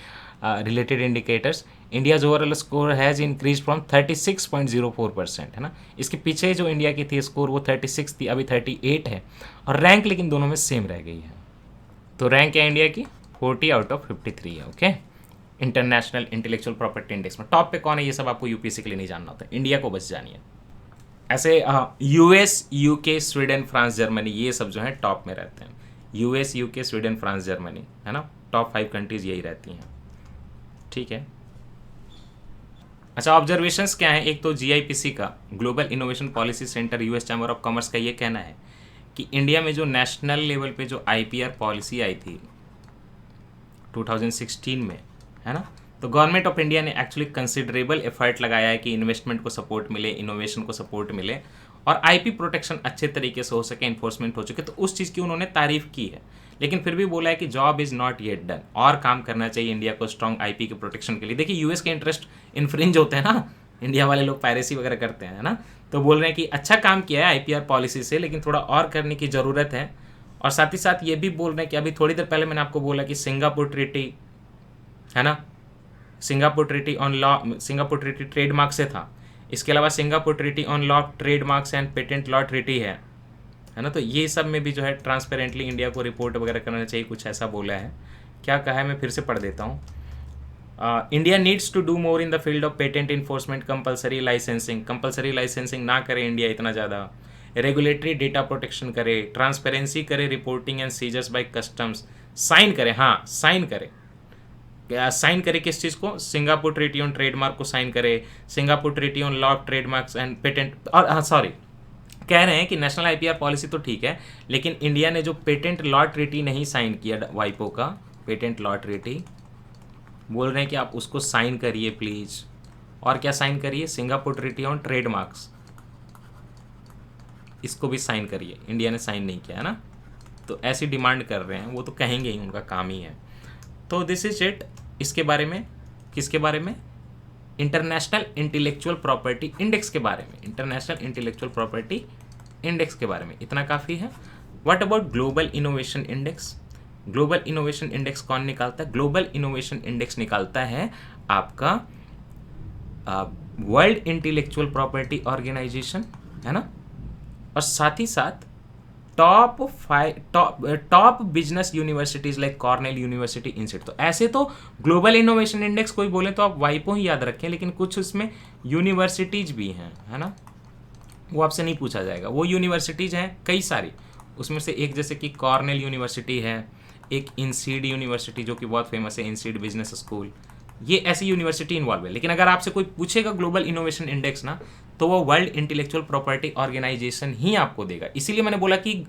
related indicators. India's overall score has increase from 36.04%, है ना। इसके पीछे जो इंडिया की थी स्कोर वो 36 थी, अभी 38 है। और रैंक लेकिन दोनों में सेम रह गई है। तो रैंक है इंडिया की 40 आउट ऑफ 53 है। Okay, international intellectual property index में टॉप पे कौन है ये सब आपको यूपीएससी के लिए नहीं जानना होता, इंडिया को बस जानिए। ऐसे US, UK, Sweden, France, Germany, ये सब जो है टॉप में रहते हैं। US, UK, Sweden, France, Germany, है ना, टॉप 5 कंट्रीज यही रहती हैं। ठीक है। अच्छा, ऑब्जर्वेशंस क्या है? एक तो GIPC का, global innovation policy centre, US chamber of commerce का ये कहना है कि इंडिया में जो नेशनल लेवल पे जो IPR पॉलिसी आई थी 2016 में, है ना, तो गवर्नमेंट ऑफ इंडिया ने एक्चुअली कंसिडरेबल एफर्ट लगाया है कि इन्वेस्टमेंट को सपोर्ट मिले, इनोवेशन को सपोर्ट मिले और आईपी प्रोटेक्शन अच्छे तरीके से हो सके, इन्फोर्समेंट हो चुके, तो उस चीज़ की उन्होंने तारीफ की है। लेकिन फिर भी बोला है कि job is not yet done, और काम करना चाहिए इंडिया को स्ट्रॉन्ग आईपी के प्रोटेक्शन के लिए। देखिए यूएस के इंटरेस्ट इन्फ्रिंज होते हैं ना, इंडिया वाले लोग पायरेसी वगैरह करते हैं ना, तो बोल रहे हैं कि अच्छा काम किया है आईपीआर पॉलिसी से, लेकिन थोड़ा और करने की ज़रूरत है। और साथ ही साथ ये भी बोल रहे हैं कि अभी थोड़ी देर पहले मैंने आपको बोला कि सिंगापुर ट्रीटी है ना, Singapore treaty on law, Singapore treaty trademark से था, इसके अलावा Singapore treaty on law trademarks and patent law treaty है ना, तो ये सब में भी जो है ट्रांसपेरेंटली इंडिया को रिपोर्ट वगैरह करना चाहिए, कुछ ऐसा बोला है। क्या कहा है मैं फिर से पढ़ देता हूँ। India needs to do more in the field of patent enforcement, compulsory licensing ना करे इंडिया इतना ज़्यादा, रेगुलेटरी डेटा प्रोटेक्शन करे, ट्रांसपेरेंसी करे reporting and seizures by customs, sign करे, हाँ साइन करे, साइन करे किस चीज़ को, सिंगापुर ट्रीटी ऑन ट्रेडमार्क को साइन करे, Singapore treaty on law of trademarks and patent, और हाँ सॉरी कह रहे हैं कि नेशनल आईपीआर पॉलिसी तो ठीक है, लेकिन इंडिया ने जो पेटेंट लॉ ट्रीटी नहीं साइन किया वाइपो का पेटेंट लॉ ट्रीटी, बोल रहे हैं कि आप उसको साइन करिए प्लीज़। और क्या साइन करिए, सिंगापुर ट्रीटी ऑन ट्रेडमार्क्स, इसको भी साइन करिए, इंडिया ने साइन नहीं किया है ना, तो ऐसी डिमांड कर रहे हैं, वो तो कहेंगे ही, उनका काम ही है। तो दिस इज इट इसके बारे में, किसके बारे में, इंटरनेशनल इंटेलेक्चुअल प्रॉपर्टी इंडेक्स के बारे में, इंटरनेशनल इंटेलेक्चुअल प्रॉपर्टी इंडेक्स के बारे में इतना काफ़ी है। What about global innovation index, global innovation index कौन निकालता है, ग्लोबल इनोवेशन इंडेक्स निकालता है आपका वर्ल्ड इंटेलेक्चुअल प्रॉपर्टी ऑर्गेनाइजेशन, है ना, और साथ ही साथ top business universities like Cornell university institute. तो ऐसे तो ग्लोबल इनोवेशन इंडेक्स कोई बोले तो आप वाइपो ही याद रखें, लेकिन कुछ उसमें यूनिवर्सिटीज भी हैं, है ना, वो आपसे नहीं पूछा जाएगा। वो यूनिवर्सिटीज हैं कई सारी, उसमें से एक जैसे कि कॉर्नेल यूनिवर्सिटी है, एक इंसीड यूनिवर्सिटी जो कि बहुत फेमस है, इंसीड बिजनेस स्कूल, ये ऐसी यूनिवर्सिटी इन्वॉल्व है। लेकिन अगर आपसे कोई पूछेगा ग्लोबल इनोवेशन इंडेक्स ना, तो वो वर्ल्ड इंटेलेक्चुअल प्रॉपर्टी ऑर्गेनाइजेशन ही आपको देगा। इसीलिए मैंने बोला कि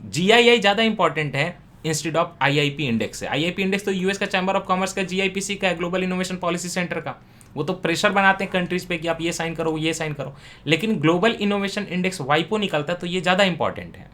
जीआईआई ज़्यादा इंपॉर्टेंट है इंस्टेड ऑफ आईआईपी इंडेक्स है। आईआईपी इंडेक्स तो यूएस का चैम्बर ऑफ कॉमर्स का, जीआईपीसी का है, ग्लोबल इनोवेशन पॉलिसी सेंटर का, वो तो प्रेशर बनाते हैं कंट्रीज पे कि आप ये साइन करो, ये साइन करो। लेकिन ग्लोबल इनोवेशन इंडेक्स वाइपो निकलता है, तो ये ज़्यादा इंपॉर्टेंट है।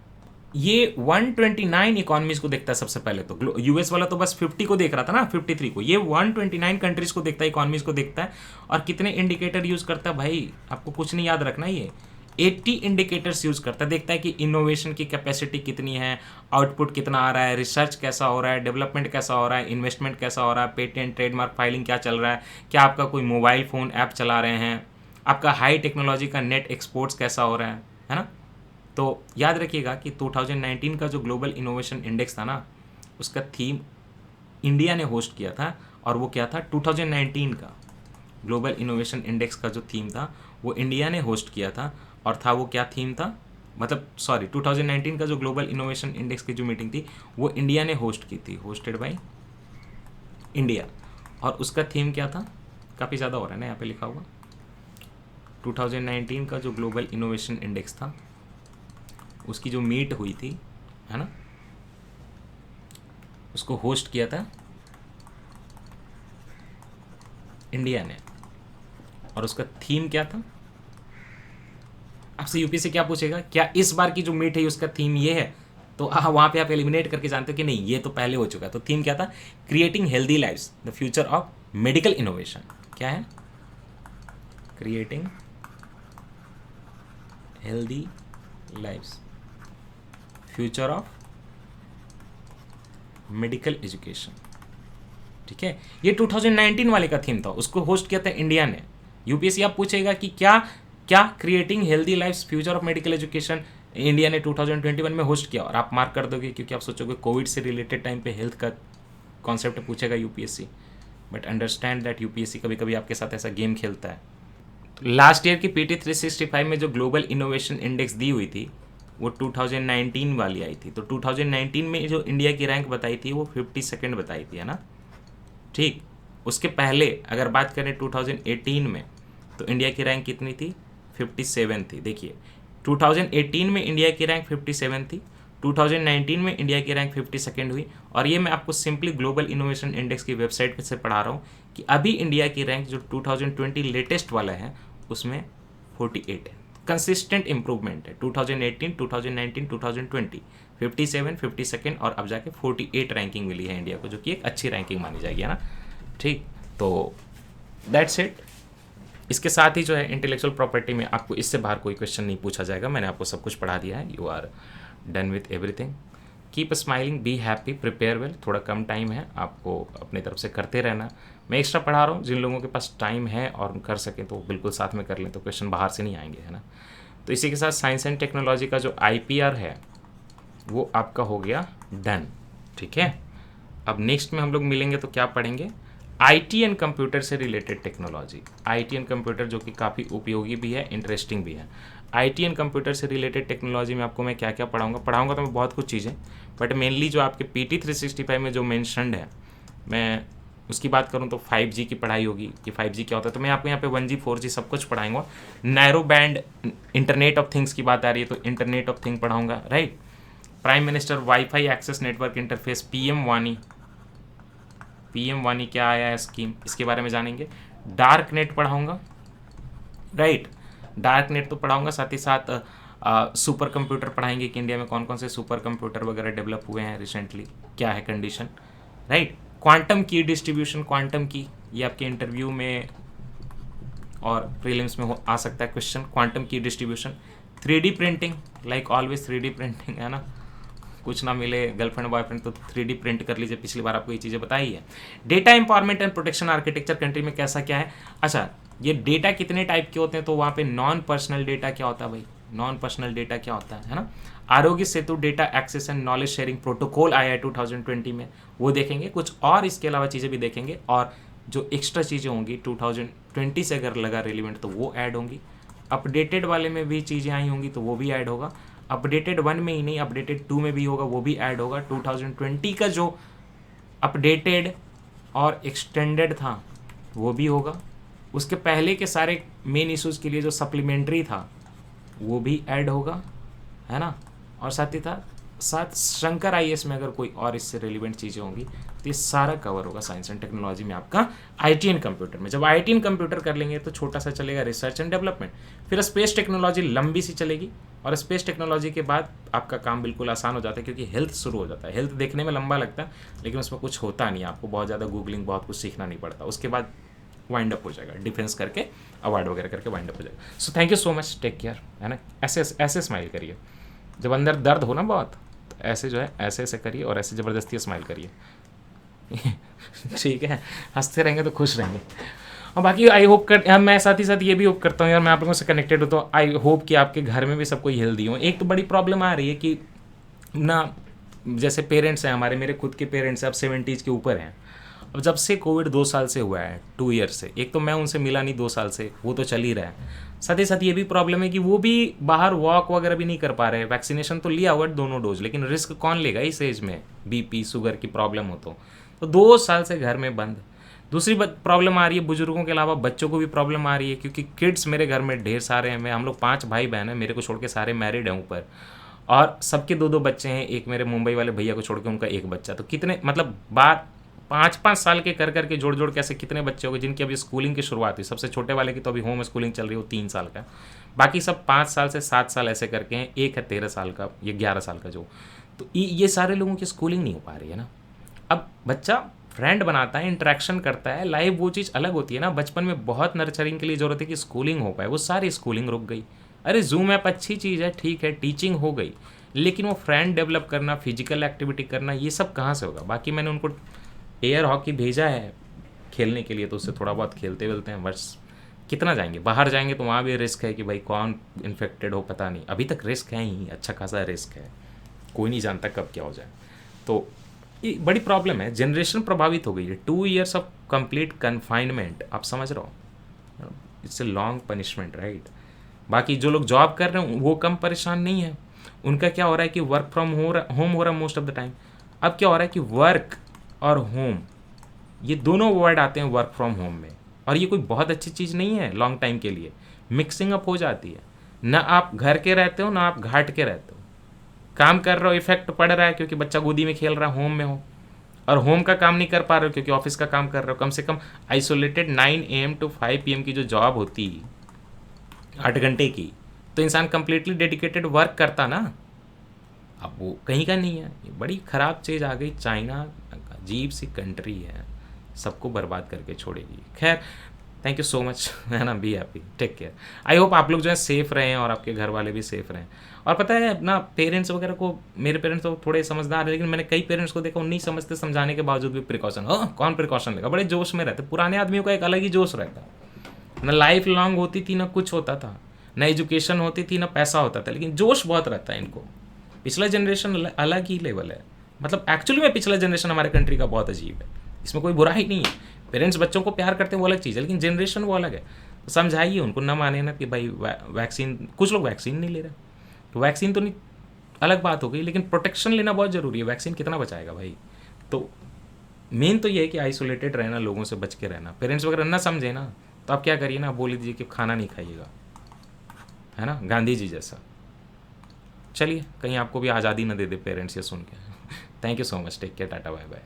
ये 129 इकोनॉमीज को देखता है सबसे पहले, तो यूएस वाला तो बस 50 को देख रहा था ना, 53 को, ये 129 कंट्रीज को देखता है, इकोनॉमीज को देखता है। और कितने इंडिकेटर यूज करता है भाई, आपको कुछ नहीं याद रखना, ये 80 इंडिकेटर्स यूज करता है, देखता है कि इनोवेशन की कैपेसिटी कितनी है, आउटपुट कितना आ रहा है, रिसर्च कैसा हो रहा है, डेवलपमेंट कैसा हो रहा है, इन्वेस्टमेंट कैसा हो रहा है, पेटेंट ट्रेडमार्क फाइलिंग क्या चल रहा है, क्या आपका कोई मोबाइल फ़ोन ऐप चला रहे हैं, आपका हाई टेक्नोलॉजी का नेट एक्सपोर्ट्स कैसा हो रहा है ना। तो याद रखिएगा कि 2019 का जो ग्लोबल इनोवेशन इंडेक्स था ना, उसका थीम इंडिया ने होस्ट किया था, और वो क्या था, 2019 का ग्लोबल इनोवेशन इंडेक्स का जो थीम था वो इंडिया ने होस्ट किया था। और था वो क्या थीम था, मतलब सॉरी 2019 का जो ग्लोबल इनोवेशन इंडेक्स की जो मीटिंग थी वो इंडिया ने होस्ट की थी, होस्टेड बाय इंडिया। और उसका थीम क्या था, काफ़ी ज़्यादा हो रहा है ना यहाँ पे लिखा हुआ, 2019 का जो ग्लोबल इनोवेशन इंडेक्स था उसकी जो मीट हुई थी, है ना, उसको होस्ट किया था इंडिया ने। और उसका थीम क्या था, आपसे यूपीएससी क्या पूछेगा, क्या इस बार की जो मीट है उसका थीम ये है, तो वहाँ पे आप एलिमिनेट करके जानते हो कि नहीं, ये तो पहले हो चुका है। तो थीम क्या था, creating healthy lives the future of medical innovation. क्या है, creating healthy lives future of medical education. ठीक है, ये 2019 वाले का थीम था, उसको होस्ट किया था इंडिया ने। यूपीएससी आप पूछेगा कि क्या क्या creating healthy lives future of medical education India ने 2021 में होस्ट किया, और आप मार्क कर दोगे क्योंकि आप सोचोगे कोविड से रिलेटेड टाइम पे हेल्थ का कॉन्सेप्ट पूछेगा UPSC. But understand that UPSC कभी कभी आपके साथ ऐसा गेम खेलता है। तो लास्ट ईयर की पीटी 365 में जो ग्लोबल इनोवेशन इंडेक्स दी हुई थी वो 2019 वाली आई थी। तो 2019 में जो इंडिया की रैंक बताई थी वो 52nd बताई थी, है ना। ठीक, उसके पहले अगर बात करें 2018 में, तो इंडिया की रैंक कितनी थी, 57 थी। देखिए 2018 में इंडिया की रैंक 57 थी, 2019 में इंडिया की रैंक 52nd हुई, और ये मैं आपको सिंपली ग्लोबल इनोवेशन इंडेक्स की वेबसाइट पे से पढ़ा रहा हूँ कि अभी इंडिया की रैंक जो 2020 लेटेस्ट वाला है उसमें 48 है। कंसिस्टेंट इंप्रूवमेंट है 2018, 2019, 2020, 57, 52nd और अब जाके 48 रैंकिंग मिली है इंडिया को, जो कि एक अच्छी रैंकिंग मानी जाएगी, है ना। ठीक, तो दैट्स इट। इसके साथ ही जो है इंटेलेक्चुअल प्रॉपर्टी में आपको इससे बाहर कोई क्वेश्चन नहीं पूछा जाएगा, मैंने आपको सब कुछ पढ़ा दिया है। You are done with everything. Keep smiling, be happy, prepare well. थोड़ा कम टाइम है, आपको अपनी तरफ से करते रहना। मैं एक्स्ट्रा पढ़ा रहा हूँ, जिन लोगों के पास टाइम है और कर सकें तो बिल्कुल साथ में कर लें, तो क्वेश्चन बाहर से नहीं आएंगे, है ना। तो इसी के साथ साइंस एंड टेक्नोलॉजी का जो IPR है वो आपका हो गया डन। ठीक है, अब नेक्स्ट में हम लोग मिलेंगे तो क्या पढ़ेंगे, IT एंड कंप्यूटर से related technology. IT and computer जो कि काफ़ी उपयोगी भी है, इंटरेस्टिंग भी है। IT एंड कंप्यूटर से रिलेटेड टेक्नोलॉजी में आपको मैं क्या क्या पढ़ाऊंगा तो मैं बहुत कुछ चीज़ें, बट मेनली जो आपके PT 365 में जो मेंशन्ड है, मैं उसकी बात करूं तो 5G की पढ़ाई होगी कि 5G क्या होता है, तो मैं आपको यहाँ पे 1G 4G सब कुछ पढ़ाऊंगा। Narrow band internet of things की बात आ रही है तो इंटरनेट ऑफ थिंग पढ़ाऊंगा, right. Prime minister WiFi access network interface, PM वानी क्या आया है स्कीम, इसके बारे में जानेंगे। डार्क नेट पढ़ाऊंगा, राइट, डार्क नेट तो पढ़ाऊंगा, साथ ही साथ सुपर कंप्यूटर पढ़ाएंगे कि इंडिया में कौन कौन से सुपर कंप्यूटर वगैरह डेवलप हुए हैं रिसेंटली, क्या है कंडीशन, राइट। क्वांटम की डिस्ट्रीब्यूशन, क्वांटम की, ये आपके इंटरव्यू में और प्रीलिम्स में आ सकता है क्वेश्चन, क्वांटम की distribution. 3D printing, like always 3D printing, है ना, कुछ ना मिले गर्लफ्रेंड बॉयफ्रेंड तो 3D प्रिंट कर लीजिए, पिछली बार आपको ये चीज़ें बताई है। Data empowerment and protection architecture country में कैसा क्या है। अच्छा, ये डेटा कितने टाइप के होते हैं, तो वहाँ पे नॉन पर्सनल डेटा क्या होता है भाई, नॉन पर्सनल डेटा क्या होता है ना। Aarogya Setu data access and knowledge sharing protocol आया है 2020 में, वो देखेंगे। कुछ और इसके अलावा चीज़ें भी देखेंगे, और जो एक्स्ट्रा चीज़ें होंगी 2020 से अगर लगा रिलेवेंट तो वो ऐड होंगी। अपडेटेड वाले में भी चीज़ें आई होंगी तो वो भी ऐड होगा। अपडेटेड 1 में ही नहीं, अपडेटेड 2 में भी होगा, वो भी ऐड होगा। 2020 का जो अपडेटेड और एक्सटेंडेड था वो भी होगा। उसके पहले के सारे मेन इश्यूज़ के लिए जो सप्लीमेंट्री था वो भी ऐड होगा, है ना। और साथ शंकर IAS में अगर कोई और इससे रिलेवेंट चीज़ें होंगी तो ये सारा कवर होगा साइंस एंड टेक्नोलॉजी में आपका IT एंड कंप्यूटर में। जब IT एंड कंप्यूटर कर लेंगे तो छोटा सा चलेगा रिसर्च एंड डेवलपमेंट, फिर स्पेस टेक्नोलॉजी लंबी सी चलेगी, और स्पेस टेक्नोलॉजी के बाद आपका काम बिल्कुल आसान हो जाता है, क्योंकि हेल्थ शुरू हो जाता है। हेल्थ देखने में लंबा लगता है लेकिन उसमें कुछ होता नहीं, आपको बहुत ज़्यादा गूगलिंग, बहुत कुछ सीखना नहीं पड़ता। उसके बाद वाइंड अप हो जाएगा, डिफेंस करके अवार्ड वगैरह करके वाइंड अप हो जाएगा। So thank you so much, take care, है ना। ऐसे ऐसे स्माइल करिए, जब अंदर दर्द हो ना बहुत, तो ऐसे जो है ऐसे ऐसे करिए और ऐसे ज़बरदस्ती स्माइल करिए ठीक है, हंसते रहेंगे तो खुश रहेंगे। और बाकी आई होप मैं साथ ही साथ ये भी होप करता हूँ यार, मैं आप लोगों से कनेक्टेड हूँ, तो आई होप कि आपके घर में भी सब कोई हेल्दी हो। एक तो बड़ी प्रॉब्लम आ रही है कि ना, जैसे पेरेंट्स हैं हमारे, मेरे खुद के पेरेंट्स अब 70s के ऊपर हैं। अब जब से कोविड 2 साल से हुआ है, 2 ईयर से, एक तो मैं उनसे मिला नहीं 2 साल से, वो तो चल ही रहा है। साथ ही साथ ये भी प्रॉब्लम है कि वो भी बाहर वॉक वगैरह भी नहीं कर पा रहे हैं। वैक्सीनेशन तो लिया हुआ है दोनों डोज, लेकिन रिस्क कौन लेगा इस एज में, BP शुगर की प्रॉब्लम हो तो 2 साल से घर में बंद। दूसरी प्रॉब्लम आ रही है, बुजुर्गों के अलावा बच्चों को भी प्रॉब्लम आ रही है, क्योंकि किड्स मेरे घर में ढेर सारे हैं। हम लोग 5 भाई बहन हैं, मेरे को छोड़ के सारे मैरिड हैं ऊपर, और सबके 2-2 बच्चे हैं। एक मेरे मुंबई वाले भैया को छोड़ के उनका एक बच्चा, तो कितने मतलब 5-5 साल के कर करके जोड़ के ऐसे कितने बच्चे हो गए जिनकी अभी स्कूलिंग की शुरुआत हुई। सबसे छोटे वाले की तो अभी होम स्कूलिंग चल रही हो, 3 साल का। बाकी सब 5 साल से 7 साल ऐसे करके हैं, एक है 13 साल का, ये 11 साल का जो। तो ये सारे लोगों की स्कूलिंग नहीं हो पा रही है ना। अब बच्चा फ्रेंड बनाता है, इंटरेक्शन करता है, लाइव वो चीज़ अलग होती है ना। बचपन में बहुत नर्चरिंग के लिए ज़रूरत है कि स्कूलिंग हो पाए, वो सारी स्कूलिंग रुक गई। अरे जूम ऐप अच्छी चीज़ है, ठीक है, टीचिंग हो गई, लेकिन वो फ्रेंड डेवलप करना, फिजिकल एक्टिविटी करना, ये सब कहाँ से होगा। बाकी मैंने उनको एयर हॉकी भेजा है खेलने के लिए, तो उससे थोड़ा बहुत खेलते वेलते हैं, बस। कितना जाएंगे, बाहर जाएंगे तो वहाँ भी रिस्क है कि भाई कौन इन्फेक्टेड हो पता नहीं। अभी तक रिस्क है ही, अच्छा खासा रिस्क है, कोई नहीं जानता कब क्या हो जाए। तो ये बड़ी प्रॉब्लम है, जनरेशन प्रभावित हो गई है। 2 ईयर्स ऑफ कंप्लीट कन्फाइनमेंट, आप समझ रहे हो, it's a long punishment, right. बाकी जो लोग जॉब कर रहे हैं वो कम परेशान नहीं है, उनका क्या हो रहा है कि वर्क फ्रॉम होम हो रहा है मोस्ट ऑफ द टाइम। अब क्या हो रहा है कि वर्क और होम, ये दोनों वर्ड आते हैं वर्क फ्रॉम होम में, और ये कोई बहुत अच्छी चीज़ नहीं है लॉन्ग टाइम के लिए। मिक्सिंग अप हो जाती है, ना आप घर के रहते हो ना आप घाट के रहते हो, काम कर रहे हो इफेक्ट पड़ रहा है क्योंकि बच्चा गोदी में खेल रहा है, होम में हो, और होम का काम नहीं कर पा रहे हो क्योंकि ऑफिस का काम कर रहे हो। कम से कम आइसोलेटेड 9 AM to 5 PM की जो जॉब होती 8 घंटे की, तो इंसान कंप्लीटली डेडिकेटेड वर्क करता ना। अब वो कहीं का नहीं है। ये बड़ी ख़राब चीज़ आ गई। चाइना अजीब सी कंट्री है, सबको बर्बाद करके छोड़ेगी। खैर, थैंक यू सो मच, है ना। Be happy, take care. I hope आप लोग जो है सेफ़ रहें और आपके घर वाले भी सेफ़ रहें। और पता है अपना पेरेंट्स वगैरह को, मेरे पेरेंट्स तो थोड़े समझदार है, लेकिन मैंने कई पेरेंट्स को देखा, नहीं समझते, समझाने के बावजूद भी प्रिकॉशन, कौन प्रिकॉशन लेगा, बड़े जोश में रहते। पुराने आदमियों का एक अलग ही जोश रहता, ना लाइफ लॉन्ग होती थी, ना कुछ होता था, ना एजुकेशन होती थी, ना पैसा होता था, लेकिन जोश बहुत रहता है इनको। पिछला जनरेशन अलग ही लेवल है। मतलब एक्चुअली में पिछला जनरेशन हमारे कंट्री का बहुत अजीब है, इसमें कोई बुरा ही नहीं है। पेरेंट्स बच्चों को प्यार करते हैं वो अलग चीज़ है, लेकिन जनरेशन वो अलग है। तो समझाइए उनको, ना माने ना कि भाई वैक्सीन, कुछ लोग वैक्सीन नहीं ले रहे, तो वैक्सीन तो नहीं, अलग बात हो गई, लेकिन प्रोटेक्शन लेना बहुत ज़रूरी है। वैक्सीन कितना बचाएगा भाई। तो मेन तो ये है कि आइसोलेटेड रहना, लोगों से बच के रहना। पेरेंट्स वगैरह ना समझे ना, तो आप क्या करिए ना, बोल दीजिए कि खाना नहीं खाइएगा, है ना, गांधी जी जैसा। चलिए, कहीं आपको भी आज़ादी ना दे दे पेरेंट्स ये सुन के। Thank you so much, take care, tata, bye bye.